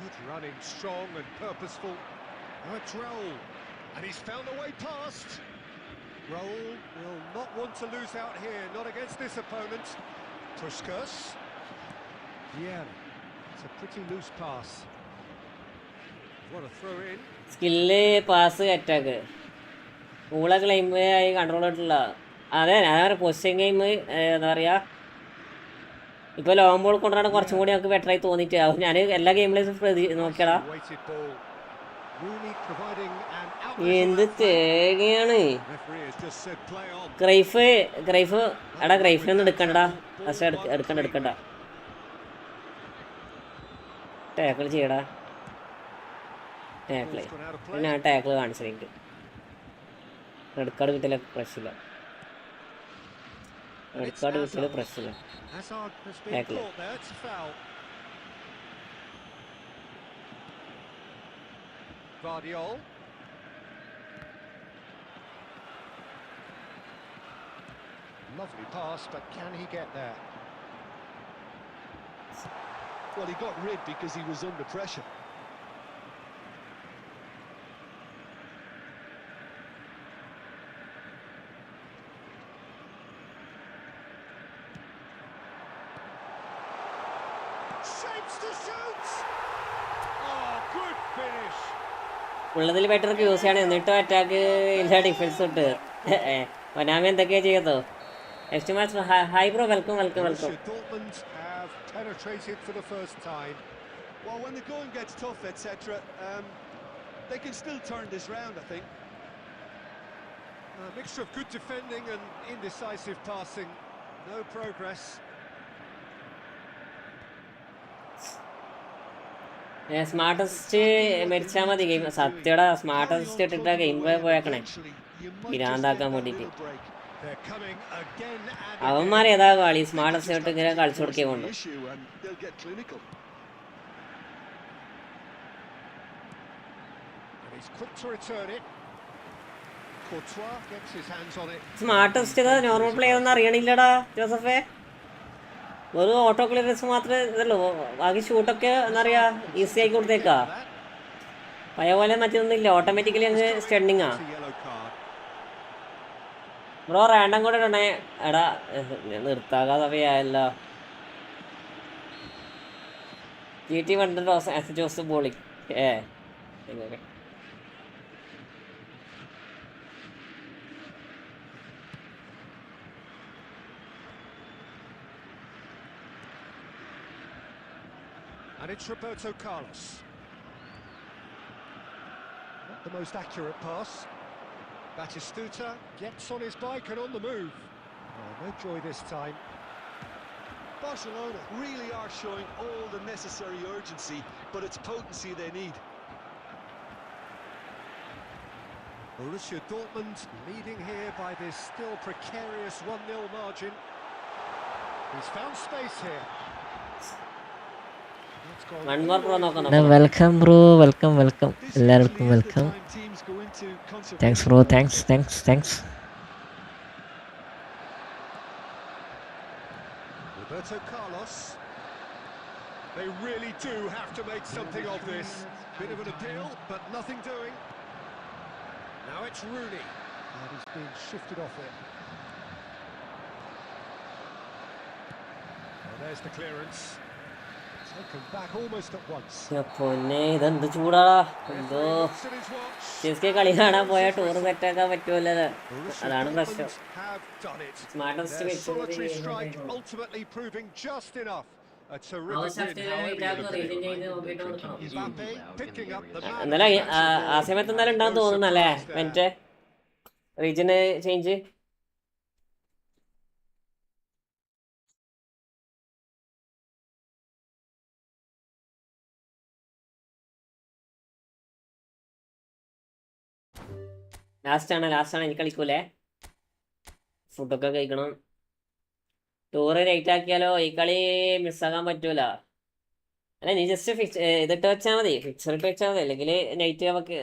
Good running, strong and purposeful. Now it's Raul. And he's found a way past. Raul will not want to lose out here, not against this opponent. Puskas. Yeah, it's a pretty loose pass. What a throw in. Skill pass attack ഊള claim ആയി control ആയിട്ടുള്ള അതെ ഞാൻ position game എന്താ പറയുക ഇപ്പോൾ long ball കൊണ്ടാണ് കുറച്ചും കൂടി നമുക്ക് ബെറ്ററായി തോന്നിയിട്ട് ഞാൻ എല്ലാ ഗെയിമിലും നോക്കിയടാ എന്ത് തേങ്ങയാണ് ക്രൈഫ് എടാ ക്രൈഫിനൊന്നും എടുക്കണ്ടടാ പക്ഷെ എടുക്കണ്ട ടാക്കിൾ ചെയ്യടാ ടാക്കിള് ഞാൻ ടാക്കിൾ കാണിച്ചത് എനിക്ക് റെഡ് കാർഡ് കിട്ടില്ല പ്രശ്നമില്ല റെഡ് കാർഡ് കിട്ടില്ല പ്രശ്നമില്ല ടാക്കിള് Guardiol. Lovely pass, but can he get there? Well, he got rid because he was under pressure. Shapes to shoot! Oh, good finish! ഉള്ളതിൽ ബെറ്റർ യൂസ് ചെയ്യണം എന്നിട്ടും അറ്റാക്ക് ഇല്ല ഡിഫൻസ് ഇട്ട് ഒനാമി എന്തൊക്കെയാ ചെയ്തോ next match hi bro welcome Dortmund have penetrated for the first time. Well, when the going gets tough, etc., they can still turn this round, I think. A mixture of good defending and indecisive passing. No progress. Smartest മേടിച്ചാൽ മതി game സത്യയുടെ smartest ഇട്ടിട്ട് game പോയേക്കണേ പിരാന്താക്കാൻ വേണ്ടിയിട്ട് അവന്മാർ ഏതാ കളി smartest ഇട്ട് ഇങ്ങനെ കളിച്ചു കൊടുക്കേ കൊണ്ടു സ്മാർട്ടസ്റ്റ് നോർമൽ പ്ലെയർ ഒന്നും അറിയണില്ലടാ ജോസഫേ ഒരു ഓട്ടോ ക്ലിയറൻസ് മാത്രമേ ഇതല്ലോ ബാക്കി ഷൂട്ടൊക്കെ എന്താ പറയുക ഈസി ആക്കി കൊടുത്തേക്കാ പഴയ പോലെ മറ്റൊന്നുമില്ല ഓട്ടോമാറ്റിക്കലി അങ്ങ് സ്റ്റണ്ടിങ്ങാ ബ്രോ റാൻഡം കൂടെ ഇടണേ എടാ നിർത്താകാ സമയമായല്ലോ GT വണ്ടർ ജോസ് ബോളി And it's Roberto Carlos. Not the most accurate pass. Batistuta gets on his bike and on the move. Oh, no joy this time. Barcelona really are showing all the necessary urgency, but it's potency they need. Borussia Dortmund leading here by this still precarious 1-0 margin. He's found space here. Welcome bro welcome എല്ലാവർക്കും welcome thanks bro thanks Roberto Carlos. They really do have to make something of this. Bit of an appeal, but nothing doing. Now it's Rooney. And he's being shifted off it. Oh, there's the clearance. Taken back almost at once. പൊന്നെ ഇതെന്ത് ചൂടാടാ എന്തോ ചെസ്കെ കളി കാണാൻ പോയാൽ tour സെറ്റാക്കാൻ പറ്റുമല്ലോ അതാണ് പ്രശ്നം smartest Ultimately proving just enough. എന്നാലും ആ സമയത്ത് എന്തായാലും ഉണ്ടാകും തോന്നുന്നല്ലേ മറ്റേ റീജിയന് ചേഞ്ച് ലാസ്റ്റാണ് എനിക്ക് കളിക്കൂലേ ഫുഡൊക്കെ കഴിക്കണം ടൂറ് ലേറ്റ് ആക്കിയാലോ ഈ കളി മിസ്സാക്കാൻ പറ്റൂല അല്ല നീ ജസ്റ്റ് ഇതിട്ട് വെച്ചാൽ മതി ഫിക്സർ ഇട്ട് വെച്ചാൽ മതി അല്ലെങ്കിൽ നൈറ്റ് നമുക്ക്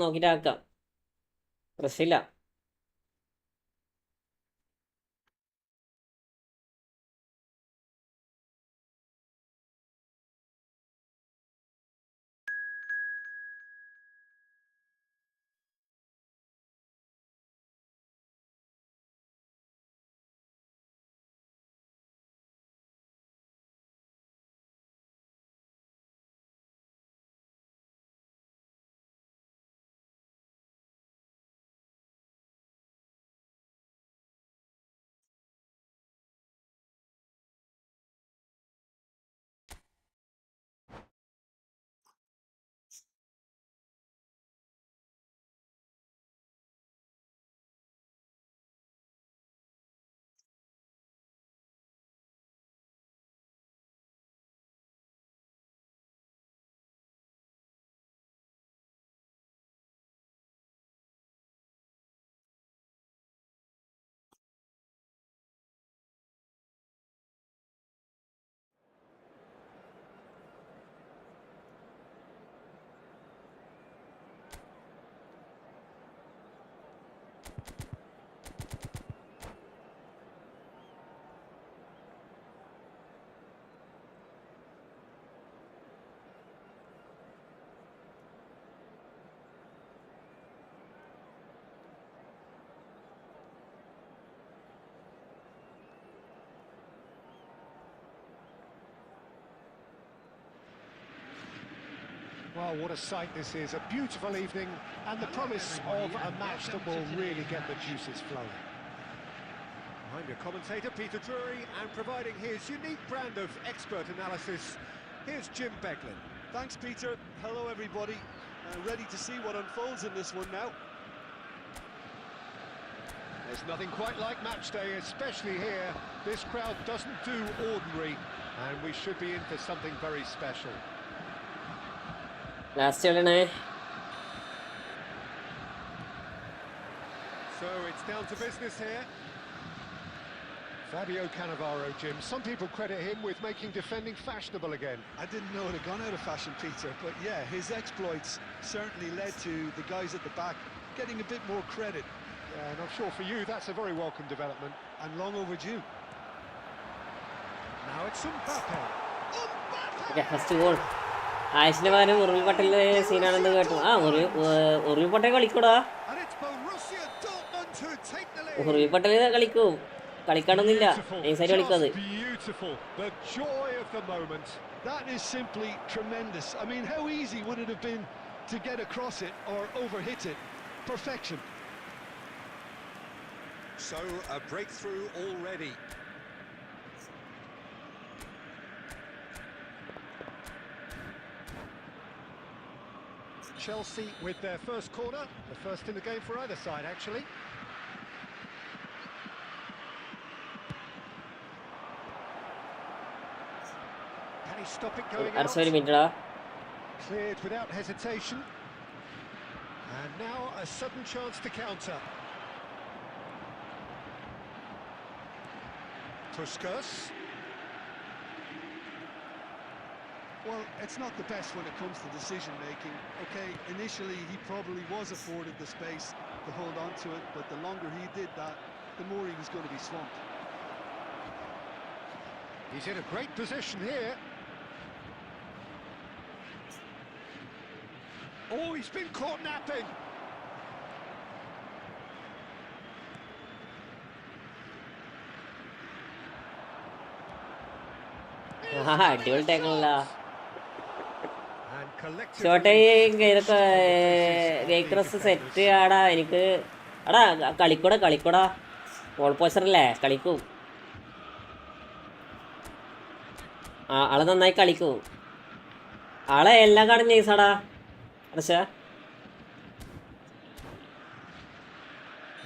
നോക്കിയിട്ട് ആക്കാം പ്രശ്നമില്ല Well, what a sight this is. A beautiful evening and the promise of a match that will really get the juices flowing. I'm your commentator, Peter Drury, and providing his unique brand of expert analysis, here's Jim Beglin. Thanks, Peter. Hello, everybody. Ready to see what unfolds in this one now. There's nothing quite like match day, especially here. This crowd doesn't do ordinary, and we should be in for something very special. Last കളിയാണേ. So it's down to business here. Fabio Cannavaro, Jim. Some people credit him with making defending fashionable again. I didn't know it had gone out of fashion, Peter, but yeah, his exploits certainly led to the guys at the back getting a bit more credit. Yeah, and I'm sure for you that's a very welcome development. And long overdue. Now it's Mbappe. Okay first goal. ആയുഷിന്റെ പകരം ഉറുവി പട്ടേലിന്റെ സീനാണെന്ന് കേട്ടു. ആ ഉറുവി Patel കളിക്കൂടാ. And it's Borussia Dortmund who take the lead. ഉറുവി Patel കളിക്കും. കളിക്കാണൊന്നില്ല. നൈസായിട്ട് കളിക്കാത്. Beautiful. The joy of the moment. That is simply tremendous. I mean, how easy would it have been to get across it or overhit it? Perfection. So a breakthrough already. Chelsea with their first corner, the first in the game for either side actually. Can he stop it going out? അർസോരി മിനിറ്റടാ. Cleared without hesitation. And now a sudden chance to counter. Puskas. Well, it's not the best when it comes to decision-making. Okay, initially he probably was afforded the space to hold on to it, but the longer he did that, the more he was going to be swamped. He's in a great position here. Oh, he's been caught napping. അടിപൊളി ടാക്കിളല്ല. And collectively, ചോട്ടെ ഇതൊക്കെ ഗെയ്ക്രസ് set ആടാ. എനിക്ക് എടാ കളിക്കൂടാ. Goal പോസ്റ്ററല്ലേ കളിക്കും. ആള് നന്നായി കളിക്കും. ആളെ എല്ലാം കാണും നൈസാടാ. അർഷാ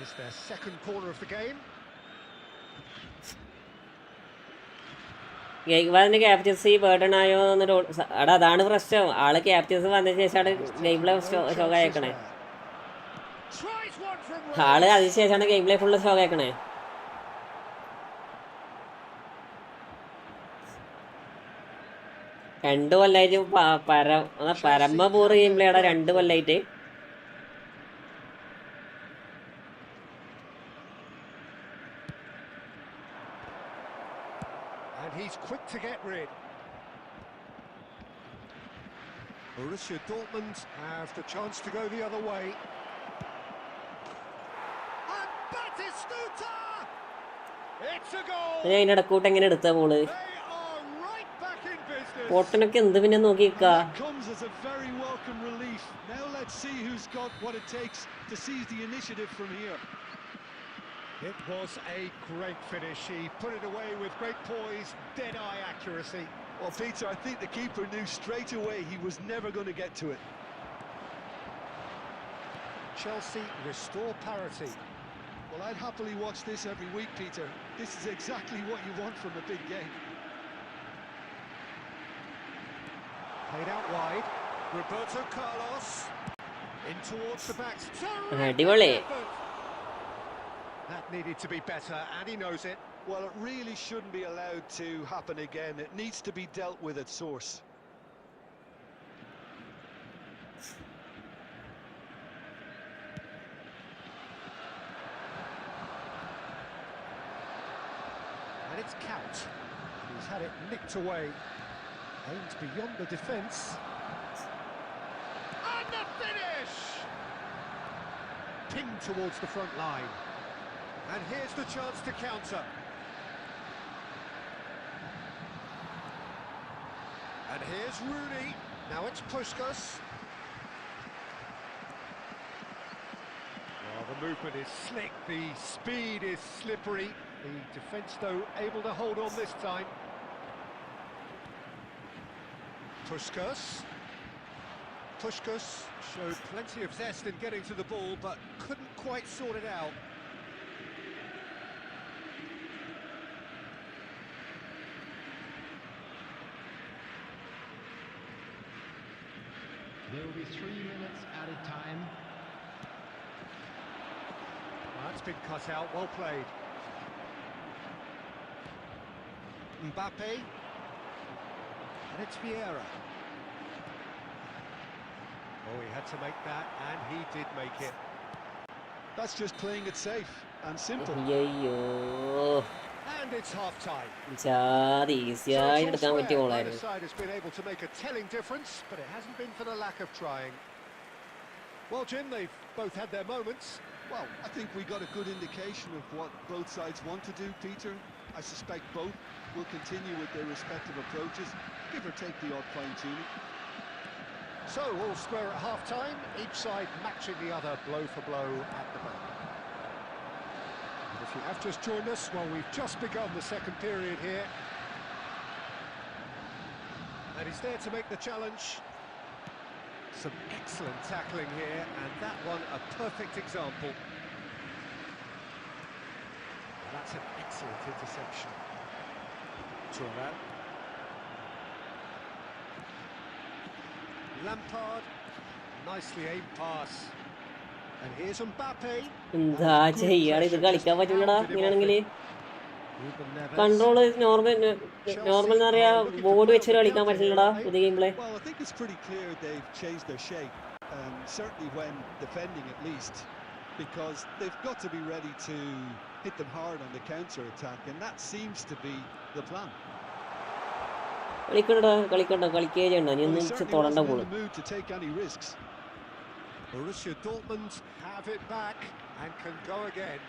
it's their second corner of the game. ഗെയ്ക്വാദിന്റെ ക്യാപ്റ്റൻസി ബേർഡൺ ആയോ എന്നൊരു എടാ അതാണ് പ്രശ്നം. ആള് ക്യാപ്റ്റൻസി വന്നതിന് ശേഷമാണ് ഗെയിം പ്ലേ ഷോക്കായേക്കണേ. Tries one from ആള് അതിന് ശേഷമാണ് ഗെയിം പ്ലേ ഫുള്ള് ഷോക്കായേക്കണേ. രണ്ടു കൊല്ലായിട്ട് പരമപൂർവ്വ ഗെയിം പ്ലേ ആടാ. 2 കൊല്ലായിട്ട്. and he's quick to get rid. Borussia Dortmund have the chance to go the other way. And Batistuta! It's a goal! ഞാൻ അതിനിടക്കൂട്ട് എങ്ങനെ എടുത്ത പോള്. They are right back in business. പൊട്ടനൊക്കെ എന്ത് പിന്നെ നോക്കിക്കാ. It comes as a very welcome relief. Now let's see who's got what it takes to seize the initiative from here. It was a great finish. He put it away with great poise, dead-eye accuracy. Well, Peter, I think the keeper knew straight away he was never going to get to it. Chelsea restore parity. Well, I'd happily watch this every week, Peter. This is exactly what you want from a big game. Played out wide. Roberto Carlos in towards the back. അടിപൊളി. That needed to be better, and he knows it. Well, it really shouldn't be allowed to happen again. It needs to be dealt with at source. And it's Count. He's had it nicked away. Aimed beyond the defence. And the finish! Pinged towards the front line. And here's the chance to counter. And here's Rooney. Now it's Puskas. Well, the movement is slick, the speed is slippery. The defence, though, able to hold on this time. Puskas. Puskas showed plenty of zest in getting to the ball, but couldn't quite sort it out. There will be 3 minutes added time. That's been cut out, well played. Mbappe. And it's Vieira. Oh, he had to make that, and he did make it. That's just playing it safe and simple. അയ്യോ And it's half-time. ചാതി ഈസിയായിട്ട് എടുക്കാൻ പറ്റിയ Either ഗോളായിരുന്നു. side has been able to make a telling difference, but it hasn't been for the lack of trying. Well, Jim, they've both had their moments. Well, I think we got a good indication of what both sides want to do, Peter. I suspect both will continue with their respective approaches, give or take the odd fine-tuning. So, all square at half-time, each side matching the other blow for blow at the moment. And if you have just joined us, well, we've just begun the second period here. And he's there to make the challenge. Some excellent tackling here, and that one a perfect example. And that's an excellent interception. Turan. Lampard, nicely aimed pass. And here's Mbappe. എന്താ ചെയ്യാ ഇത് കളിക്കാൻ പറ്റില്ലടാ ഇങ്ങനെയാണെങ്കിൽ Ruben Neves. Control normal എന്ന് പറയാ board വെച്ച് കളിക്കാൻ പറ്റില്ലടാ പുതിയ game play. Well, I think it's pretty clear they've changed their shape, certainly when defending at least, because they've got to be ready to hit them hard on the counter-attack, and that seems to be the plan. കളിക്കണ്ട കളിക്കേ ചെയ്യണ്ട നീ Well, he ഒന്ന് certainly തൊടണ്ട wasn't in പോള്. the mood to take any risks. Borussia Dortmund have it back and can go again.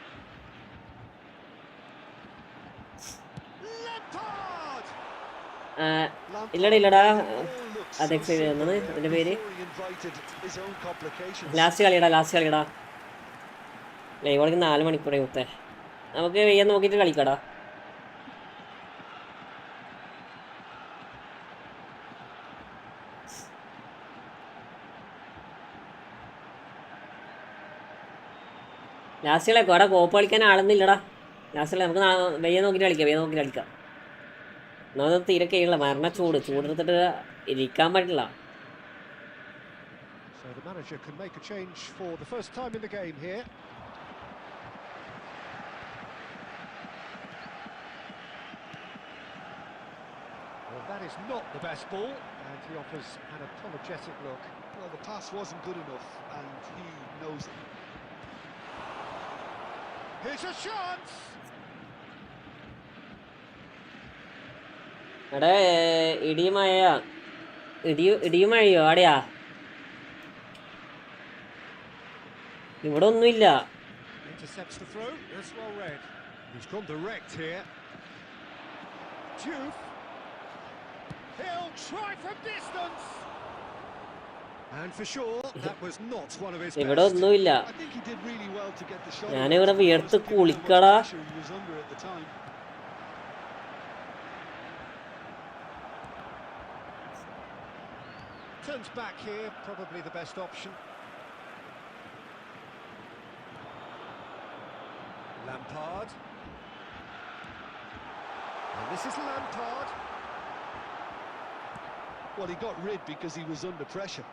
Lampard! ഇല്ലടാ Looks അത് so excite ചെയ്യുന്നത് simple അതിന്റെ there പേര് before he invited his own complications. Last കളിയടാ live കളിക്ക് 4 മണിക്കൂറേ മുത്തേ നമുക്ക് വെയ്യാൻ നോക്കിയിട്ട് കളിക്കടാ. ലാസ്റ്റ് കളിക്കാം അവിടെ കോപ്പ് കളിക്കാൻ ആളൊന്നുമില്ലടാ. ലാസ്റ്റ് നമുക്ക് വെയ്യാൻ നോക്കിയിട്ട് കളിക്കാം. ഒന്നാമത് തീരെ കഴിയില്ല ചൂടെടുത്തിട്ട് ഇരിക്കാൻ പറ്റില്ല. So the manager can make a change for the first time in the game here. Well, that is not the best ball, and he offers an apologetic look. Well, the pass wasn't good enough, and he knows it. Here's a chance! എടാ ഇടിയും മഴയോ ആടെയാ ഇവിടെ ഒന്നുമില്ല. Intercepts the throw, that's well read. He's gone direct here. Diouf. He'll try from distance! And for sure, that was not one of his ഇവിടെ best. ഒന്നുമില്ല. I think he did really well to get the shot. ഞാനിവിടെ വിയർത്ത് Given how much കുളിക്കടാ. pressure he was under at the time. Turns back here, probably the best option. Lampard. And this is Lampard. Well, he got rid because he was under pressure.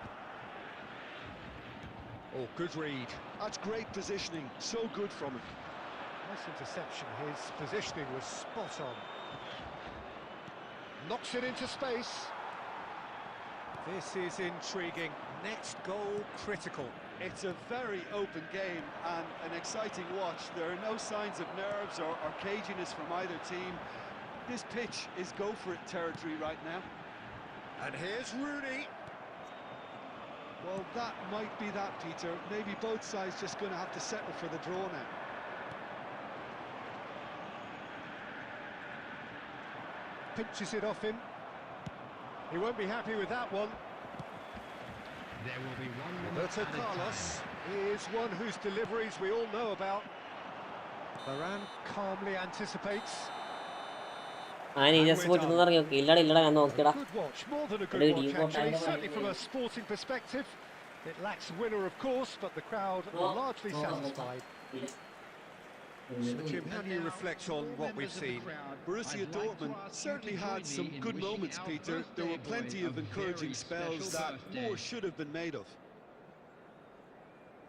Oh, good read. That's great positioning. So good from him. Nice interception. His positioning was spot on. Knocks it into space. This is intriguing. Next goal critical. It's a very open game and an exciting watch. There are no signs of nerves or caginess from either team. This pitch is go-for-it territory right now. And here's Rooney. Well, that might be that, Peter. Maybe both sides just going to have to settle for the draw now. Pinches it off him. He won't be happy with that one. There will be 1 minute Roberto added Carlos time. is one whose deliveries we all know about. Varane calmly anticipates. നീ just പോയിട്ട് ഇറങ്ങി നോക്കി ഇല്ലടാ ഇല്ലടാ ഞാൻ നോക്കിയടാ Good watch, more than a Hello, good do you watch want actually. to- Certainly from a sporting perspective, it lacks a winner, of course, but the crowd are largely satisfied. So, Jim, how do you reflect on what we've seen? Borussia Dortmund certainly had some good moments, Peter. There were plenty of encouraging spells that more should have been made of.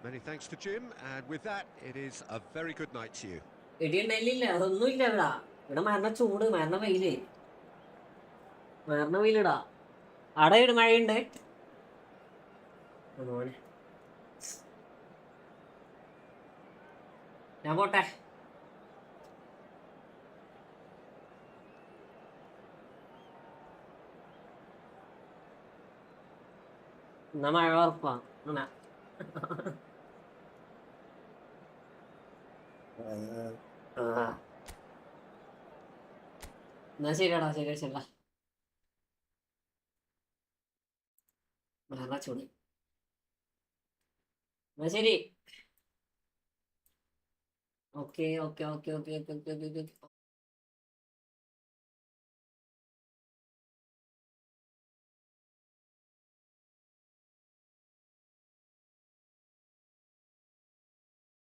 Many thanks to Jim, and with that, it is a very good night to you. ഇടിയുണ്ടായില്ല അതൊന്നും ഇല്ല ഇവിടെ ഇവിടെ മരണ ചൂട് മരണ വെയില് മരണ വെയിലിടാ അവിടെ ഒരു മഴയുണ്ട് ഞാൻ പോട്ടെ എന്നാ മഴ ഉറപ്പാ എന്നാ എന്നാ ശരിയാടാ ശരി ശരിടാ മരണ ചൂട് എന്നാ ശരി okay okay okay okay okay okay okay